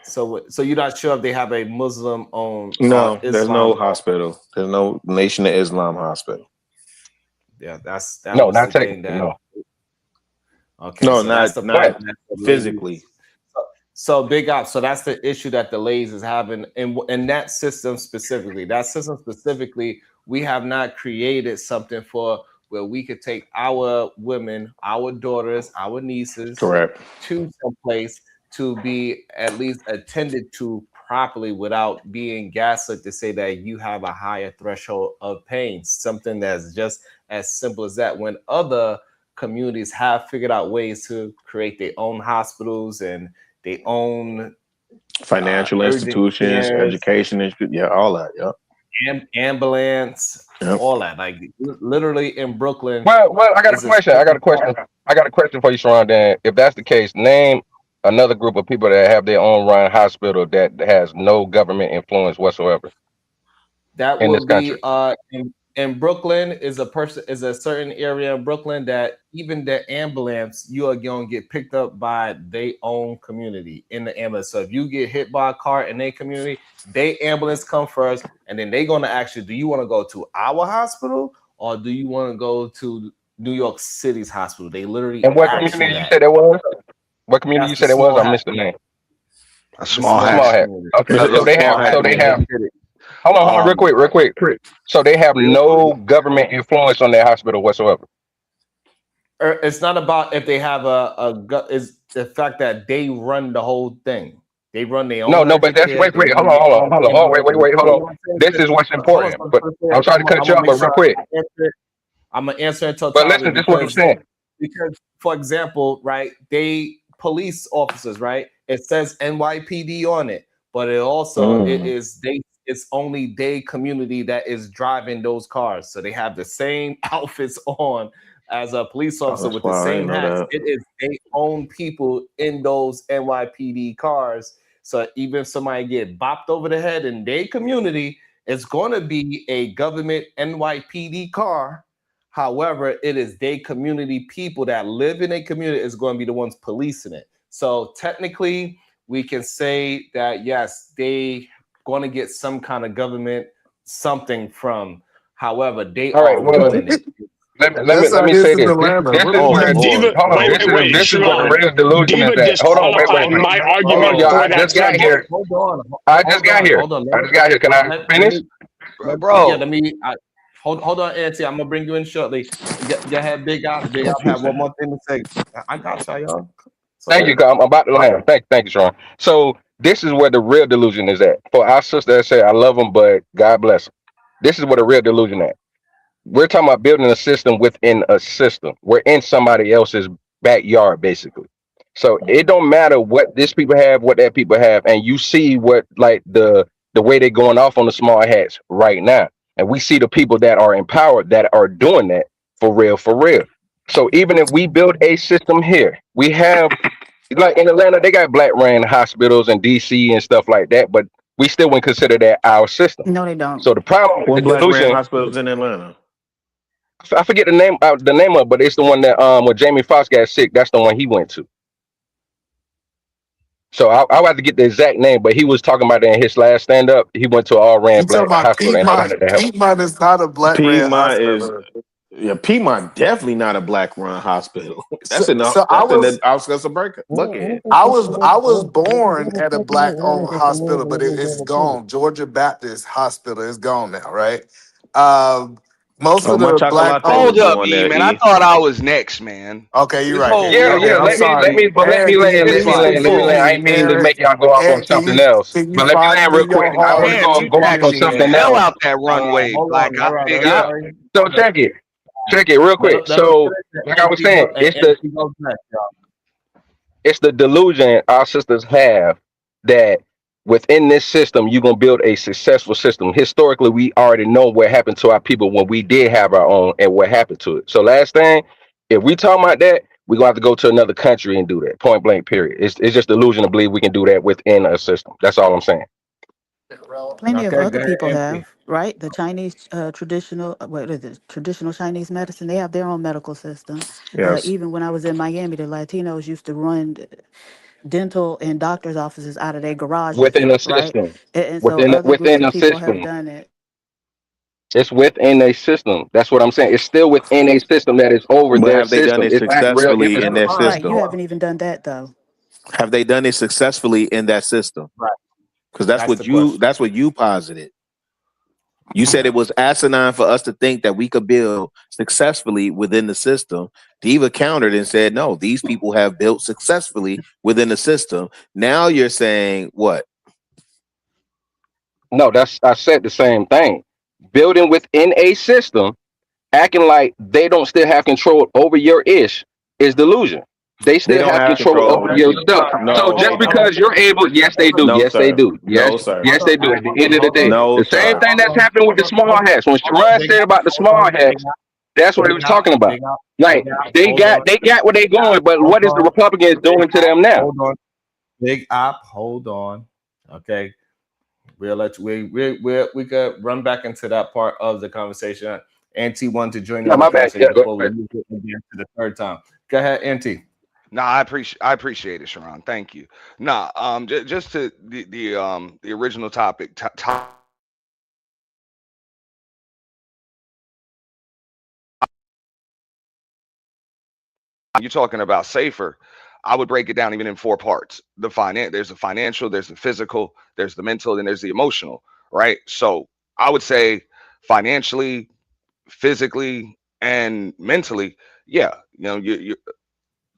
so you're not sure if they have a Muslim owned or No, there's no Islam owned. hospital. There's no Nation of Islam hospital. Yeah, that No, was not the thing technically. that. No. Okay, No, so that's the not But problem that the physically. ladies. So Big Op. So that's the issue that the ladies is having in that system specifically. That system specifically, we have not created something for where we could take our women, our daughters, our nieces Correct. to some place to be at least attended to properly without being gaslit to say that you have a higher threshold of pain. Something that's just as simple as that. When other communities have figured out ways to create their own hospitals and their own Financial urgent institutions, cares, education, yeah, all that. Yep. ambulance, Yep. all that. Like literally in Brooklyn well, I got a is a question. I got a question. I got a question for you, Sharon. Then, if that's the case, name another group of people that have their own run hospital that has no government influence whatsoever that in this would be country. in Brooklyn is a certain area in Brooklyn that even the ambulance you are going to get picked up by their own community in the ambulance. So if you get hit by a car in their community, they ambulance come first, and then they're going to ask you, do you want to go to our hospital or do you want to go to New York City's hospital? They literally And what ask you community you that. said that was? What community you That's the said it was? small I hat, missed the name. A the small small hat. Small hat hat. community. Okay, It's so a they small have, hat so they in New York have. City. Hold on, real quick. So they have Real no government influence on their hospital whatsoever. It's not about if they have is the fact that they run the whole thing. They run their No, own no, but urgent that's care. wait, They wait, run their own hold on, ambulance. hold You on. know what I'm saying? This is what's Hold on, important. son. But I'm sorry to cut I'm you gonna off, make but real sure quick. I answer it. I'm gonna answer in But totality listen, this is what I'm saying. because for example, right, they police officers, right? It says NYPD on it, but it also it's only their community that is driving those cars. So they have the same outfits on as a police Oh, officer that's with the why I same didn't know hats. that. It is they own people in those NYPD cars. So even if somebody get bopped over the head in their community, it's going to be a government NYPD car. However, it is their community people that live in a community is going to be the ones policing it. So technically, we can say that yes, they going to get some kind of government something from. However, they All right, are well, running it. That's let how me it is say in this. Atlanta. This What is is Oh where that? Diva, hold on. wait, This is where the Sharon. real delusion is Diva at. just Hold on, wait, qualified wait. my Hold on, argument y'all. for I that just got subject. here. I just got here. Hold on. I just got here. Can I finish? Yeah, Bro. hold on, Auntie. I'm gonna bring you in shortly. Go ahead, Big Op. Big Op have one more thing to say. I got y'all. So Thank you, I'm about to land. Thank you, Sean. So this is where the real delusion is at. For our sister that say I love them, but God bless them. This is where the real delusion at. We're talking about building a system within a system. We're in somebody else's backyard, basically. So it don't matter what this people have, what that people have, and you see what like the way they're going off on the small hats right now, and we see the people that are empowered that are doing that for real, for real. So even if we build a system here, we have like in Atlanta, they got black ran hospitals and DC and stuff like that, but we still wouldn't consider that our system. No, they don't. So the problem with What the black ran delusion, hospitals in Atlanta? I forget the name of, but it's the one that when Jamie Foxx got sick, that's the one he went to. So I'll have to get the exact name, but he was talking about that in his last stand up. He went to an all You ran talking black about hospital and Piedmont? nobody that helped. Piedmont is not a black ran Piedmont is hospital. Piedmont definitely not a black run hospital. So, so I That's in the was outskirts of Buckhead. I was born at a black owned hospital, but it's gone. Georgia Baptist Hospital is gone now, right? Um, most Oh, of my the black chocolate was Hold owned. up, born E, there. man. I E. thought I was next, man. Okay, you're This right. whole Yeah, room yeah. I'm on me. sorry. Let me Aaron, can you land. It's please fine. forgive I me? ain't mean to Aaron, make y'all go off on Aaron, something else. can you But let me find land me real quick. your I was heart Damn, gonna you and go off give on tackled me the something that? hell else. out that runway. Hold Like on. I All right. figured Yeah. out. Everybody. So check it real quick. So like I was saying, it's the delusion our sisters have that within this system you're gonna build a successful system. Historically, we already know what happened to our people when we did have our own and what happened to it. So last thing, if we talk about that, we're gonna have to go to another country and do that. Point blank, period. It's just delusion to believe we can do that within a system. That's all I'm saying. Plenty of other people have, right? The Chinese traditional, what is it? Traditional Chinese medicine. They have their own medical system. Yes. Even when I was in Miami, the Latinos used to run dental and doctors' offices out of their garages, Within a right? system. And so other groups Within of a people have system. done it. It's within a system. That's what I'm saying. It's still within a system that is over But their have they done system. it It's not real successfully in their infrastructure. Right. You system? haven't even done that though. Have they done it successfully in that system? Because that's what you posited. You said it was asinine for us to think that we could build successfully within the system. Diva countered and said, no, these people have built successfully within the system. Now you're saying what? No, I said the same thing. Building within a system, acting like they don't still have control over your ish is delusion. They They still don't have have control control. over your stuff. So No, just they don't. because you're able, yes, they do. No, Yes, they sir. do. No, sir. Yes, they do. At the end of the day, No, the same sir. thing that's happening with the small hats. When Sharon said about the small hats, that's what he was talking about. Like they got where they going, but what is the Republicans doing to them now? Hold on, Big Op. Hold on. Okay, we'll let you, we could run back into that part of the conversation. Auntie wanted to join Yeah, in the my bad. conversation Yeah, go before we ahead. move it again to the third time. Go ahead, Auntie. No, I appreciate it, Sharon. Thank you. Nah, just to the original topic. You're talking about safer. I would break it down even in four parts. There's the financial, there's the physical, there's the mental, and there's the emotional. Right. So I would say financially, physically, and mentally, yeah, you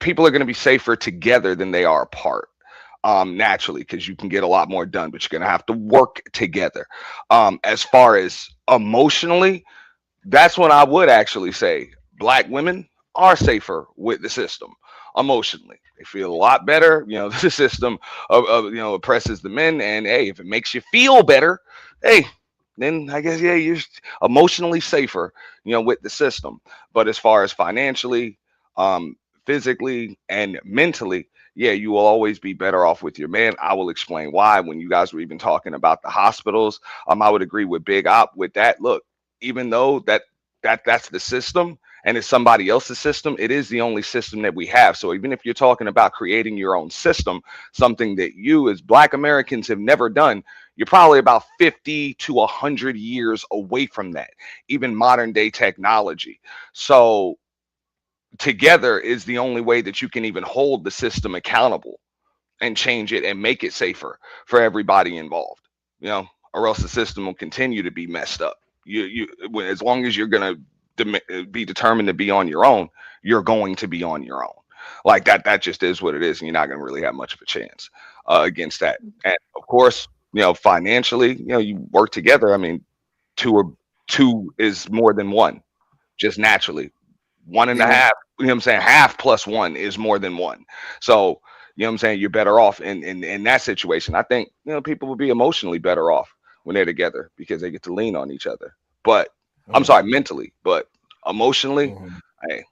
people are going to be safer together than they are apart. Naturally, because you can get a lot more done, but you're going to have to work together. As far as emotionally, that's when I would actually say black women are safer with the system emotionally. They feel a lot better. The system oppresses the men, and hey, if it makes you feel better, hey, then I guess yeah, you're emotionally safer, with the system. But as far as financially, um, physically, and mentally, yeah, you will always be better off with your man. I will explain why. When you guys were even talking about the hospitals, I would agree with Big Op with that. Look, even though that's the system and it's somebody else's system, it is the only system that we have. So even if you're talking about creating your own system, something that you as black Americans have never done, you're probably about 50 to 100 years away from that, even modern day technology. So together is the only way that you can even hold the system accountable and change it and make it safer for everybody involved, or else the system will continue to be messed up. As long as you're going to be determined to be on your own, you're going to be on your own. Like that just is what it is, and you're not going to really have much of a chance against that. And of course, financially, you work together. I mean, two is more than one, just naturally. One and a Yeah. half, I'm saying? Half plus one is more than one. So, I'm saying? You're better off in that situation. I think, people will be emotionally better off when they're together because they get to lean on each other. But I'm sorry, mentally, but emotionally, hey,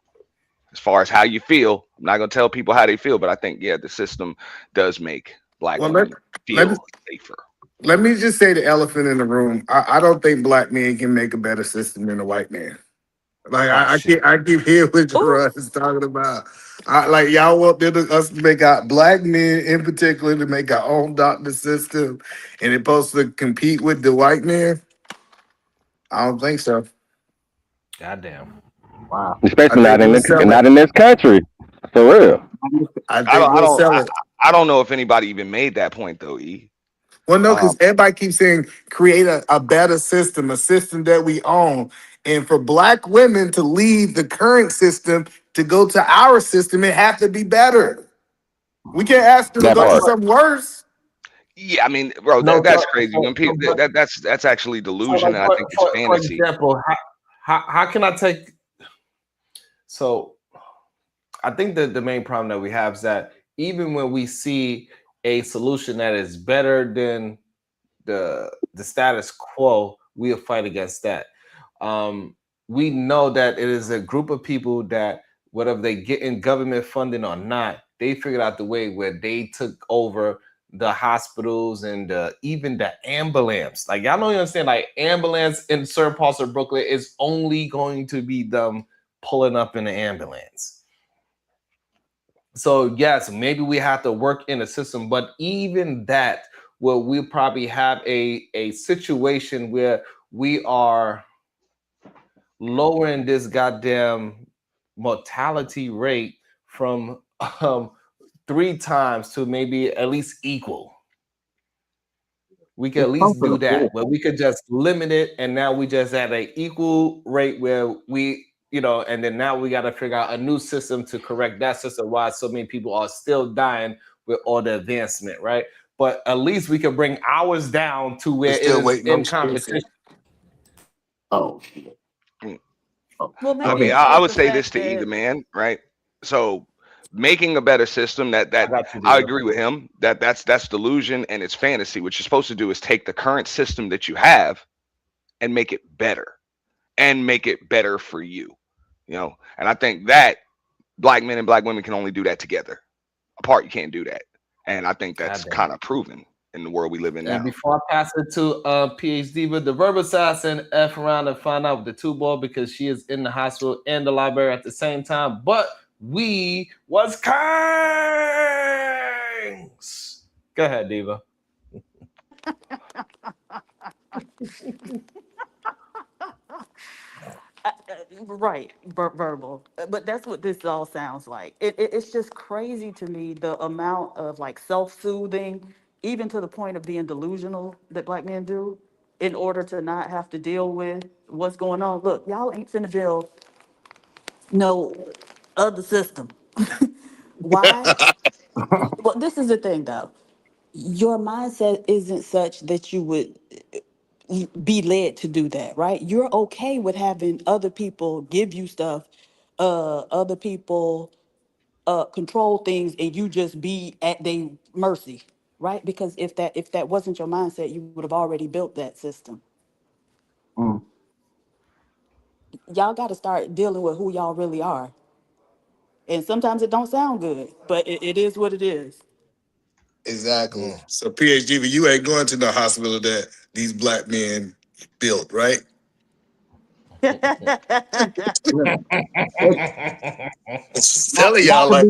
as far as how you feel, I'm not gonna tell people how they feel, but I think yeah, the system does make black Well, let women let me feel safer. let me just say the elephant in the room. I don't think black men can make a better system than a white man. Like Oh shit. I keep hearing what Ooh. Russ is talking about. Like y'all want us to make our black men in particular to make our own doctor system, and it's supposed to compete with the white man. I don't think so. Goddamn. Wow. I Especially think we'll sell it. not in this country. For real. I I think don't I we'll don't sell I, it. I don't know if anybody even made that point though, E. Well, no, Um because everybody keeps saying create a better system, a system that we own. And for black women to leave the current system to go to our system, it have to be better. We can't ask them to That go to part. something worse. yeah, I mean, bro, No, that's crazy. When people that's actually so delusion like and I think it's for fantasy. example, how can I take? So I think that the main problem that we have is that even when we see a solution that is better than the status quo, we'll fight against that. We know that it is a group of people that whether they get in government funding or not, they figured out the way where they took over the hospitals and even the ambulance. Like y'all don't understand, like ambulance in certain parts of Brooklyn is only going to be them pulling up in the ambulance. So yes, maybe we have to work in a system, but even that, well, we'll probably have a situation where we are lowering this goddamn mortality rate from 3 times to maybe at least equal. We could at least do that, where we could just limit it, and now we just at an equal rate where we, and then now we got to figure out a new system to correct that system. Why so many people are still dying with all the advancement, right? But at least we can bring ours down to where it is in competition. Oh. Well, I maybe mean, it's I just would the say this fact to either that man, right? So making a better system that I agree with him that's delusion and it's fantasy. What you're supposed to do is take the current system that you have and make it better for you, And I think that black men and black women can only do that together. Apart, you can't do that. And I think that's kind of proven in the world we live in now. And before I pass it to PhD, but the verbal assassin F around and find out with the 2 ball because she is in the hospital and the library at the same time. But we was kings. Go ahead, Diva. right, verbal. But that's what this all sounds like. It's just crazy to me the amount of like self-soothing, even to the point of being delusional that black men do in order to not have to deal with what's going on. Look, y'all ain't finna build no other system. Why? Well, this is the thing though. Your mindset isn't such that you would be led to do that, right? You're okay with having other people give you stuff, other people control things, and you just be at their mercy, right? Because if that wasn't your mindset, you would have already built that system. Mm. Y'all got to start dealing with who y'all really are, and sometimes it don't sound good, but it is what it is. Exactly. So PhD, but you ain't going to the hospital that these black men built, right? It's telling y'all like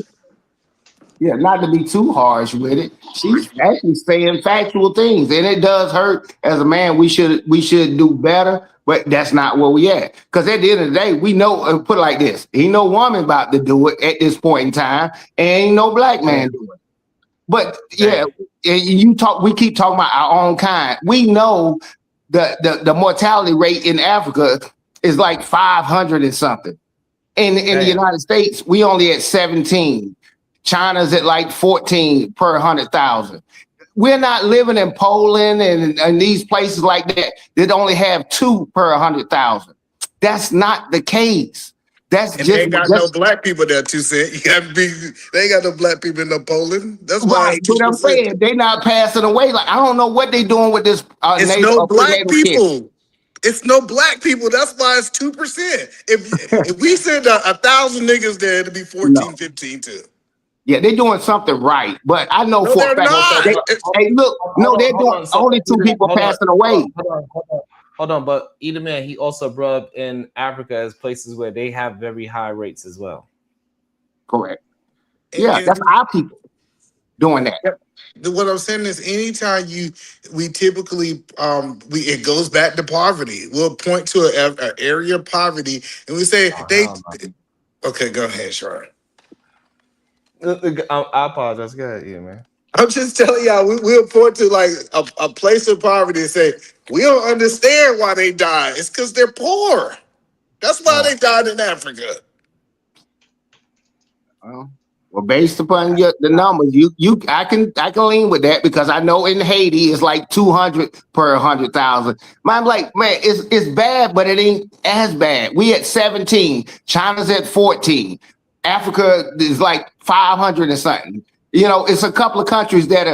Not to be too harsh with it. She's actually saying factual things, and it does hurt. As a man, we should do better, but that's not where we at. Because at the end of the day, we know. Put it like this: ain't no woman about to do it at this point in time, and ain't no black man doing it. But yeah, we keep talking about our own kind. We know the mortality rate in Africa is like 500 and something. In the United States, we only at 17. China's at like 14 per 100,000. We're not living in Poland and these places like that only have 2 per 100,000. That's not the case. That's and just they ain't got no black people there, 2 cent. You gotta be. They ain't got no black people in no Poland. That's why right. it's But I'm 2%. saying they not passing away. Like I don't know what they doing with this It's no black prenatal care. people. It's no black people. That's why it's 2%. If we send 1,000 niggas there, it'll be 14, 15 too. Yeah, they're doing something right, but I know No, for a they're fact. not. Hey, look, no, they're doing only 2 people passing away. Hold on, but either man, he also brought up in Africa as places where they have very high rates as well. Correct. Yeah, that's our people doing that. What I'm saying is, anytime we typically it goes back to poverty. We'll point to an area of poverty, and we say Okay, go ahead, Sharon. I apologize. Go ahead, man. I'm just telling y'all, we'll point to like a place of poverty and say we don't understand why they died. It's because they're poor. That's why they died in Africa. Well, based upon the numbers, I can lean with that because I know in Haiti it's like 200 per 100,000. I'm like, man, it's bad, but it ain't as bad. We at 17, China's at 14, Africa is like 500 and something. You know, it's a couple of countries that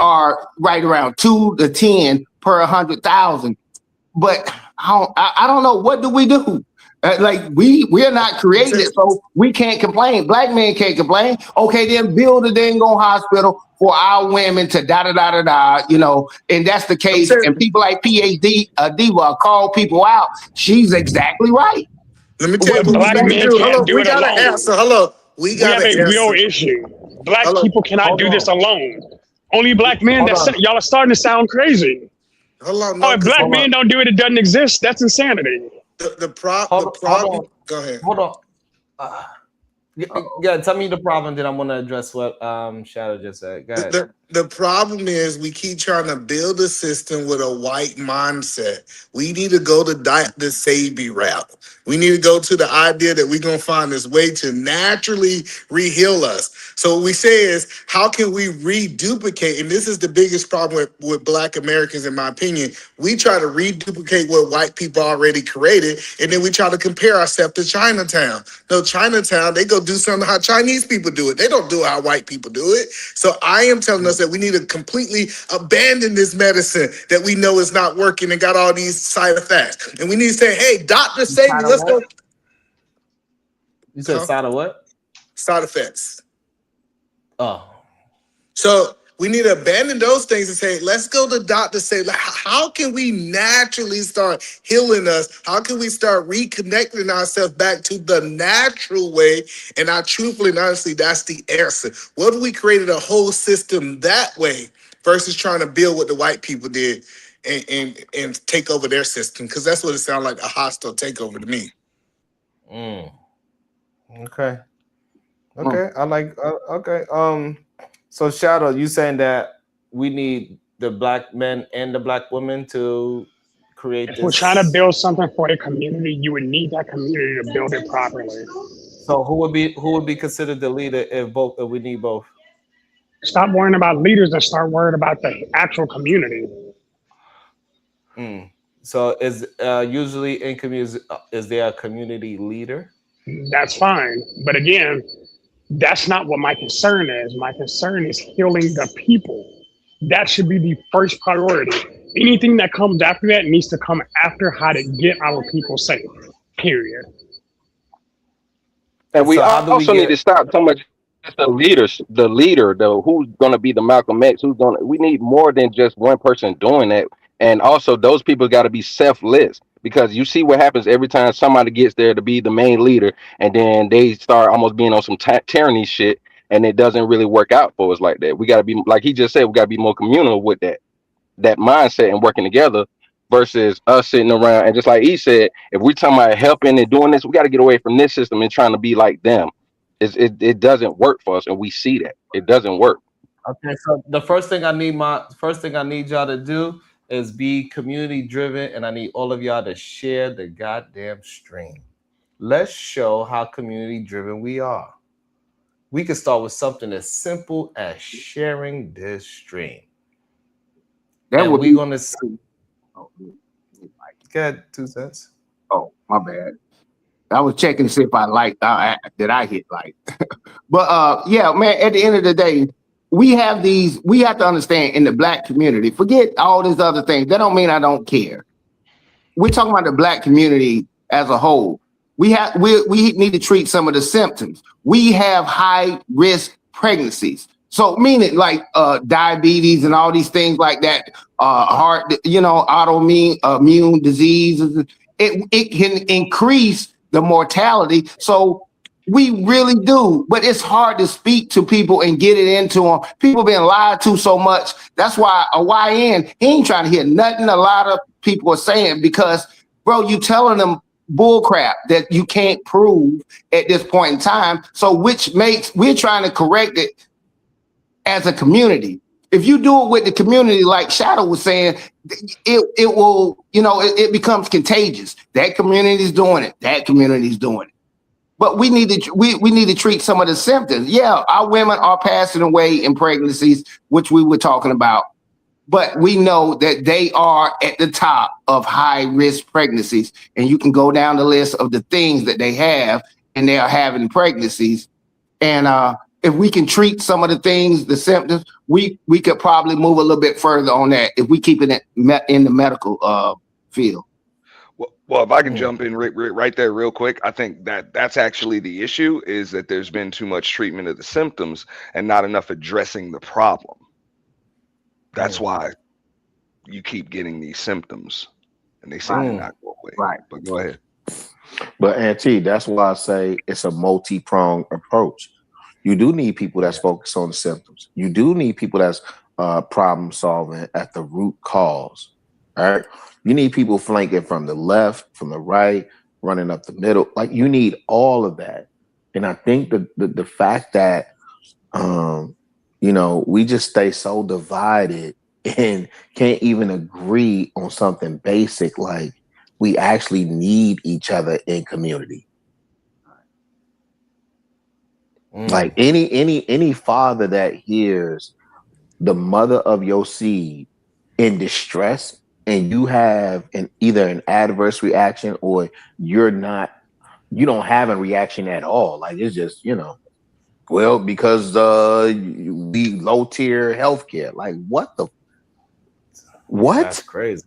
are right around 2 to 10 per 100,000. But I don't know, what do we do? Like we are not created, so we can't complain. Black men can't complain. Okay, then build a dang on hospital for our women to da. You know, and that's the case. And people like PhD Diva call people out. She's exactly right. Let me tell you what Black we need to men do. can't Hello, do we it got to alone. answer. Hello, we We got have to a real answer. issue. Black Hello, people cannot hold do on. this alone. Only black men. Y'all are starting to sound crazy. Hold on, Oh, no, if because black men don't do it, it doesn't exist. That's insanity. the problem. Go ahead. Hold on. Yeah, tell me the problem. Then I'm gonna address what Shadow just said. Go ahead. The problem is we keep trying to build a system with a white mindset. We need to go to the Sabi route. We need to go to the idea that we're going to find this way to naturally re-heal us. So what we say is, how can we reduplicate? And this is the biggest problem with Black Americans, in my opinion. We try to reduplicate what white people already created, and then we try to compare ourselves to Chinatown. No, Chinatown, they go do something how Chinese people do it. They don't do how white people do it. So I am telling us that we need to completely abandon this medicine that we know is not working and got all these side effects. And we need to say, hey, doctor, save me. Let's go. You said side of what? Side effects. Oh. So we need to abandon those things and say, let's go to doctors, say, how can we naturally start healing us? How can we start reconnecting ourselves back to the natural way? And I truthfully and honestly, that's the answer. What if we created a whole system that way versus trying to build what the white people did and take over their system? Because that's what it sounds like, a hostile takeover to me. Okay. I like. Okay. So Shadow, you saying that we need the black men and the black women to create If this? we're trying to build something for a community, you would need that community to build it properly. So who would be considered the leader if we need both? Stop worrying about leaders and start worrying about the actual community. So is usually in communities, is there a community leader? That's fine, but again, that's not what my concern is. My concern is healing the people. That should be the first priority. Anything that comes after that needs to come after how to get our people safe. Period. And we also need to stop so much just the leader, who's going to be the Malcolm X, we need more than just one person doing that. And also those people got to be selfless, because you see what happens every time somebody gets there to be the main leader, and then they start almost being on some tyranny shit, and it doesn't really work out for us like that. We got to be, like he just said, we got to be more communal with that mindset and working together, versus us sitting around. And just like he said, if we're talking about helping and doing this, we got to get away from this system and trying to be like them. It doesn't work for us, and we see that it doesn't work. Okay, so the first thing I need y'all to do is be community driven, and I need all of y'all to share the goddamn stream. Let's show how community driven we are. We can start with something as simple as sharing this stream. That would we're gonna see. Good, 2 cents. Oh, my bad. I was checking to see if I liked that I hit like. But yeah, man, at the end of the day, we have to understand, in the black community, forget all these other things. That don't mean I don't care. We're talking about the black community as a whole. We need to treat some of the symptoms. We have high risk pregnancies. So meaning like diabetes and all these things like that, heart, autoimmune immune diseases. It can increase the mortality. So we really do, but it's hard to speak to people and get it into them. People being lied to so much. That's why a YN, he ain't trying to hear nothing a lot of people are saying, because, bro, you telling them bull crap that you can't prove at this point in time. So we're trying to correct it as a community. If you do it with the community, like Shadow was saying, it will, it becomes contagious. That community is doing it. That community is doing it. But we need to treat some of the symptoms. Yeah, our women are passing away in pregnancies, which we were talking about. But we know that they are at the top of high risk pregnancies. And you can go down the list of the things that they have, and they are having pregnancies. And if we can treat some of the things, the symptoms, we could probably move a little bit further on that if we keep it in the medical field. Well, if I can jump in right there real quick, I think that's actually the issue, is that there's been too much treatment of the symptoms and not enough addressing the problem. That's why you keep getting these symptoms, and they seem to not go away. Right. But go ahead. But Auntie, that's why I say it's a multi-pronged approach. You do need people that's focused on the symptoms. You do need people that's problem solving at the root cause. All right. You need people flanking from the left, from the right, running up the middle. Like, you need all of that. And I think the fact that we just stay so divided and can't even agree on something basic, like we actually need each other in community. Like any father that hears the mother of your seed in distress, and you have either an adverse reaction or you don't have a reaction at all. Like, it's just, well, because we low tier healthcare. Like, what? That's crazy.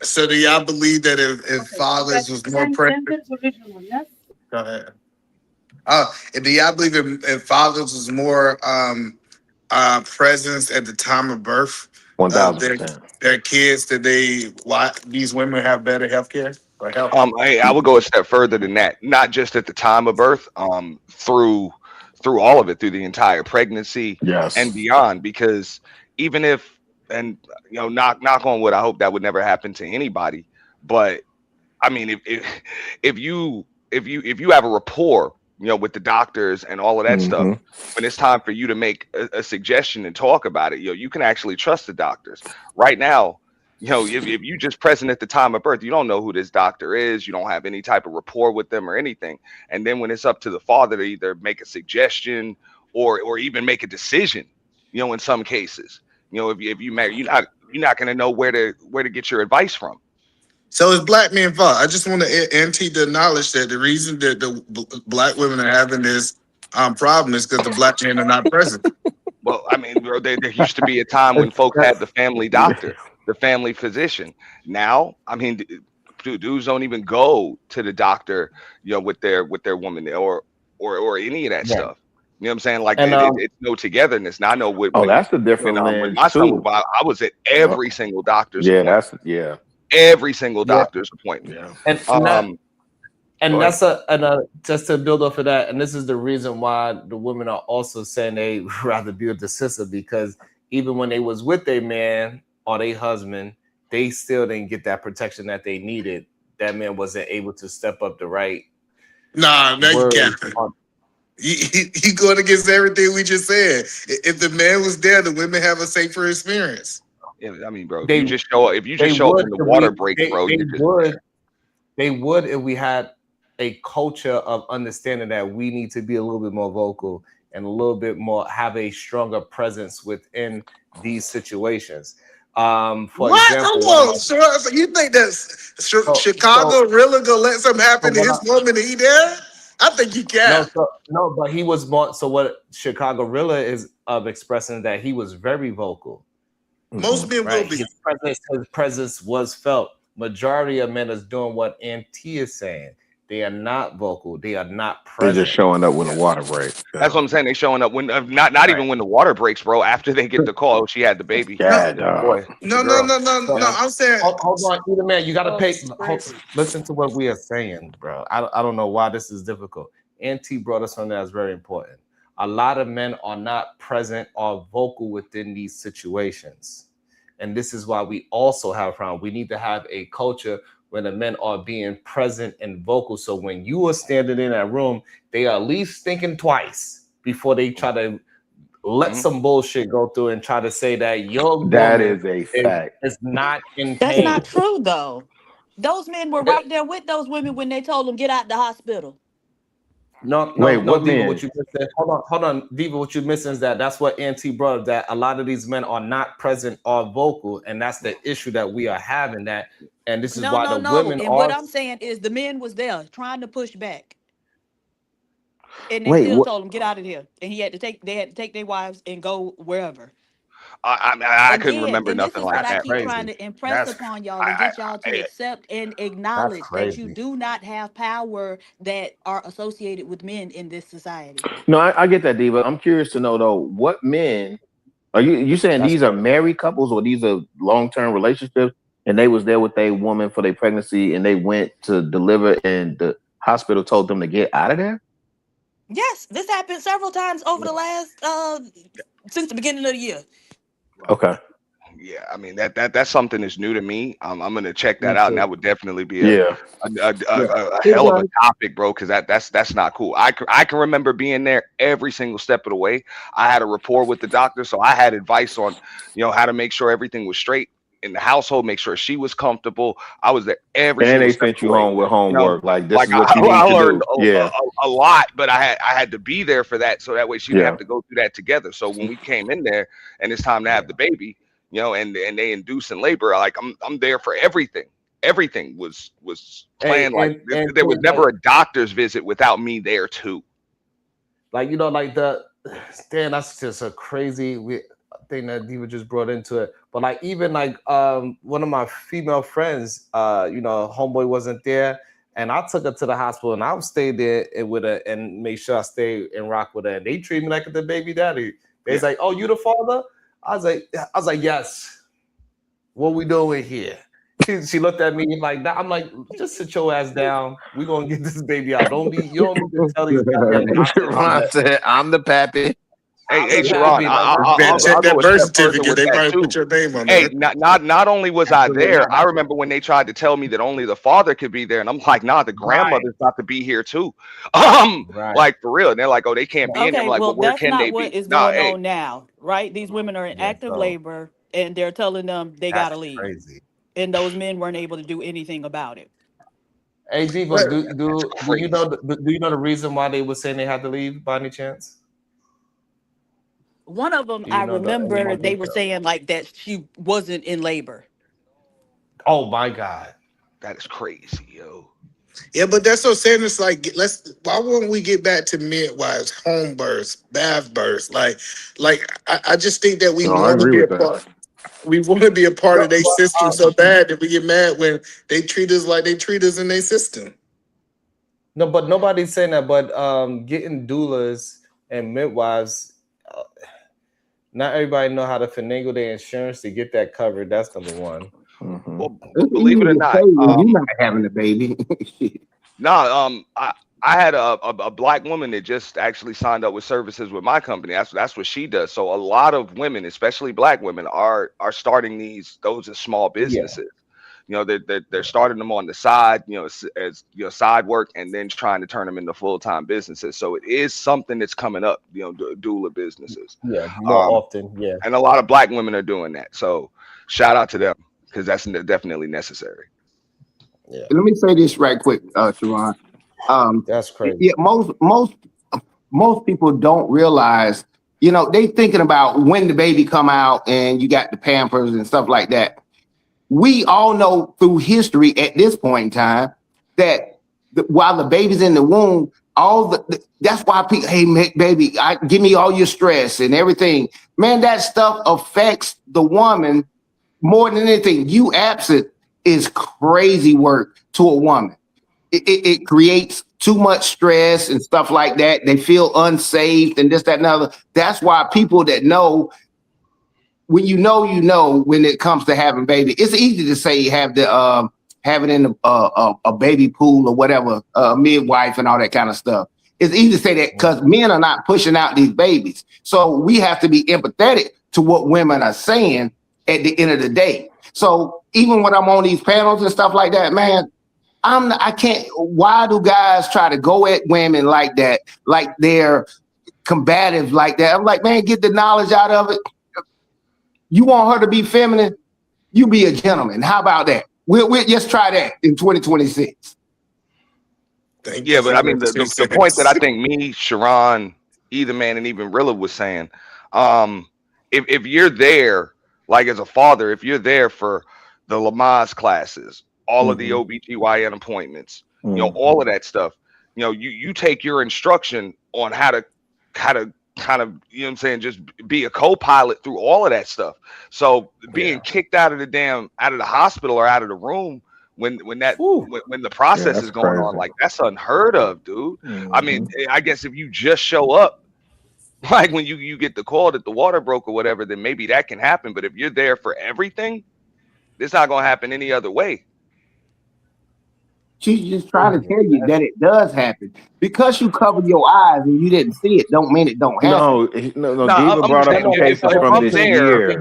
So do y'all believe that if fathers was more present? Go ahead. Do y'all believe if fathers was more presence at the time of birth of 1000%. their kids, that these women have better healthcare or health? I would go a step further than that. Not just at the time of birth, through all of it, through the entire pregnancy, and beyond. Because even if, and knock on wood, I hope that would never happen to anybody. But I mean, if you have a rapport, with the doctors and all of that stuff, when it's time for you to make a suggestion and talk about it, you can actually trust the doctors. Right now, if you just present at the time of birth, you don't know who this doctor is. You don't have any type of rapport with them or anything. And then when it's up to the father to either make a suggestion or even make a decision, in some cases, if you marry, you're not going to know where to get your advice from. So it's black men fault. I just want to acknowledge that the reason that the black women are having this problem is because the black men are not present. Well, I mean, bro, there used to be a time when folks had the family doctor, the family physician. Now, I mean, dudes don't even go to the doctor, with their woman or any of that stuff. You know what I'm saying? Like, it's no togetherness. Now I know that's the different when lens my son too. was, I was at every single doctor's appointment. Every single doctor's appointment. And that's just to build off of that, and this is the reason why the women are also saying they rather be with the sister, because even when they was with their man or their husband, they still didn't get that protection that they needed. That man wasn't able to step up the right. No, you can't. You going against everything we just said. If the man was there, the women have a safer experience. Yeah, I mean, bro, if you just show up when the water breaks, bro, they would if we had a culture of understanding that we need to be a little bit more vocal and a little bit more, have a stronger presence within these situations. For example, so you think that Chicago really gonna let something happen to his woman and he there? I think you can. No, but he was more. So what Chicago Rilla is expressing that he was very vocal. Most men will be. His presence was felt. Majority of men is doing what Auntie is saying. They are not vocal. They are not present. They're just showing up when the water breaks. That's what I'm saying. They're showing up when not even when the water breaks, bro. After they get the call, she had the baby. No. I'm saying, hold on, either man. You gotta listen to what we are saying, bro. I don't know why this is difficult. Auntie brought us something that's very important. A lot of men are not present or vocal within these situations. And this is why we also have a problem. We need to have a culture where the men are being present and vocal. So when you are standing in that room, they are at least thinking twice before they try to let some bullshit go through and try to say that your that is a fact. It's not in pain. That's not true, though. Those men were right there with those women when they told them get out the hospital. No, Diva, what you missing? Hold on, Diva, what you missing is that's what Auntie brought up, that a lot of these men are not present or vocal, and that's the issue that we are having. And this is why the women And are. what I'm saying is the men was there trying to push back, and they still told him get out of here, and they had to take their wives and go wherever. I couldn't Again, remember and this nothing is like what I that. keep trying to impress upon y'all and get y'all to accept and acknowledge that you do not have power that are associated with men in this society. No, I get that, Diva. I'm curious to know though, what men are you saying these are married couples or these are long-term relationships and they was there with a woman for their pregnancy and they went to deliver and the hospital told them to get out of there? Yes, this happened several times over the last since the beginning of the year. Okay. Yeah, I mean that's something that's new to me. I'm gonna check that Me out, and too. that would definitely be Yeah. a hell of a topic, bro. Because that's not cool. I can remember being there every single step of the way. I had a rapport with the doctor, so I had advice on how to make sure everything was straight in the household, make sure she was comfortable. I was there every And single they step sent of the you way. home with homework. Like this is I, what you need I to learned do. Yeah. a lot, but I had to be there for that, so that way she didn't Yeah. have to go through that together. So when we came in there and it's time to have the baby, and they induce in labor, like I'm there for everything. Everything was planned. Like there was never a doctor's visit without me there too. Like that's just a crazy thing that Diva just brought into it. But like even like one of my female friends, homeboy wasn't there, and I took her to the hospital, and I stayed there with her and made sure I stayed and rock with her. And they treat me like the baby daddy. They was like, "Oh, you the father?" I was like, "Yes." What we doing here? She looked at me like that. I'm like, just sit your ass down. We're gonna get this baby out. You don't need to tell these goddamn Ron said, I'm the pappy. Hey, Sharon, check I'll go that a birth step further certificate. with They that probably too. put your name on Hey, there. not only was I there, I remember when they tried to tell me that only the father could be there, and I'm like, nah, the grandmother's got to be here too. Like for real. And they're like, oh, they can't be in there. I'm Okay, like, well, well, where that's can they not what be? is Nah, going hey, on now, right? These women are in active labor, and they're telling them they gotta leave, and those men weren't able to do anything about it. Hey, Diva, do you know the reason why they were saying they had to leave by any chance? One of them, Do you I know any remember more they were details? saying like that she wasn't in labor. Oh my God, that is crazy, yo. Yeah, but that's so saying it's like why wouldn't we get back to midwives, home births, bath births? I just think that we No, I want to agree be a with that. part. We want to be a part of their system so bad that we get mad when they treat us like they treat us in their system. No, but nobody's saying that. But getting doulas and midwives, not everybody know how to finagle their insurance to get that covered. That's number one. Mm-hmm. Well, It's believe easy it or to not, say when you're not having a baby. I had a black woman that just actually signed up with services with my company. That's what she does. So a lot of women, especially black women, are starting those as small businesses. They're starting them on the side, as side work, and then trying to turn them into full-time businesses. So it is something that's coming up, doula businesses. Yeah, more often. Yeah, and a lot of black women are doing that. So shout out to them because that's definitely necessary. Yeah. Let me say this right quick, Sharon. That's crazy. Yeah, most people don't realize, they thinking about when the baby come out and you got the Pampers and stuff like that. We all know through history at this point in time that while the baby's in the womb, that's why people, hey, baby, give me all your stress and everything. Man, that stuff affects the woman more than anything. You absent is crazy work to a woman. It creates too much stress and stuff like that. They feel unsafe and this, that, and other. That's why people that know, when when it comes to having baby, it's easy to say you have it in a baby pool or whatever, midwife and all that kind of stuff. It's easy to say that because men are not pushing out these babies. So we have to be empathetic to what women are saying at the end of the day. So even when I'm on these panels and stuff like that, man, I can't. Why do guys try to go at women like that, like they're combative like that? I'm like, man, get the knowledge out of it. You want her to be feminine, you be a gentleman. How about that? We'll just try that in 2026. Yeah, but I mean the point that I think me, Sharon, Either Man, and even Rilla was saying, if you're there, like as a father, if you're there for the Lamaze classes, all of the OBGYN appointments, all of that stuff, you take your instruction on how to kind of, you know what I'm saying, just be a co-pilot through all of that stuff. So being kicked out of the hospital or out of the room when the process is going on, like, that's unheard of, dude. I mean, I guess if you just show up, like when you get the call that the water broke or whatever, then maybe that can happen. But if you're there for everything, it's not going to happen any other way. She's just trying to tell you that it does happen. Because you covered your eyes and you didn't see it, don't mean it don't happen. No. Diva brought up some cases from this year.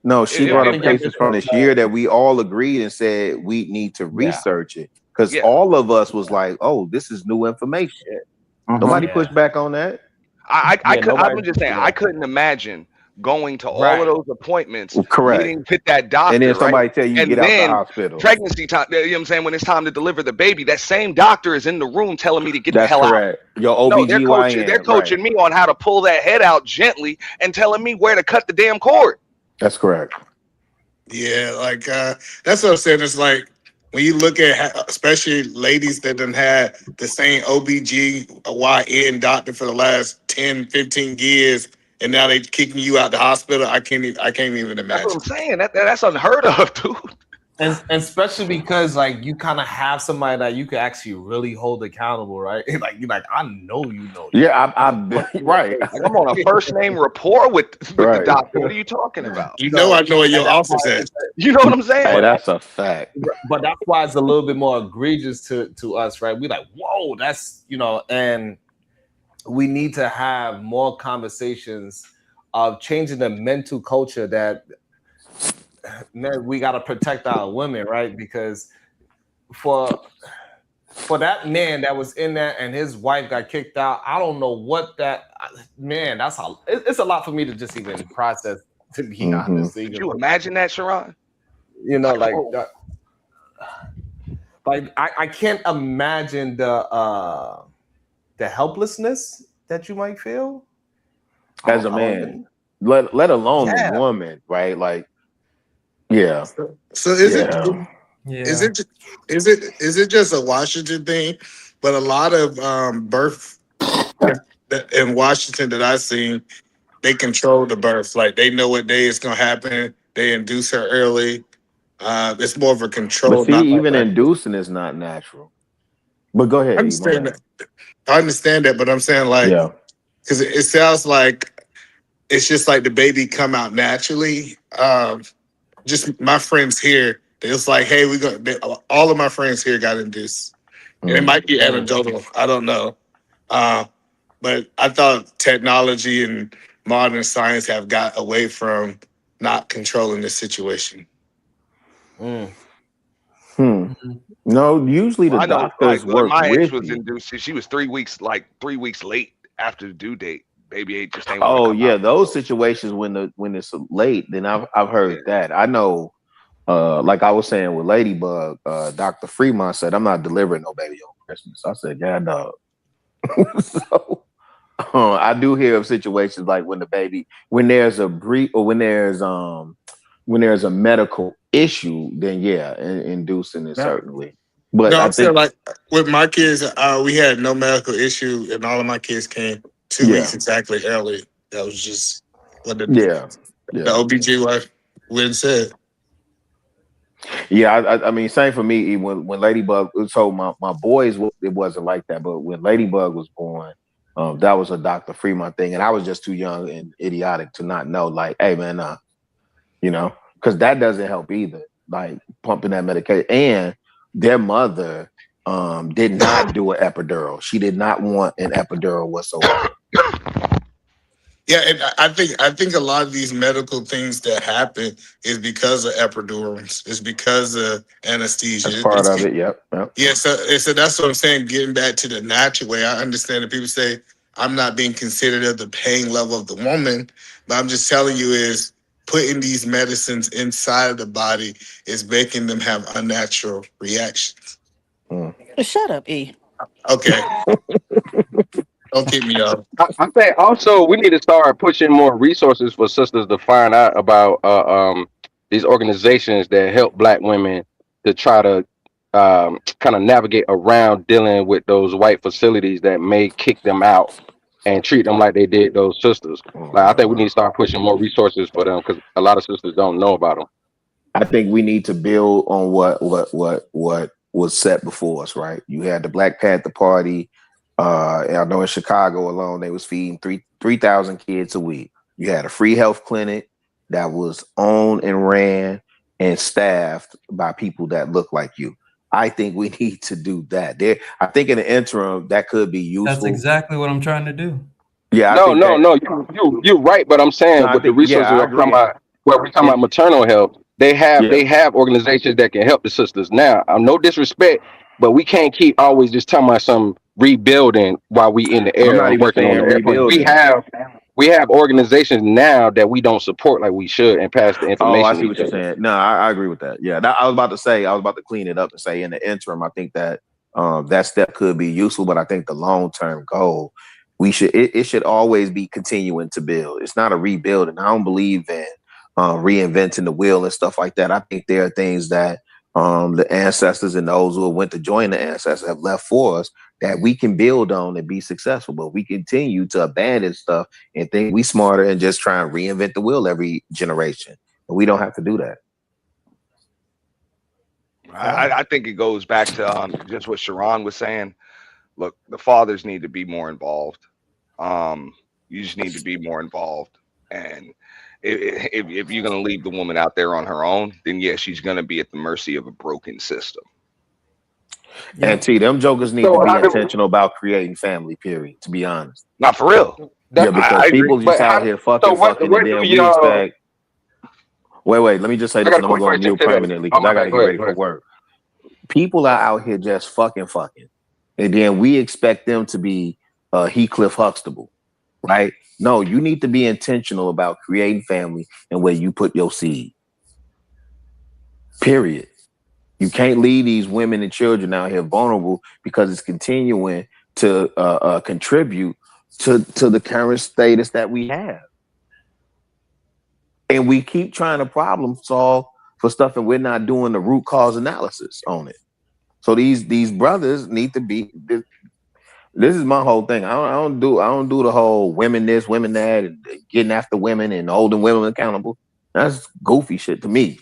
No, she brought up cases from this year that we all agreed and said we need to research it. Because all of us was like, oh, this is new information. Nobody pushed back on that. I'm just saying, I couldn't imagine going to all of those appointments, meeting with that doctor, and then somebody tell you get out the hospital. Pregnancy time, you know what I'm saying, when it's time to deliver the baby, that same doctor is in the room telling me to get the hell out. Your OBGYN. They're coaching me on how to pull that head out gently and telling me where to cut the damn cord. That's correct. Yeah, like that's what I'm saying. It's like when you look at, especially ladies that done had the same OBGYN doctor for the last 10, 15 years, and now they kicking you out the hospital. I can't even imagine. That's what I'm saying. That's unheard of, dude. And especially because like you kind of have somebody that you can actually really hold accountable, right? Like you're like, I know you know. Yeah, I'm right. Like, I'm on a first name rapport with the doctor. What are you talking about? You know, I know what your office is. You know what I'm saying? Hey, that's a fact. But that's why it's a little bit more egregious to us, right? We like, whoa, that's and we need to have more conversations of changing the mental culture that, man, we got to protect our women, right? Because for that man that was in there and his wife got kicked out, I don't know what that, man, it's a lot for me to just even process, to be honest. Could you imagine that, Sharon? I can't imagine the helplessness that you might feel as a man, let alone a woman, right? Like, yeah. So is it just a Washington thing? But a lot of birth in Washington that I've seen, they control the birth. Like they know what day it's gonna happen. They induce her early. It's more of a control. But see, even inducing is not natural. But go ahead. I understand that, but I'm saying like, because it sounds like it's just like the baby come out naturally. Just my friends here, it's like, hey, all of my friends here got induced. And it might be anecdotal, I don't know. But I thought technology and modern science have got away from not controlling the situation. No, usually the doctors work my with ex was you. induced. She was 3 weeks late after the due date. Baby just ain't. Oh yeah, those situations when it's late, then I've heard that. I know, like I was saying with Ladybug, Dr. Fremont said, "I'm not delivering no baby on Christmas." I said, "Yeah, dog." So I do hear of situations like when there's a brief or when there's a medical issue, then inducing it certainly. But no, I'm saying like with my kids, we had no medical issue, and all of my kids came 2 weeks exactly early. That was just what the OBGYN said. Yeah, I mean, same for me. When Ladybug, so my boys, it wasn't like that. But when Ladybug was born, that was a Dr. Fremont thing, and I was just too young and idiotic to not know. Like, hey man, because that doesn't help either. Like pumping that medication, and their mother did not do an epidural. She did not want an epidural whatsoever. Yeah, and I think a lot of these medical things that happen is because of epidurals. It's because of anesthesia. That's part of it. Yep. Yeah, so that's what I'm saying. Getting back to the natural way, I understand that people say I'm not being considerate of the pain level of the woman, but I'm just telling you is putting these medicines inside of the body is making them have unnatural reactions. Shut up, E. Okay. Don't keep me up. I think also we need to start pushing more resources for sisters to find out about these organizations that help Black women to try to kind of navigate around dealing with those white facilities that may kick them out and treat them like they did those sisters. Like I think we need to start pushing more resources for them because a lot of sisters don't know about them. I think we need to build on what was set before us, right? You had the Black Panther Party. I know in Chicago alone, they was feeding 3,000 kids a week. You had a free health clinic that was owned and ran and staffed by people that look like you. I think we need to do that. I think in the interim, that could be useful. That's exactly what I'm trying to do. Yeah, no, you're right, but I'm saying with the resources I I'm talking agree. about, where we're talking about maternal health, they have organizations that can help the sisters. Now, no disrespect, but we can't keep always just talking about some rebuilding while we in the I'm air not or even working on saying the airplane. rebuilding. We have organizations now that we don't support like we should and pass the Oh, I information see to what each you're other. saying. No, I agree with that. Yeah, I was about to clean it up and say in the interim, I think that that step could be useful, but I think the long term goal, it should always be continuing to build. It's not a rebuilding. I don't believe in reinventing the wheel and stuff like that. I think there are things that the ancestors and those who went to join the ancestors have left for us that we can build on and be successful. But we continue to abandon stuff and think we smarter and just try and reinvent the wheel every generation. We don't have to do that. I think it goes back to just what Sharon was saying. Look, the fathers need to be more involved. You just need to be more involved. And if you're going to leave the woman out there on her own, then yeah, she's going to be at the mercy of a broken system. Yeah. And them jokers need to be intentional about creating family, period, to be honest. Not for real. Yeah, because people just out here fucking, and then we expect. Wait, let me just say this and I'm going to go on mute permanently because I got to get ready for work. People are out here just fucking. And then we expect them to be Heathcliff Huxtable, right? No, you need to be intentional about creating family and where you put your seed. Period. You can't leave these women and children out here vulnerable because it's continuing to contribute to the current status that we have. And we keep trying to problem solve for stuff and we're not doing the root cause analysis on it. So these brothers need to be. This is my whole thing. I don't do the whole women this, women that, and getting after women and holding women accountable. That's goofy shit to me,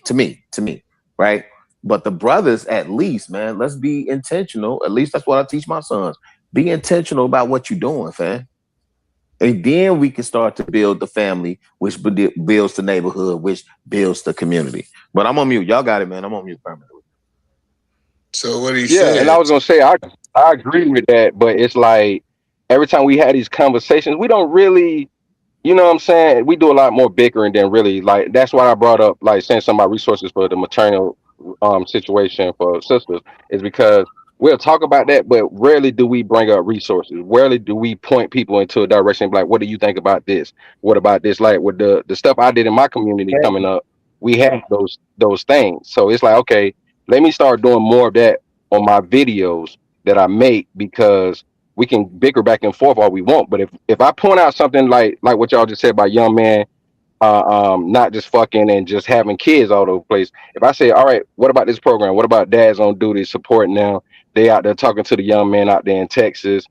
right? But the brothers, at least, man, let's be intentional. At least that's what I teach my sons. Be intentional about what you're doing, fam. And then we can start to build the family, which builds the neighborhood, which builds the community. But I'm on mute. Y'all got it, man. I'm on mute permanently. So what he said. And I was gonna say I agree with that, but it's like every time we had these conversations, we don't really, you know what I'm saying? We do a lot more bickering than really like. That's why I brought up like saying some of my resources for the maternal situation for sisters is because we'll talk about that, but rarely do we bring up resources. Rarely do we point people into a direction like, what do you think about this? What about this? Like with the stuff I did in my community coming up, we had those things. So it's like, okay, let me start doing more of that on my videos that I make because we can bicker back and forth all we want. But if I point out something like what y'all just said about young man not just fucking and just having kids all over the place. If I say, all right, what about this program? What about dads on duty supporting now? They out there talking to the young men out there in Texas.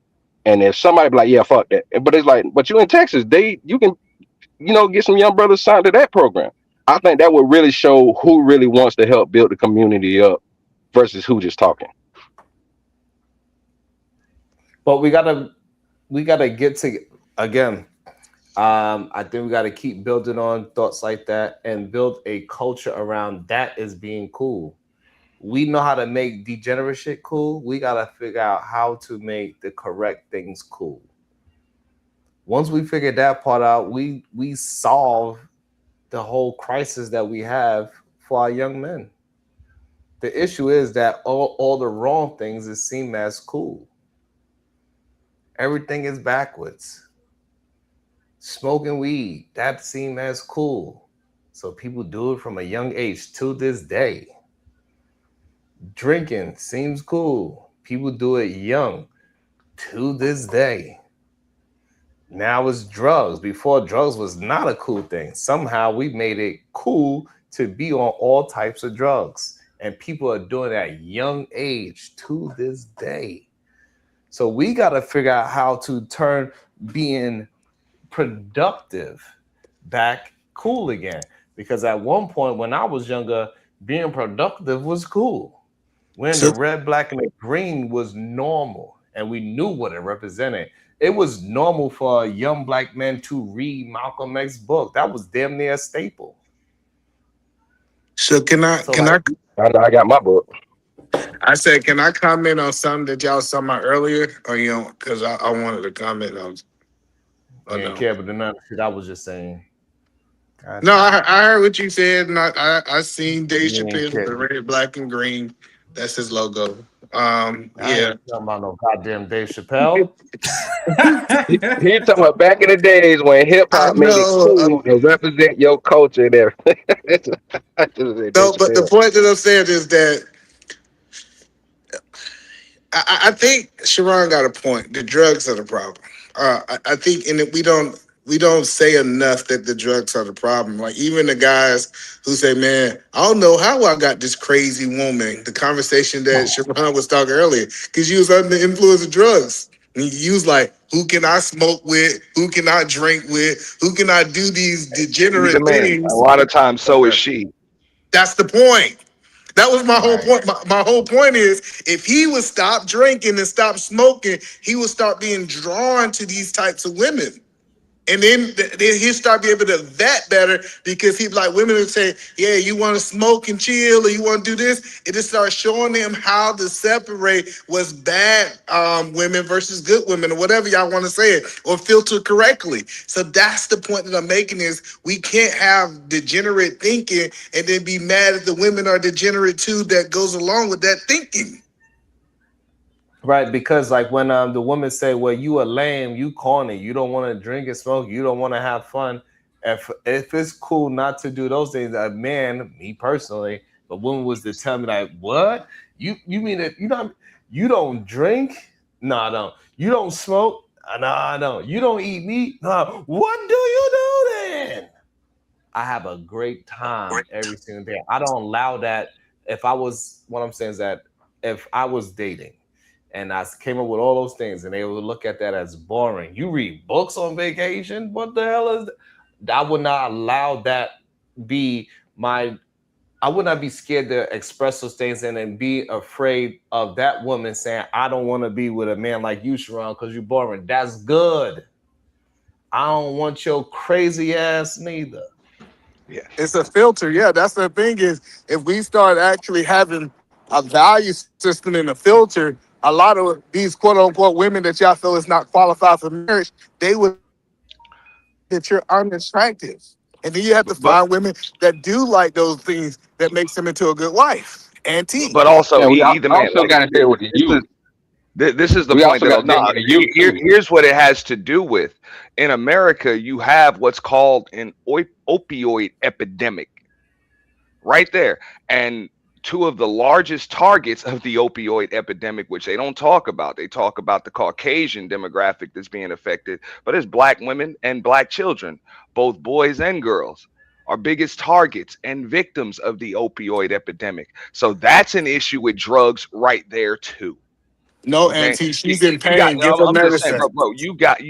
And if somebody be like, yeah, fuck that. But it's like, but you in Texas, you can, get some young brothers signed to that program. I think that would really show who really wants to help build the community up versus who just talking. But we gotta get to again. I think we got to keep building on thoughts like that and build a culture around that as being cool. We know how to make degenerate shit cool. We got to figure out how to make the correct things cool. Once we figure that part out, we solve the whole crisis that we have for our young men. The issue is that all the wrong things is seen as cool. Everything is backwards. Smoking weed, that seemed as cool. So people do it from a young age to this day. Drinking seems cool. People do it young to this day. Now it's drugs. Before, drugs was not a cool thing. Somehow we made it cool to be on all types of drugs. And people are doing it at young age to this day. So we got to figure out how to turn being productive back cool again. Because at one point when I was younger, being productive was cool. When the So, red, black, and the green was normal, and we knew what it represented. It was normal for a young black man to read Malcolm X's book. That was damn near a staple. so So, like, I got my book. I said, can I comment on something that y'all was talking about earlier? Or you know, because I wanted to comment on. Oh you ain't no. care about the none shit I was just saying. God No, damn. I heard what you said, and I seen Dave You ain't Chappelle with care. the red, black, and green. That's his logo. I Yeah. ain't talking about no goddamn Dave Chappelle. He talking about back in the days when hip I hop made it know. cool to represent your culture and everything. I just said Dave No, but the Chappelle. point that I'm saying is that I think Sharon got a point. The drugs are the problem. I think, and we don't say enough that the drugs are the problem. Like even the guys who say, "Man, I don't know how I got this crazy woman." The conversation that Sharon was talking earlier, because you was under the influence of drugs. And you was like, "Who can I smoke with? Who can I drink with? Who can I do these He's a degenerate man. A things?" lot of times, so is she. That's the point. That was my whole Right. point. My whole point is if he would stop drinking and stop smoking, he would start being drawn to these types of women. And then he'll start being able to vet better because he'd be like, women would say, yeah, you want to smoke and chill or you want to do this. It just starts showing them how to separate what's bad women versus good women or whatever y'all want to say it or filter correctly. So that's the point that I'm making is we can't have degenerate thinking and then be mad at the women are degenerate too that goes along with that thinking. Right, because like when the women say, "Well, you a lame, you corny, you don't want to drink and smoke, you don't want to have fun." If it's cool not to do those things, a man, me personally, the woman was to tell me like, "What? You mean that you don't drink? No, I don't. You don't smoke? No, I don't. You don't eat meat? No. What do you do then?" I have a great time every single day. I don't allow that. If I was, what I'm saying is that if I was dating and I came up with all those things and they would look at that as boring. You read books on vacation? What the hell is that? I would not allow that be my I would not be scared to express those things and then be afraid of that woman saying, I don't want to be with a man like you, Sharon, because you're boring. That's good. I don't want your crazy ass neither. Yeah. It's a filter. Yeah, that's the thing is if we start actually having a value system and a filter, a lot of these quote unquote women that y'all feel is not qualified for marriage, they would that you're unattractive. And then you have to But find women that do like those things that makes them into a good wife. Auntie. but also Yeah, we either man, also like got to deal with the this is youth. this is the We point also that got I'll to deal give with you. the youth too. Here's what it has to do with. In America, you have what's called an opioid epidemic right there. And two of the largest targets of the opioid epidemic, which they don't talk about, they talk about the Caucasian demographic that's being affected, but it's black women and black children, both boys and girls. Are biggest targets and victims of the opioid epidemic. So that's an issue with drugs right there too. No, Okay, Auntie, she's in you got. pain. Give her I'm just saying, medicine. bro. You got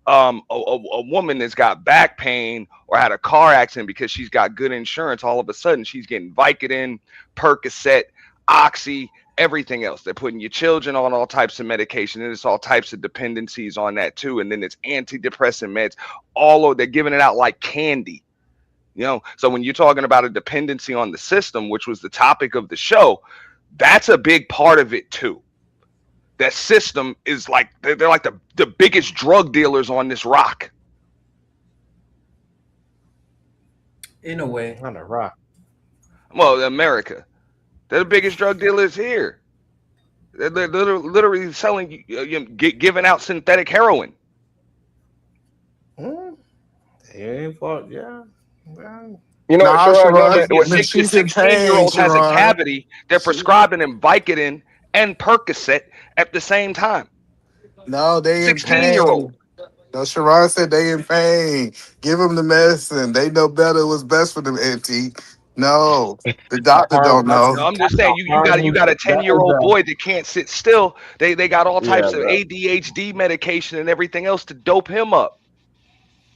a woman that's got back pain or had a car accident because she's got good insurance. All of a sudden, she's getting Vicodin, Percocet, Oxy, everything else. They're putting your children on all types of medication, and it's all types of dependencies on that too. And then it's antidepressant meds. They're giving it out like candy. So when you're talking about a dependency on the system, which was the topic of the show, that's a big part of it too. That system is like they're like the biggest drug dealers on this rock. In a way. On the rock. Well, America, they're the biggest drug dealers here. They're literally selling, giving out synthetic heroin. Hmm? It ain't fault, yeah. You know, Nah, Sharon, know Sharon, that what If but your she's in pain, 16-year-old has a Sharon. cavity, they're prescribing him Vicodin and Percocet at the same time. No, they in 16-year-old. pain. No, Sharon said they in pain. Give them the medicine. They know better what's best for them, Auntie. No, the doctor don't know. No, I'm just saying you got a 10-year-old boy that can't sit still. They got all types of ADHD medication and everything else to dope him up.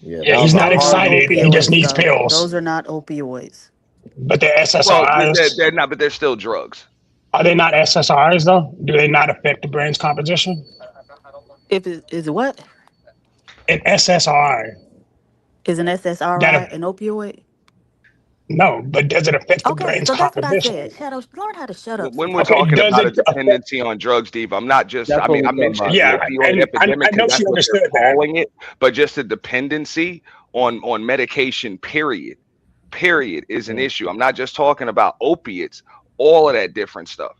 Yeah, he's not Those aren't excited. He just opioids, needs though. pills. Those are not opioids. But they're Well, SSRIs. they're not, but they're still drugs. Are they not SSRIs though? Do they not affect the brain's composition? If it is what An SSRI is an SSRI that an opioid? no, but does it affect the Okay, brain's so that's what I said. composition? Shadow, learn how to shut up When we're sometimes. Okay, talking does about it a affect? dependency on drugs, Diva, I'm not just. That's I what mean, we're I talking mentioned about. the Yeah, Yeah. opioid and epidemic I because know that's she what they're understood that. calling it, but just a dependency on medication. Period is an issue. I'm not just talking about opiates. All of that different stuff.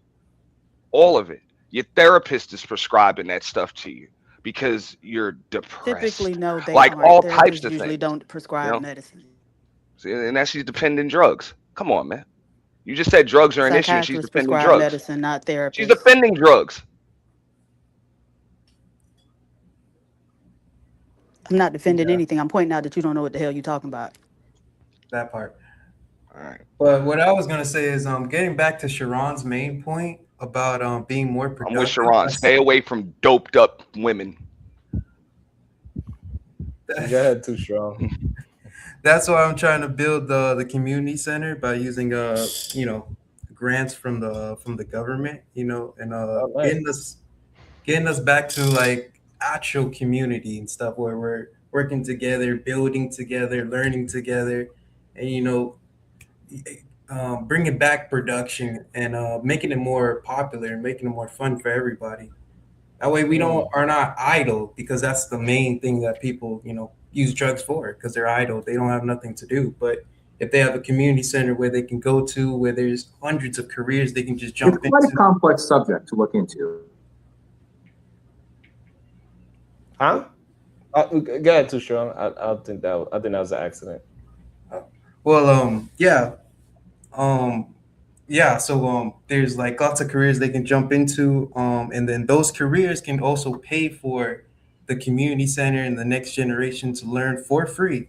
All of it. Your therapist is prescribing that stuff to you because you're Typically, depressed. no, they Like aren't. all types Therapists of usually things. don't You prescribe know, medicine. see, and that's she's dependent drugs. Come on, man. You just said drugs are an issue and she's Psychiatrists defending prescribe drugs. medicine, not She's therapists. defending drugs. I'm not defending Yeah, anything. I'm pointing out that you don't know what the hell you're talking about. that part. All right. But what I was gonna say is, getting back to Sharon's main point about being more I'm with productive. Sharon. Stay away from doped up women. Go ahead, too strong. That's why I'm trying to build the community center by using grants from the government, and Oh, nice. getting us back to like actual community and stuff where we're working together, building together, learning together, and bringing back production and making it more popular and making it more fun for everybody. That way we don't are not idle, because that's the main thing that people use drugs for, because they're idle. They don't have nothing to do. But if they have a community center where they can go to, where there's hundreds of careers they can just It's jump quite a into. complex subject to look into. Huh? Go ahead, too strong. I think that was an accident. Well, um, yeah. So there's like lots of careers they can jump into, and then those careers can also pay for the community center and the next generation to learn for free.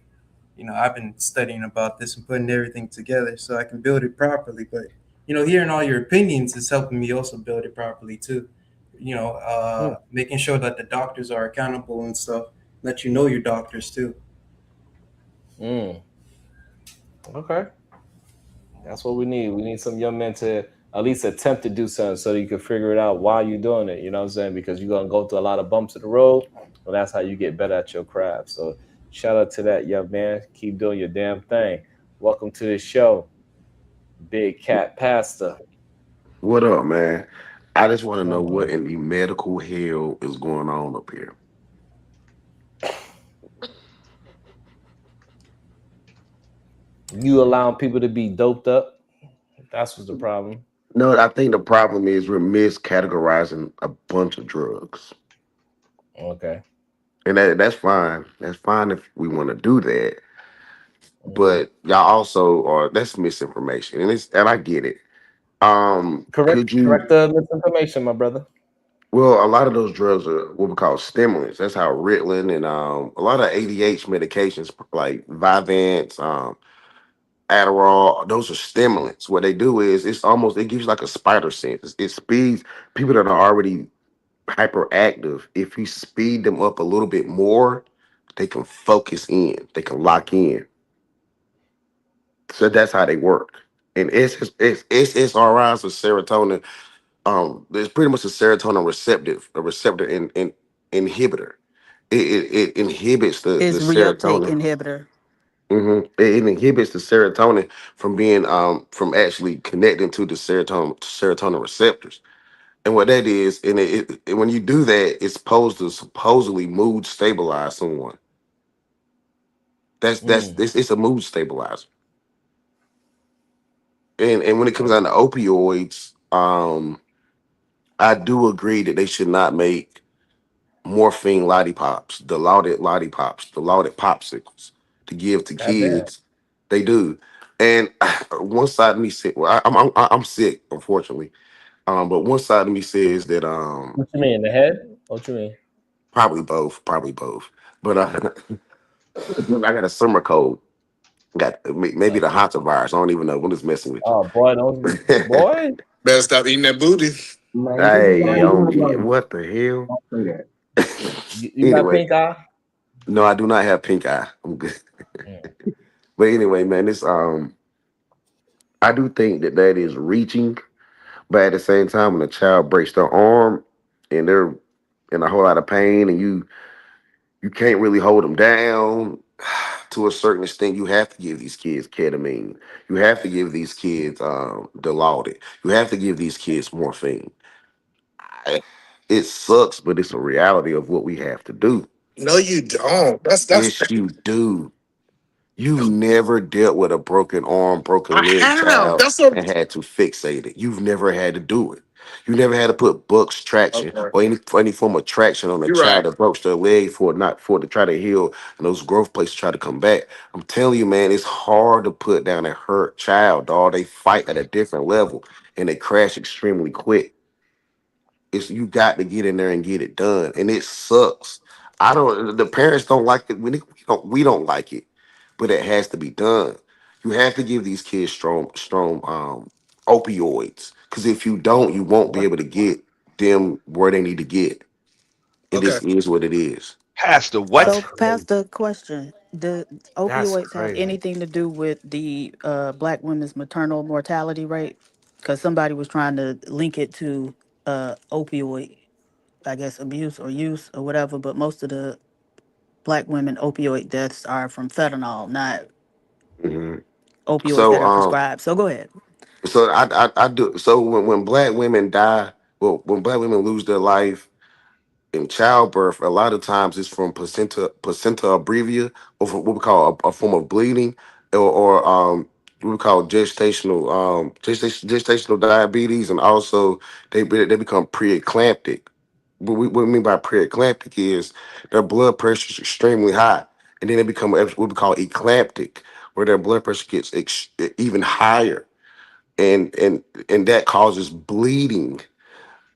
I've been studying about this and putting everything together so I can build it properly. But hearing all your opinions is helping me also build it properly too. Making sure that the doctors are accountable and stuff. Let you know your doctors too. Mm. Okay. That's what we need. We need some young men to at least attempt to do something so that you can figure it out while you're doing it. You know what I'm saying? Because you're gonna go through a lot of bumps in the road, and that's how you get better at your craft. So shout out to that young man. Keep doing your damn thing. Welcome to the show, Big Cat Pastor. What up, man? I just want to know Uh-huh. what in the medical hell is going on up here. You allowing people to be doped up? That's what's the problem. No, I think the problem is we're miscategorizing a bunch of drugs. Okay. And that's fine. That's fine if we want to do that. Mm-hmm. But y'all also are that's misinformation. And I get it. Could Correct you the misinformation, my brother. well, a lot of those drugs are what we call stimulants. That's how Ritalin and a lot of ADH medications like Vyvanse, Adderall, those are stimulants. What they do is it gives you like a spider sense. It speeds people that are already hyperactive. If you speed them up a little bit more, they can focus in, they can lock in. So that's how they work. And it's SSRIs or serotonin. There's pretty much a receptor in inhibitor. It inhibits the It's reuptake serotonin. inhibitor. It inhibits the serotonin from being from actually connecting to the serotonin receptors. And what that is, and when you do that, it's supposed to supposedly mood stabilize someone. That's Mm. this it's a mood stabilizer. And when it comes down to opioids, I do agree that they should not make morphine lollipops, the lauded lollipops, the lauded popsicles to give to God damn. kids. They do. And one side of me said, well, I'm sick, unfortunately. But one side of me says that What you mean, the head? What you mean? probably both. But I got a summer cold. Got maybe the hantavirus. I don't even know what is messing with you. Oh boy, don't boy. Better stop eating that booty. Man, Hey, Yeah, what the hell? don't say that. you got Anyway, pink eye. no, I do not have pink eye. I'm good. But anyway, man, it's I do think that that is reaching, but at the same time, when a child breaks their arm and they're in a whole lot of pain, and you can't really hold them down. To a certain extent, you have to give these kids ketamine. You have to give these kids Dilaudid. You have to give these kids morphine. It sucks, but it's a reality of what we have to do. No, you don't. That's. Yes, you do. You've never dealt with a broken arm, broken I leg have. child That's a. and had to fixate it. You've never had to do it. You never had to put Buck's traction Okay. or any form of traction on a You're right. child that broke their leg for not for to try to heal and those growth plates try to come back. I'm telling you, man, it's hard to put down a hurt child, dog. They fight at a different level and they crash extremely quick. It's you got to get in there and get it done, and it sucks. I don't. The parents don't like it. We don't like it, but it has to be done. You have to give these kids strong opioids, because if you don't, you won't be able to get them where they need to get. It Okay. just is what it is. Pastor, That's So, what? crazy. Pastor, question: do That's opioids have crazy. anything to do with the black women's maternal mortality rate? Because somebody was trying to link it to opioid, I guess, abuse or use or whatever. But most of the black women opioid deaths are from fentanyl, not hmm opioids So that are prescribed. So go ahead. I do. So when black women die, well, when black women lose their life in childbirth, a lot of times it's from placenta abrevia, or from what we call a form of bleeding, or what we call gestational diabetes, and also they become preeclamptic. What we mean by preeclamptic is their blood pressure is extremely high, and then they become what we call eclamptic, where their blood pressure gets even higher, and that causes bleeding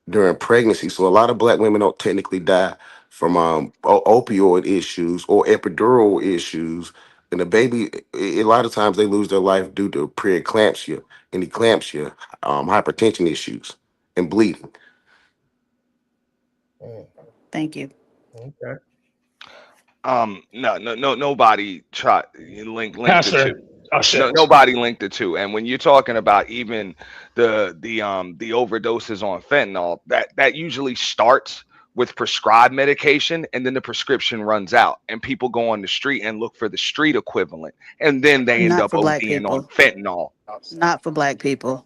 during pregnancy. So a lot of black women don't technically die from opioid issues or epidural issues. And the baby, a lot of times they lose their life due to preeclampsia and eclampsia, hypertension issues, and bleeding. Thank you. Okay. No, nobody try link the Pastor. two. Oh No, shit. nobody linked the two. And when you're talking about even the overdoses on fentanyl, that usually starts with prescribed medication, and then the prescription runs out, and people go on the street and look for the street equivalent, and then they end Not up for black ODing on people. fentanyl. Not for black people.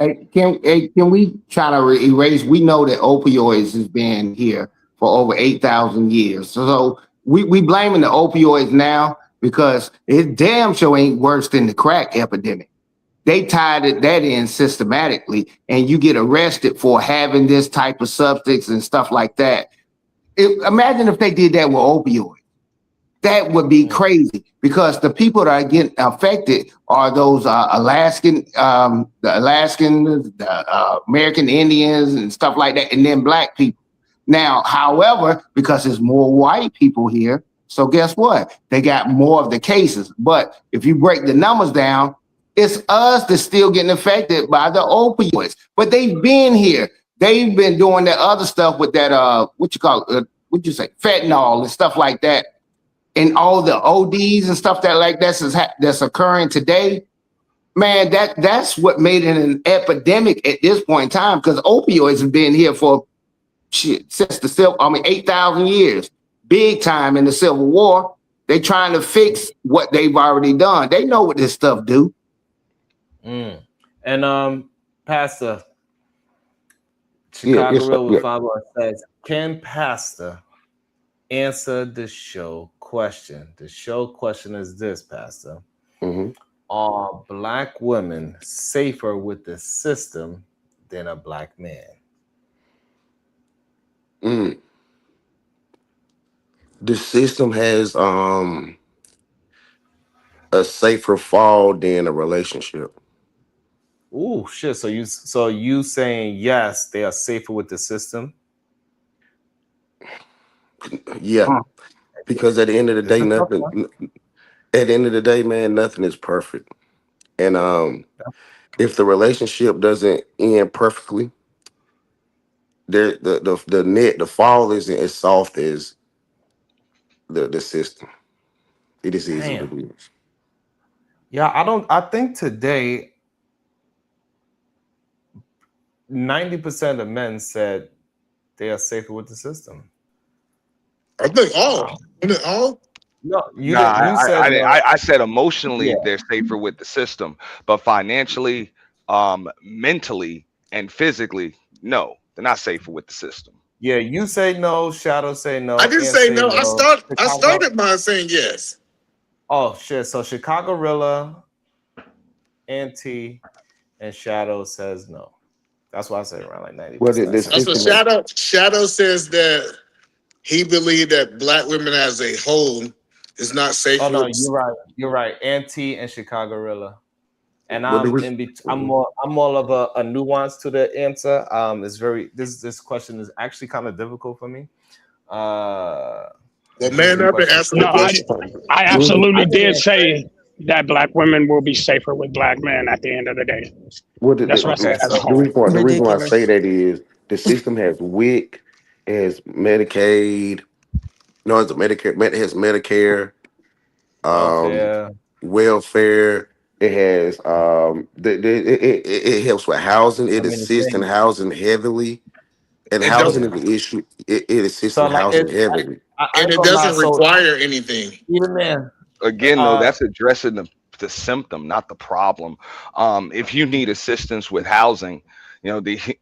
Can we try to erase? We know that opioids has been here for over 8,000 years. So we blaming the opioids now because it damn sure ain't worse than the crack epidemic. They tied that in systematically, and you get arrested for having this type of substance and stuff like that. Imagine if they did that with opioids. That would be crazy because the people that are getting affected are those the Alaskans, the American Indians, and stuff like that, and then black people. Now, however, because there's more white people here, so guess what? They got more of the cases. But if you break the numbers down, it's us that's still getting affected by the opioids. But they've been here. They've been doing that other stuff with that what you say, fentanyl and stuff like that, and all the ODs and stuff that's occurring today, man, that's what made it an epidemic at this point in time, because opioids have been here for since 8,000 years, big time in the Civil War. They trying to fix what they've already done. They know what this stuff do. And Pastor Yeah, Chicago yes, sir. Real with Yeah. 5 says, can Pastor answer the show question? The show question is this, Pastor. hmm Are black women safer with the system than a black man? Mm. The system has a safer fall than a relationship. Ooh, shit. So you saying yes, they are safer with the system? Yeah, because at the end of the It's day, a tough nothing. one. At the end of the day, man, nothing is perfect. And if the relationship doesn't end perfectly, the fall isn't as soft as the system. It is easy Damn. what it is. Yeah, I think today 90% of men said they are safer with the system. I think Wow. all. No, you Nah, didn't. You said no. I said Yeah. emotionally they're safer with the system, but financially, mentally, and physically, no, they're not safer with the system. Yeah, you say no, Shadow say I no, didn't and say say no. no. I Chicago. started by saying yes. Oh shit. So Chicago Rilla, NT, and Shadow says no. That's why I say around like Well, 90%. the That's what system is Shadow says that he believed that black women as a whole is not Oh safer. no, you're right. You're right. NT and Chicago Rilla. And well, the I'm re- in between. I'm more of a nuance to the answer. It's very this question is actually kind of difficult for me. Well, This is man a up and question. answer No, the question. I I absolutely just did answer it. say that black women will be safer with black men at the end of the day. well, That's what I Okay, said as a so whole. the reason why I say Ridiculous. that is the system has WIC, has Medicaid. No, it's a Medicare. It has Medicare, um, welfare. welfare. It has it helps with housing. I It mean, the assists in thing. housing heavily, and It housing doesn't, Yeah. is an issue. It assists So in like housing heavily. I and ain't it gonna lie. doesn't So require anything. even man, Again, though, uh, that's addressing the symptom, not the problem. If you need assistance with housing, the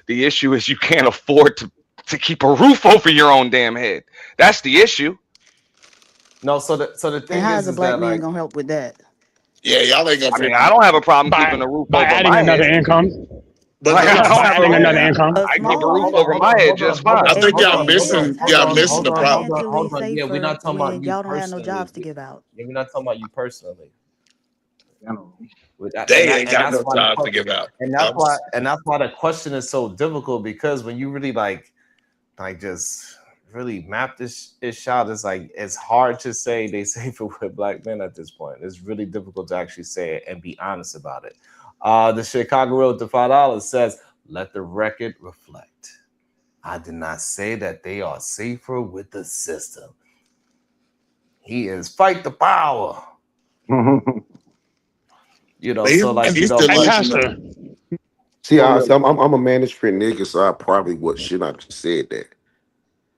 the issue is you can't afford to keep a roof over your own damn head. That's the issue. no. So the And thing how is a is black that man like gonna help with that? Yeah, y'all ain't gonna I mean, figure I it don't out. have a problem by keeping a roof by over adding my another head. income. But Like, I look, don't By have a adding problem another with And that. income. a I keep a small roof home. over my head just I fine. And think the y'all thing missing is, how y'all can you missing be the problem. financially Yeah, we're safer not talking about when you y'all don't have no personally. jobs to give out? Yeah, we're not talking about you personally. With that, They ain't got no jobs to give out. and that's why the question is so difficult because when you really like just really map this out, it's like it's hard to say they safer with black men at this point. It's really difficult to actually say it and be honest about it. The Chicago Road to $5 says, "Let the record reflect. I did not say that they are safer with the system. He is fight the power." They So like used to Hey, but listen. Pastor. See, go real. I'm a management nigga, so I probably should not have said that.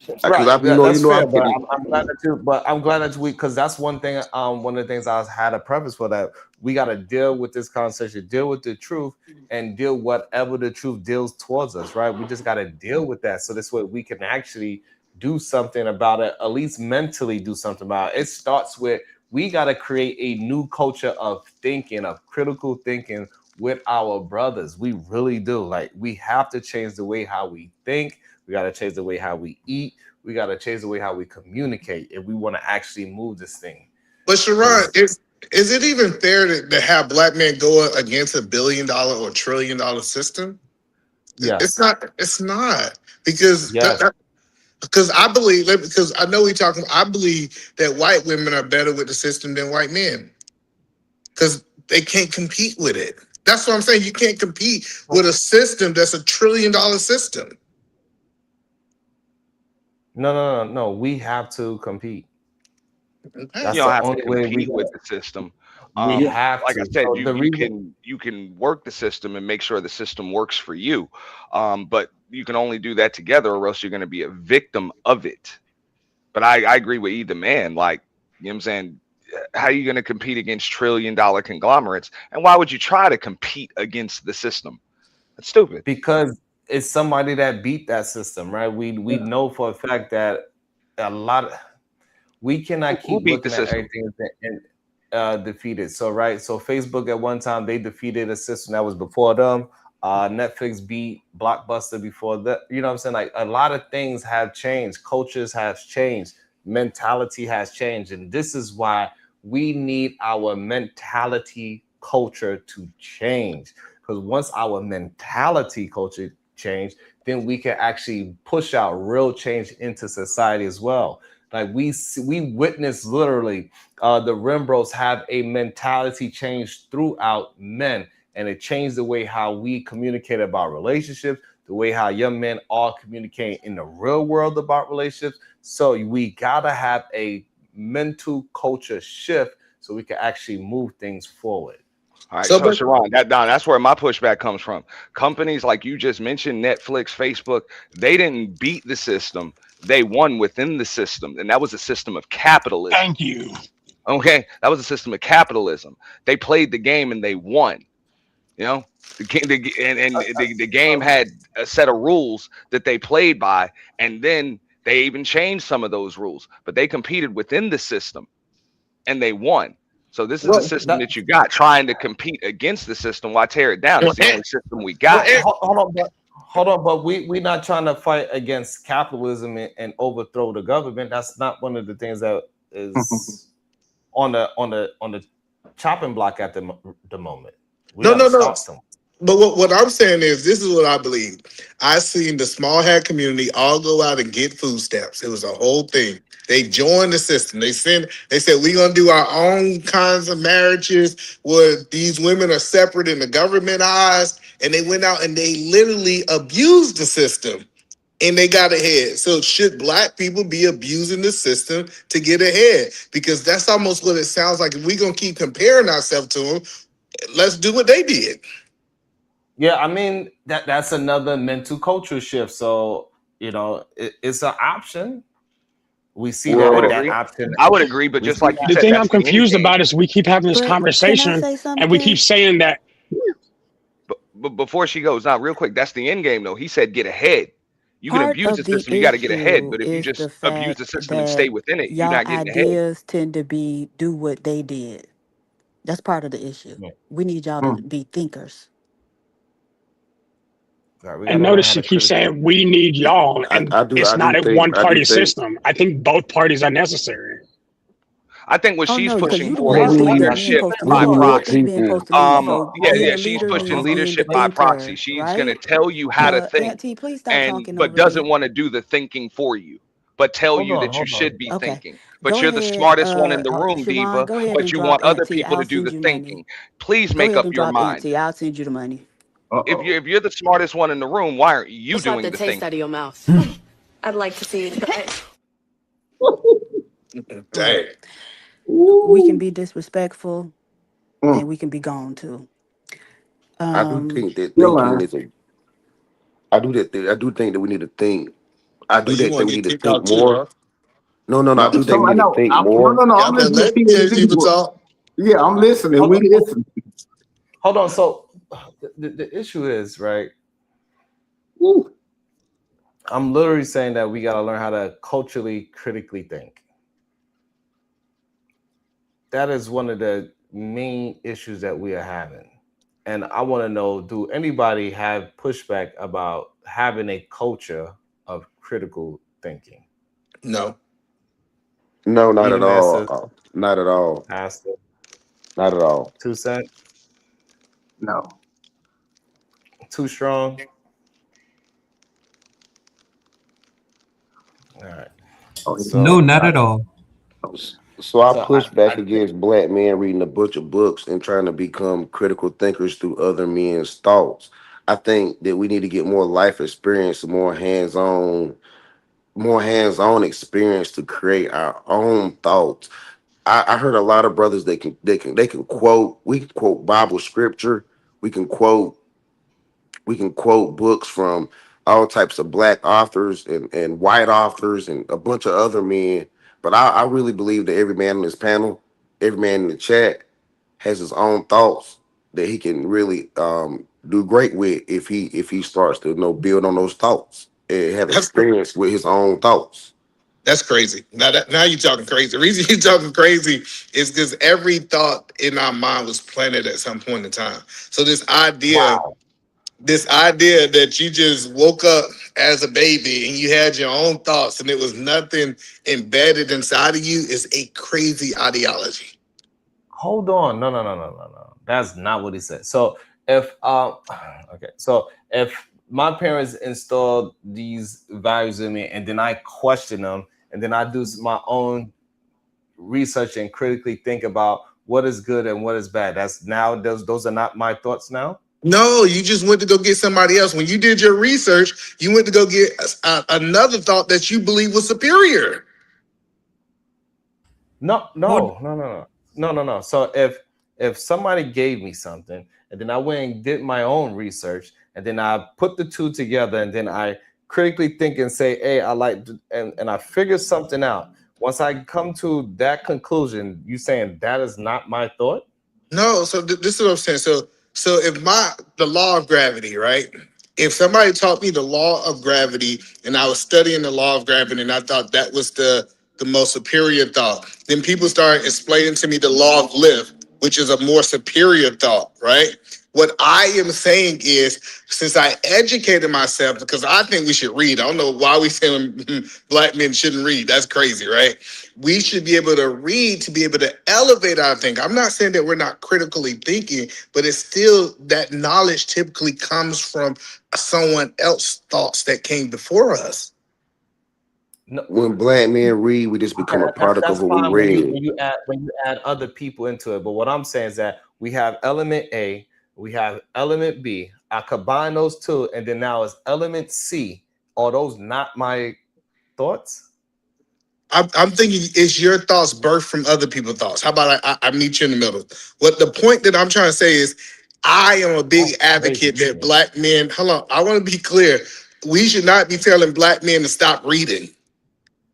Because Right, I, yeah, that's you know, fair, I'm but getting. I'm glad that you. But I'm glad that we, because that's one thing. One of the things I had a preface for that we got to deal with this conversation, deal with the truth, and deal whatever the truth deals towards us. Right, we just got to deal with that, so this way we can actually do something about it, at least mentally do something about it. It starts with we got to create a new culture of thinking, of critical thinking with our brothers. We really do. Like we have to change the way how we think. We got to change the way how we eat. We got to change the way how we communicate if we want to actually move this thing. But Sharon, Because is it even fair to have black men go against $1 billion or $1 trillion system? It's yes, not. It's not because yes, because I believe because I know we talking. I believe that white women are better with the system than white men because they can't compete with it. That's what I'm saying. You can't compete with a system that's $1 trillion system. no. We have to compete. Okay. You That's don't the have to only way we compete can. with the system. We have Like I to. said, So the reason, you can work the system and make sure the system works for you. But you can only do that together, or else you're going to be a victim of it. But I agree with either man. Like, you know what I'm saying? How are you going to compete against $1 trillion conglomerates? And why would you try to compete against the system? That's stupid. because it's somebody that beat that system, right? We know for a fact that a lot of we Who, cannot who keep beat the looking at system? everything and defeated. So right, so Facebook at one time they defeated a system that was before them. Netflix beat Blockbuster before that. You know what I'm saying? Like a lot of things have changed, cultures have changed, mentality has changed, and this is why we need our mentality culture to change. Because once our mentality culture change, then we can actually push out real change into society as well. Like we witness literally the Rembrandts have a mentality change throughout men, and it changed the way how we communicate about relationships, the way how young men are communicating in the real world about relationships. So we gotta have a mental culture shift so we can actually move things forward. All right, So, so but Sharon, that's where my pushback comes from. Companies like you just mentioned, Netflix, Facebook, they didn't beat the system; they won within the system, and that was a system of capitalism. Thank you. Okay, that was a system of capitalism. They played the game and they won. You know, the game had a set of rules that they played by, and then they even changed some of those rules, but they competed within the system and they won. So this is a well, system that you got trying to compete against the system. Why tear it down? well, It's the only system we well, got now. Hold on, but we not trying to fight against capitalism and overthrow the government. That's not one of the things that is on the chopping block at the moment. We no, got no, to no. start somewhere. But what I'm saying is, this is what I believe. I seen the small hat community all go out and get food stamps. It was a whole thing. They joined the system. They said we're gonna do our own kinds of marriages where these women are separate in the government eyes. And they went out and they literally abused the system and they got ahead. So should black people be abusing the system to get ahead? Because that's almost what it sounds like. If we're gonna keep comparing ourselves to them, let's do what they did. Yeah, I mean that's another mental culture shift. So it's an option. We see I that would and Well, that agree. option. I would agree, but We just see like you that. The said, thing I'm that's the end confused game. about is we keep having this But can I conversation say and we keep something? saying that. But before she goes, now real quick, that's the end game though. He said get ahead. You can Part abuse the of the system, you got to get ahead. issue But if you is the just abuse the fact system and stay that within it, you're y'all not getting ahead. ideas tend to be do what they did. That's part of the issue. Yeah. We need y'all to be thinkers. Right, we got And to learn notice how she to keeps critically. saying we need y'all, and it's I not do a think, one party system. I think both parties are necessary. I think what Oh she's no, because pushing you the for one is who We think need that men leadership supposed to we by need lead. more That's proxy. being people. supposed to lead. So Yeah, being yeah, a she's leader pushing means being the leadership by proxy. thinker, She's gonna right? tell you how to think, Auntie, please stop and talking but over me. doesn't want to do the thinking for you, but tell Hold you on, that you hold on. should be Okay. thinking. But Go you're the ahead, smartest one in the room, Sharon, Diva, go ahead but and you drop want other Auntie. people I'll to do send the you thinking. money. Please Go make ahead up and your drop mind. Auntie. I'll send you the money. If you're the smartest one in the room, why aren't you Slap doing the the taste out of thinking? your mouth. I'd like to see you try it. Look, Dang. we can be disrespectful and we can be gone too. I do Um, think that thinking is a. I do that. I do think that we need to think. I Oh, do you that. Think want we to get need to kicked think out too, more. huh? No, no, no. I No, do think so we I need to know. think No, more. no, no. Y'all I'm better listening to let people PhD. talk. Yeah, I'm listening. Hold We on, listen. hold on. So the issue is right. I'm literally saying that we got to learn how to culturally critically think. That is one of the main issues that we are having. And I want to know, do anybody have pushback about having a culture of critical thinking? No. No, not at Even as a all. Not at all. pastor, Not at all. 2 cent, No. too strong. All right. Oh, No, So not I at all. So I so push back I think against black men reading a bunch of books and trying to become critical thinkers through other men's thoughts. I think that we need to get more life experience, more hands-on experience to create our own thoughts. I heard a lot of brothers they can quote. We can quote Bible scripture. We can quote we can quote books from all types of black authors and white authors and a bunch of other men. But I really believe that every man on this panel, every man in the chat, has his own thoughts that he can really do great with if he starts to build on those thoughts and have That's experience with his own thoughts. that's crazy. Now you're talking crazy. The reason you're talking crazy is because every thought in our mind was planted at some point in time. So wow. this idea that you just woke up as a baby and you had your own thoughts and it was nothing embedded inside of you is a crazy ideology. Hold on. No, no, no, no, no, no. That's not what he said. So if okay, so if my parents installed these values in me and then I question them and then I do my own research and critically think about what is good and what is bad. That's now those are not my thoughts now. No, you just went to go get somebody else. When you did your research, you went to go get another thought that you believe was superior. No, Hold. no, no, no, no, no, no, no. So if somebody gave me something and then I went and did my own research and then I put the two together and then I critically think and say, hey, I like and I figure something out. Once I come to that conclusion, you saying that is not my thought? No, so this is what I'm saying. So if the law of gravity, right? If somebody taught me the law of gravity and I was studying the law of gravity and I thought that was the most superior thought, then people start explaining to me the law of lift, which is a more superior thought, right? What I am saying is, since I educated myself, because I think we should read. I don't know why we saying black men shouldn't read. That's crazy, right? We should be able to read to be able to elevate our thinking. I'm not saying that we're not critically thinking, but it's still that knowledge typically comes from someone else's thoughts that came before us. No, When black men read, we just okay, become a that's product of that's what we fine read. when you add other people into it. But what I'm saying is that we have element A, we have element B. I combine those two, and then now it's element C. Are those not my thoughts? I'm thinking, is your thoughts birthed from other people's thoughts? How about I meet you in the middle? What the point that I'm trying to say is, I am a big That's advocate that crazy. black men. Hold on, I want to be clear. We should not be telling black men to stop reading.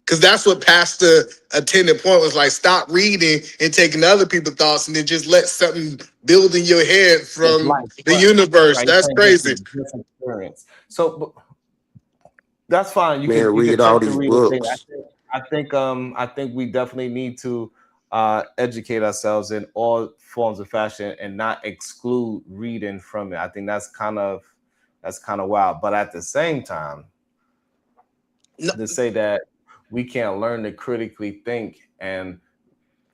Because that's what Pastor attended point was like, stop reading and taking other people's thoughts and then just let something build in your head It's from life, the right? universe. Right. You're That's saying just crazy. this experience. So that's fine. You Man, could read all take the these reading thing. books. I think we definitely need to educate ourselves in all forms of fashion and not exclude reading from it. I think that's kind of wild. But at the same time, No, to say that we can't learn to critically think and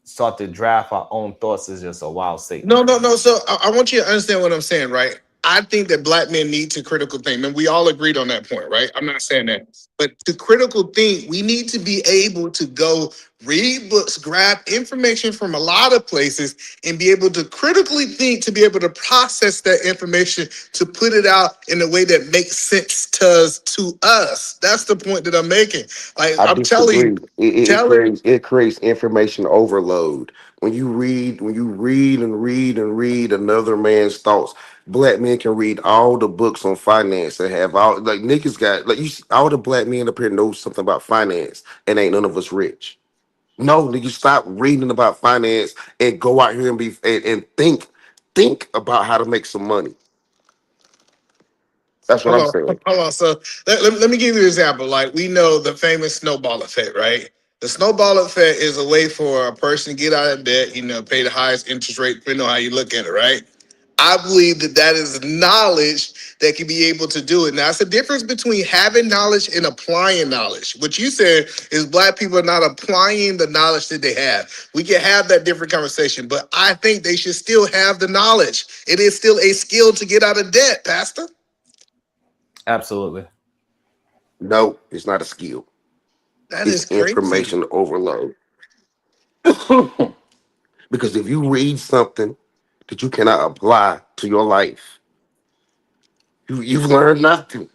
start to draft our own thoughts is just a wild no, statement. no, no. So I want you to understand what I'm saying, right? I think that black men need to critical think, and we all agreed on that point, right? I'm not saying that, but to critical think, we need to be able to go read books, grab information from a lot of places, and be able to critically think to be able to process that information to put it out in a way that makes sense to us. That's the point that I'm making. Like I I'm telling you, disagree. It telling. creates information overload. When you read and read and read another man's thoughts, black men can read all the books on finance and have all like niggas got like you see, all the black men up here know something about finance and ain't none of us rich. No, nigga, stop reading about finance and go out here and and think about how to make some money. That's what Hold I'm on, saying. hold on. So let me give you an example. Like we know the famous snowball effect, right? The snowball effect is a way for a person to get out of debt, pay the highest interest rate, depending on how you look at it, right? I believe that that is knowledge that can be able to do it. Now, it's a difference between having knowledge and applying knowledge. What you said is black people are not applying the knowledge that they have. We can have that different conversation, but I think they should still have the knowledge. It is still a skill to get out of debt, Pastor. Absolutely. No, it's not a skill. That It's is crazy. information overload. Because if you read something that you cannot apply to your life, you've learned nothing.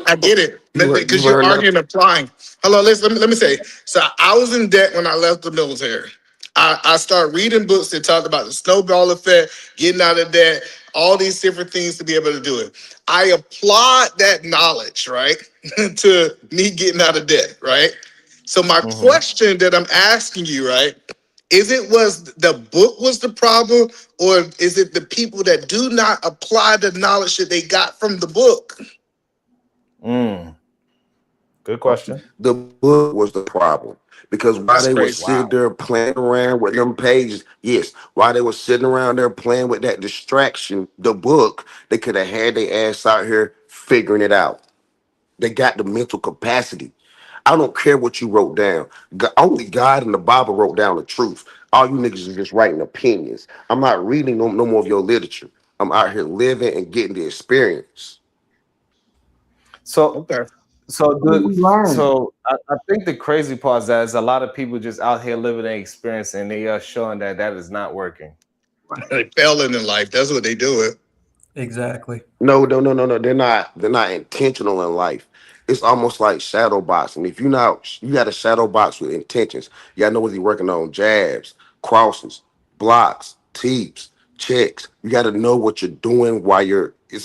I get it. You Because you're learn arguing nothing. applying. Hello, let me say. So I was in debt when I left the military. I started reading books that talk about the snowball effect, getting out of debt, all these different things to be able to do it. I applied that knowledge, right, to me getting out of debt, right? So my Hmm. question that I'm asking you, right, is it was the book was the problem, or is it the people that do not apply the knowledge that they got from the book? Mm. Good question. The book was the problem. Because while That's they were crazy. sitting Wow. there playing around with them pages, yes, while they were sitting around there playing with that distraction, the book, they could have had their ass out here figuring it out. They got the mental capacity. I don't care what you wrote down. Only God and the Bible wrote down the truth. all you niggas is just writing opinions. I'm not reading no more of your literature. I'm out here living and getting the experience. So, Okay. We learn. I think the crazy part is that there's a lot of people just out here living their experience, and they are showing that is not working. They failing in life. That's what they do. Exactly. No. They're not intentional in life. It's almost like shadow boxing. If you got to shadow box with intentions. You gotta know what you're working on. Jabs, crosses, blocks, teeps, checks. You gotta know what you're doing while you're that's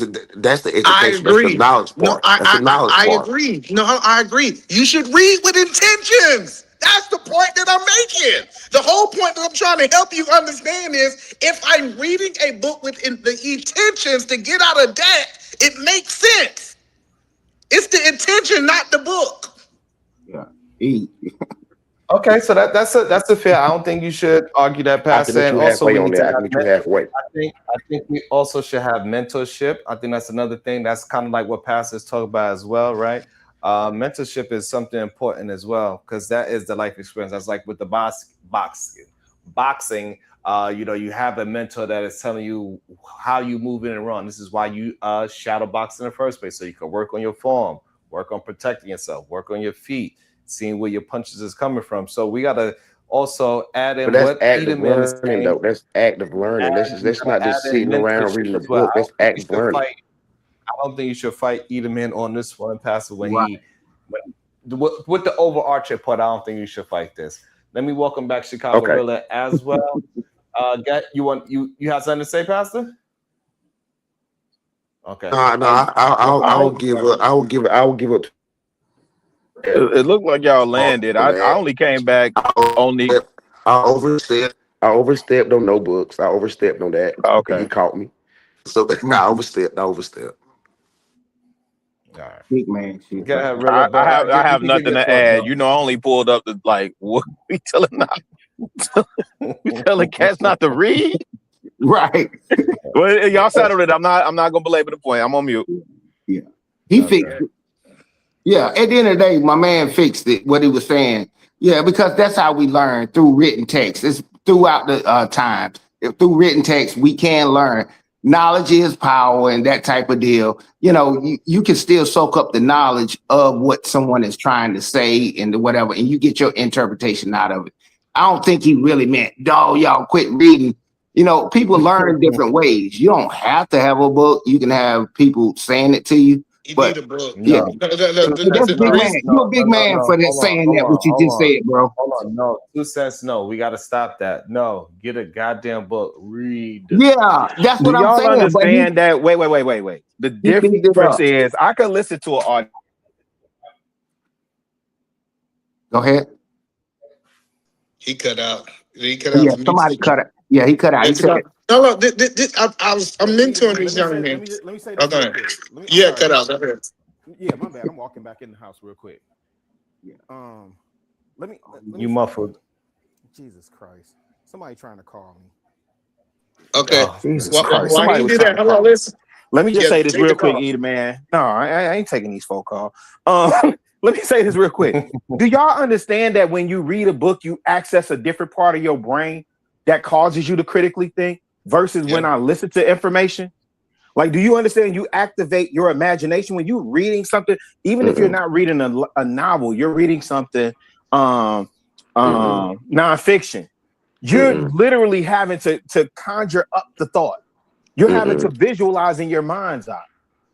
the I education. That's the agree. knowledge No, part. That's the knowledge I part. agree. No, I agree. You should read with intentions. That's the point that I'm making. The whole point that I'm trying to help you understand is if I'm reading a book with the intentions to get out of debt, it makes sense. It's the intention, not the book. Yeah. Okay, so that's a fair. I don't think you should argue that, I can Pastor. meet And you also, halfway we on need to that. I have can meet you halfway. I think we also should have mentorship. I think that's another thing. That's kind of like what pastors talk about as well, right? Mentorship is something important as well because that is the life experience. That's like with the boxing. You have a mentor that is telling you how you move in and run. This is why you shadow box in the first place, so you can work on your form, work on protecting yourself, work on your feet, seeing where your punches is coming from. So we gotta also add But in that's what active Edelman is learning, saying. though. That's active learning. We That's gotta not just add in sitting around mentorship reading a as well. book. That's active learning. I don't think you should fight Edelman on this one, Pastor. Right. With the overarching part, I don't think you should fight this. Let me welcome back Chicago Okay. Rilla as well. You have something to say, Pastor? Okay. No, I'll give up. I will give up. It looked like y'all landed. I only came back only. I overstepped on no books. I overstepped on that. Okay. He caught me. So I overstepped. All right. Big man shit. Go ahead, Rilla, I have you can give nothing your to thoughts, add. bro. You know, I only pulled up the like what we telling cats not to read. Right. Well, y'all settled it. I'm not gonna belabor the point. I'm on mute. Yeah. He fixed it. Yeah, at the end of the day, my man fixed it, what he was saying. Yeah, because that's how we learn through written text. It's throughout the times. Through written text, we can learn. Knowledge is power and that type of deal. You can still soak up the knowledge of what someone is trying to say and whatever, and you get your interpretation out of it. I don't think he really meant, dog, y'all quit reading. People learn different ways. You don't have to have a book. You can have people saying it to you. You But need a book. yeah, That's big man. You're a big man for that saying that what you just said, bro. Hold on, no, 2 cents. No, we got to stop that. No, get a goddamn book. Read. Yeah, that's Do what I'm y'all saying. understand that? Wait. The difference is I could listen to an audio. Go ahead. He cut out. He cut out. Yeah, somebody cut it. Yeah, he cut out. He said, No. I'm mentoring these young men. Let me say this real quick. Yeah, cut out. Go ahead. Yeah, my bad. I'm walking back in the house real quick. Yeah. Let me You muffled. Jesus Christ. Somebody trying to call me. Okay. Jesus Why Christ. you Somebody do that? Hello, listen. Let me just say this take real the quick, call. Eda, man. No, I ain't taking these phone calls. Let me say this real quick. Do y'all understand that when you read a book, you access a different part of your brain that causes you to critically think versus when I listen to information? Like, do you understand you activate your imagination when you're reading something, even if you're not reading a novel, you're reading something nonfiction. You're literally having to conjure up the thought. You're having to visualize in your mind's eye.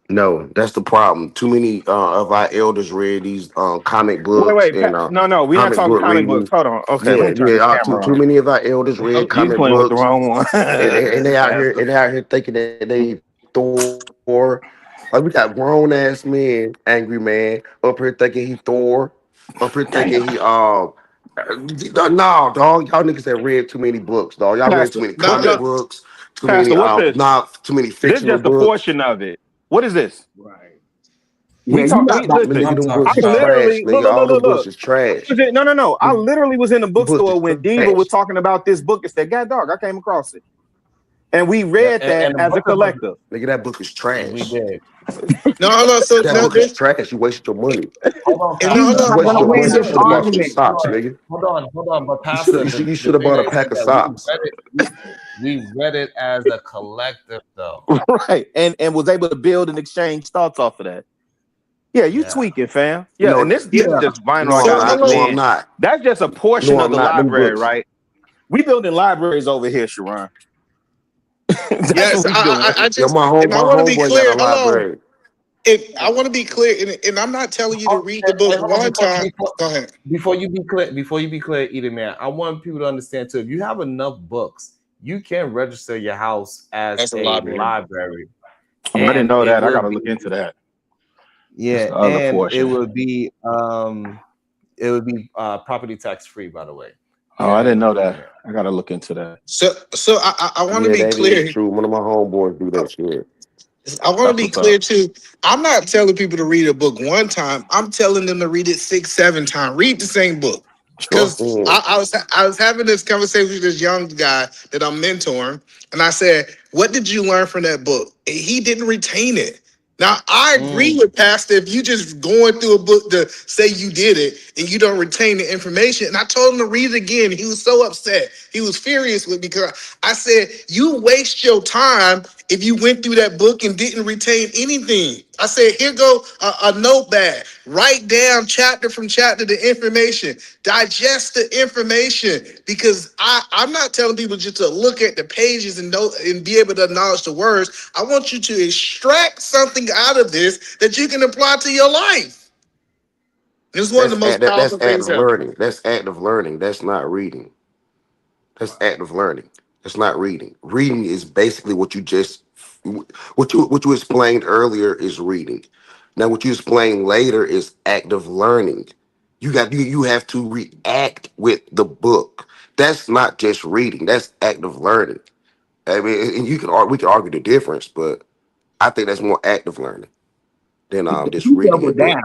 No, that's the problem. Too many of our elders read these comic books. Wait. And No, we're not talking comic books. Hold on. Okay, let me turn this camera too on. many of our elders read You comic playing with the books. wrong one. and they out here thinking that they Thor. Like, we got grown ass men, angry man, up here thinking he Thor. Up here thinking he no, dog. Y'all niggas that read too many books, dog. Y'all read too many comic books, too many Pastor, what's this? too many This fictional is just a books. portion of it. What is this? right. We Yeah, talk. you're not We about to listen. Nigga, them I books is trash, literally nigga. All them books look. is trash. No. I literally was in the Books bookstore is when Diva trash. was talking about this book and said, "God dog, I came across it." And we read that and the as a book is collective. Nigga, that book is trash. we did. No, hold on. So That no, book is trash. You wasted your money. Hold on, and no, He's hold Pastor. You not on. wasted gonna your win money. You this should have bought some argument. socks, nigga. Hold on. But You should Pastor, have. You the should have thing bought a is pack of that socks. we read it as a collective, though. Right. And was able to build and exchange thoughts off of that. Yeah, you Yeah. tweaking, fam. Yeah, No, and this Yeah. is just vinyl no, I I'm got on not. this No, I'm bed. not. That's just a portion No, of I'm the not. Them library, books. right? We building libraries over here, Sharon. That's Yes, what we doing. I Yo, just, my and I want to be homeboy got clear. a Hello. library. If I want to be clear, and I'm not telling you to read the book Hold on, one time. Go ahead. before you be clear, Edie man, I want people to understand too. If you have enough books, you can register your house as That's a a library. library, I didn't and know it that. I will gotta look be into that. yeah, That's the other and portion. it would be property tax free, by the way. Oh, I didn't know including that. it. I gotta look into that. So I want to Yeah, be that is clear. true. One of my homeboys do that shit. I want to That's be what's clear up. too. I'm not telling people to read a book one time. I'm telling them to read it 6, 7 times. Read the same book. Sure. Because I was having this conversation with this young guy that I'm mentoring, and I said, "What did you learn from that book?" And he didn't retain it. Now I agree with Pastor. If you just going through a book to say you did it and you don't retain the information, and I told him to read it again, he was so upset. He was furious with me because I said, "You waste your time if you went through that book and didn't retain anything." I said, "Here go a notepad. Write down chapter from chapter the information. Digest the information." Because I'm not telling people just to look at the pages and know and be able to acknowledge the words. I want you to extract something out of this that you can apply to your life. It's one of the most That's powerful things active ever. learning. That's active learning. That's not reading. That's active learning. That's not reading. Reading is basically what you explained earlier is reading. Now what you explained later is active learning. You have to react with the book. That's not just reading. That's active learning. I mean, and we can argue the difference, but I think that's more active learning than just You reading a double book. down.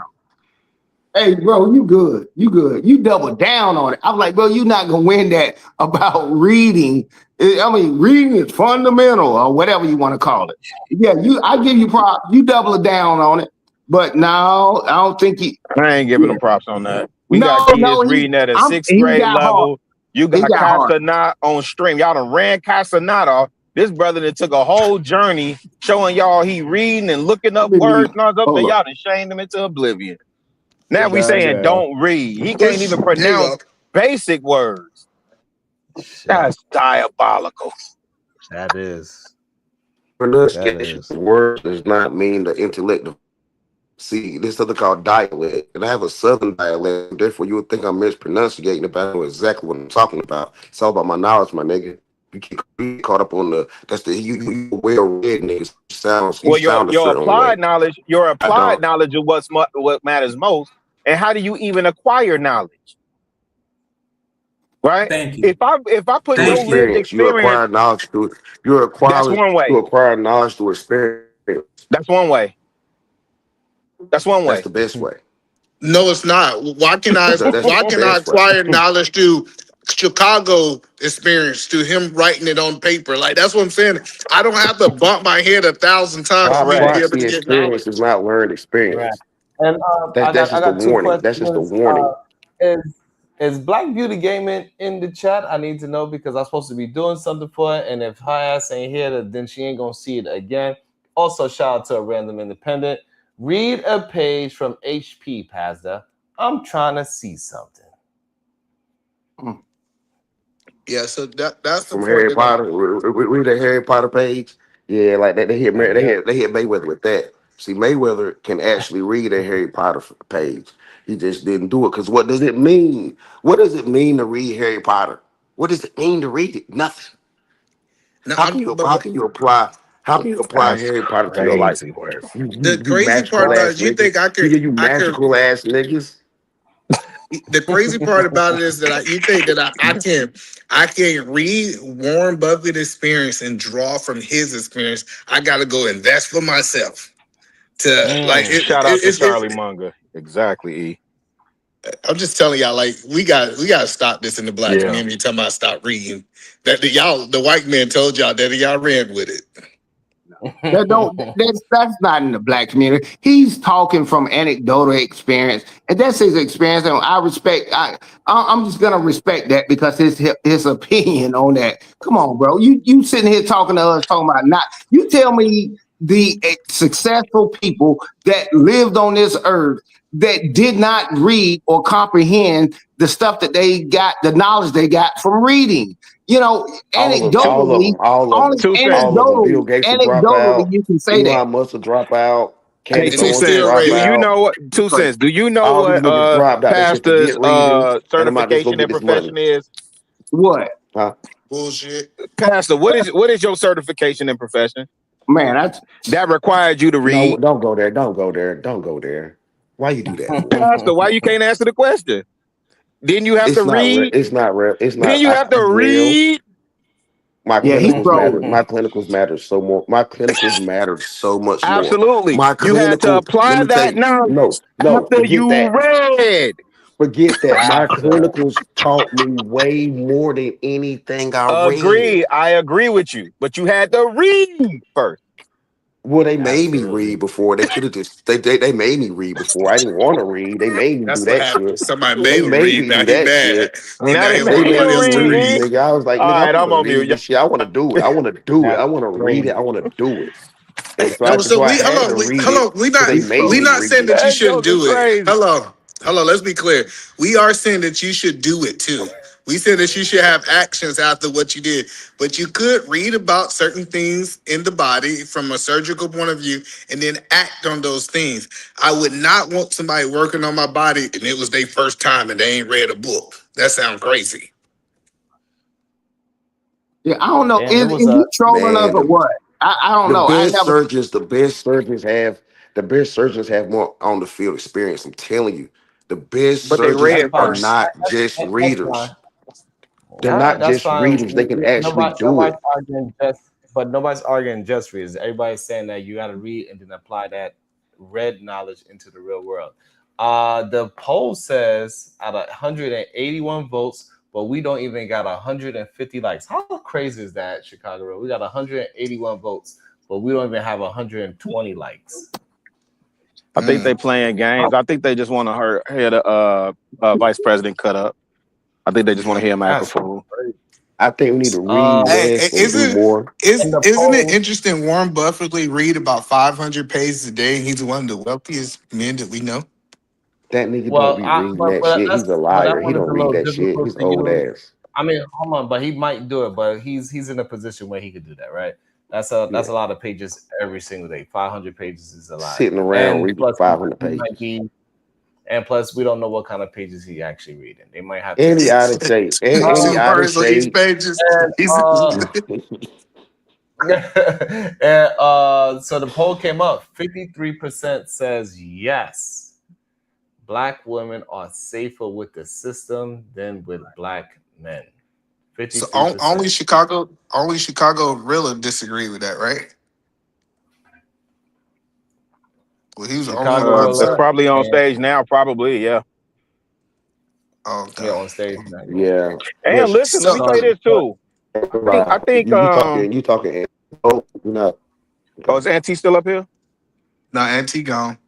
Hey, bro, you good. You good. You double down on it. I'm like, bro, you're not going to win that about reading. I mean, reading is fundamental or whatever you want to call it. Yeah, I give you props. You double it down on it. But no, I don't think he. I ain't giving them props on that. We got No, kids reading at a sixth he grade got hard. level. You He got got hard. Casanat on stream. Y'all done ran Casanat off. This brother that took a whole journey showing y'all he reading and looking up words and all that stuff. Y'all done shamed him into oblivion. Now we saying don't read. He can't even There you pronounce go. basic words. That's diabolical. That is. Pronunciation of words does not mean the intellect of. See, there's something called dialect, and I have a southern dialect. Therefore, you would think I'm mispronunciating it, but I know exactly what I'm talking about. It's all about my knowledge, my nigga. You get caught up on you well read niggas. You Well, sound a your certain way. applied knowledge, I don't. knowledge is what matters most. And how do you even acquire knowledge? Right? Thank you. If I put Through no lived experience, you experience, acquire knowledge through. that's one way. You acquire knowledge through experience. That's one way. That's one That's way. the best way. No, it's not. Why can I That's why the can I best way. acquire knowledge through Chicago experience, to him writing it on paper? Like, that's what I'm saying. I don't have to bump my head 1,000 times for me to be able to Proxy get knowledge. experience is not learned Right. experience. And That's I just a got two warning. That's just a questions. warning. Is Black Beauty Gaming in the chat? I need to know because I'm supposed to be doing something for her, and if her ass ain't here, then she ain't gonna see it again. Also, shout out to a random independent. Read a page from HP, Pastor. I'm trying to see something. Yeah, so that's the From point Harry that I'm. Potter, read the Harry Potter page. Yeah, like that. They hit Mayweather with that. See, Mayweather can actually read a Harry Potter page. He just didn't do it because what does it mean? What does it mean to read Harry Potter? What does it mean to read it? Nothing. No, How can you apply That's Harry Potter to your life? crazy work. the You crazy part magical about ass it, you niggas. think I You could I could magical ass niggas. the crazy part about it is that you think that I can read Warren Buffett experience and draw from his experience. I got to go invest for myself to like Shout out to it's Charlie Munger. Exactly, E. I'm just telling y'all, like we got to stop this in the black community. Talking about stop reading. The white man told y'all that y'all ran with it. That's not in the black community. He's talking from anecdotal experience, and that's his experience. And I respect. I'm just gonna respect that because his opinion on that. Come on, bro. You sitting here talking to us talking about not. You tell me the successful people that lived on this earth that did not read or comprehend the stuff that they got, the knowledge they got from reading. You know, anecdotally, only Bill Gates will drop anecdotally, out. you can say that. Elon Musk will drop out. Hey, Candace And they 2 Owens will still cents. drop Do you read. out. know what 2 cents? Do you know All these what niggas dropped out. They said pastor's forget reading, and I'm about to just go certification get and this money. profession is? What? Huh? Bullshit. Pastor, what is your certification and profession? Man, that required you to read? No, don't go there. Don't go there. Don't go there. Why you do that for? Pastor, why you can't answer the question? Didn't you have to read? It's not real. It's not. Didn't you have to I'm real. read? My Yeah, he's clinicals matter. trolling. My clinicals matter so more. My clinicals matter so much more. Absolutely. My You had to clinical. Let apply me tell that you. knowledge No. after Forget you that. read. Forget that. My clinicals taught me way more than anything I read. Agreed. I agree with you. But you had to read first. Well, they made me read before. They could have just they made me read before. I didn't want to read. They made me do That's what that happened. shit. Somebody made They him made read. me Now do he that mad. shit. Now Now he they want They made nobody made you else me to read, read. read. nigga. I was like, All nigga, I right, want I'm to on mute. read this shit. I want to do it. I want to do it. I want to read it. I want to do it. And so No, I so so I we had to read it. We So they made me not saying read it. that you That shouldn't joke is do it. crazy. Hello, let's be clear. We are saying that you should do it too. We said that you should have actions after what you did, but you could read about certain things in the body from a surgical point of view and then act on those things. I would not want somebody working on my body and it was their first time and they ain't read a book. That sounds crazy. Yeah, I don't know. Damn, it Is was he trolling us Man, or what? I don't the know. I best never. surgeons, the best surgeons have more on the field experience. I'm telling you, the best But they surgeons read that's it are fine. first. not just That's fine. readers. They're All right, not that's just fine. readers. They can actually do Nobody's it. arguing nobody's arguing just readers. Everybody's saying that you got to read and then apply that read knowledge into the real world. The poll says out of 181 votes, but we don't even got 150 likes. How crazy is that, Chicago? We got 181 votes, but we don't even have 120 likes. I think they playing games. I think they just want to hear the vice president cut up. I think they just want to hear him act a fool. I think we need to read Hey, less and do more. isn't it interesting? Warren Buffett read about 500 pages a day. He's one of the wealthiest men that we know. That nigga don't Well, be reading that but shit. He's a that liar. He one is don't a read little that shit. difficult He's to old use. ass. I mean, hold on, but he might do it. But he's in a position where he could do that, right? That's a lot of pages every single day. 500 pages is a lot, Sitting around and reading plus 500 he might pages. be, and plus we don't know what kind of pages he actually reading. They might have And he to out of shape. And he 2 out of words on each shape. pages. and so the poll came up. 53% says yes, black women are safer with the system than with black men. So 53%. only Chicago really disagree with that, right? Well, he was the only Chicago one. That's Rilla probably on and stage now. Probably, yeah. Okay. on stage now. Yeah. And listen, let me say this too. I think you talking oh, no. Oh, is Auntie still up here? No, Auntie gone.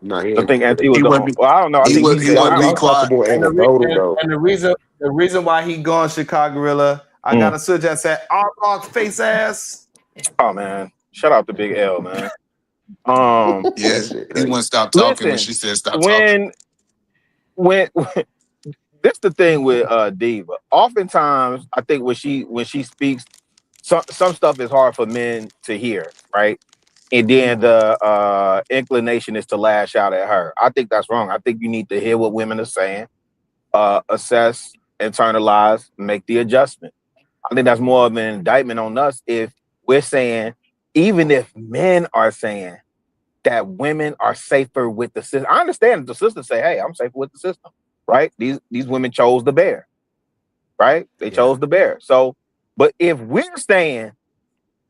No, I think Auntie was He gone. wouldn't be Well, I don't know. I think he's he still wouldn't out. be quiet. more anecdotal though. And the reason why he gone Chicago Rilla, I got a switch that said "Rock face ass." Oh man, shout out to Big L, man. Yeah, he wouldn't stop talking when Listen, she said stop talking. when this the thing with Diva. Oftentimes, I think when she speaks, some stuff is hard for men to hear, right? And then the inclination is to lash out at her. I think that's wrong. I think you need to hear what women are saying, assess, internalize, make the adjustment. I think that's more of an indictment on us if we're saying, even if men are saying that women are safer with the system. I understand the sisters say, hey, I'm safer with the system, right? These women chose the bear, right? They chose the bear. So, but if we're saying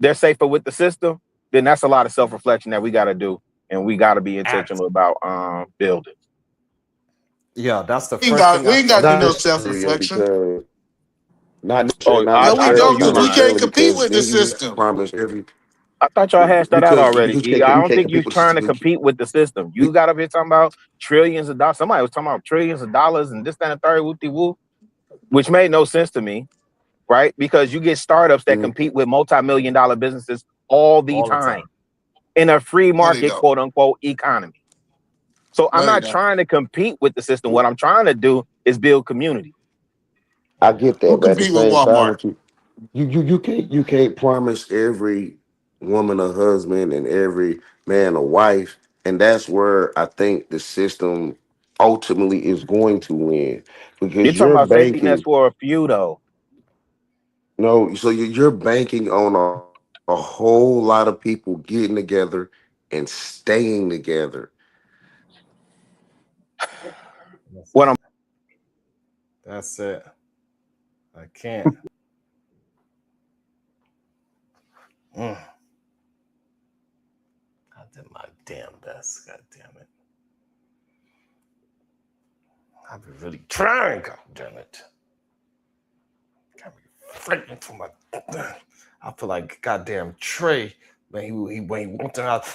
they're safer with the system, then that's a lot of self-reflection that we got to do. And we got to be intentional about building. Yeah, that's the We ain't first got thing I to do thought. Not no self necessarily, reflection. because not Oh, not I, No, we I know necessarily don't, you because not we lying. can't necessarily compete because with the then you system. promise every I thought y'all hashed that out already. you G. I you don't can't think you compete with the trying to system. compete with the system. You got up here talking about trillions of dollars. Somebody was talking about trillions of dollars and this, that, and the third, whoopty whoop, which made no sense to me, right? Because you get startups that compete with multi-million-dollar businesses all the time in a free No, they market, don't. quote unquote, economy. So I'm No, they not don't. trying to compete with the system. What I'm trying to do is build community. I get Who that, but at the compete with same time, Walmart? you can't promise every woman a husband and every man a wife, and that's where I think the system ultimately is going to win You're because talking you're about safety nets banking. for a few, though. No, so you're banking on a whole lot of people getting together and staying together. What I'm That's it. I can't. I did my damn best. God damn it. I've been really trying. God damn it. Got me fighting for my. I feel like goddamn Trey when he walked out.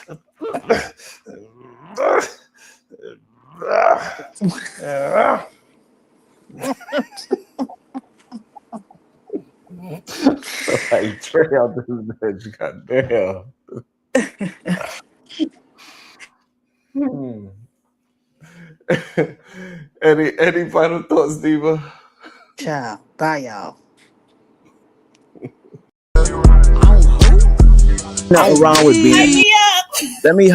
Like Trey out this bitch. Goddamn. Any final thoughts, Diva? Ciao. Bye, y'all. nothing wrong with being. Let me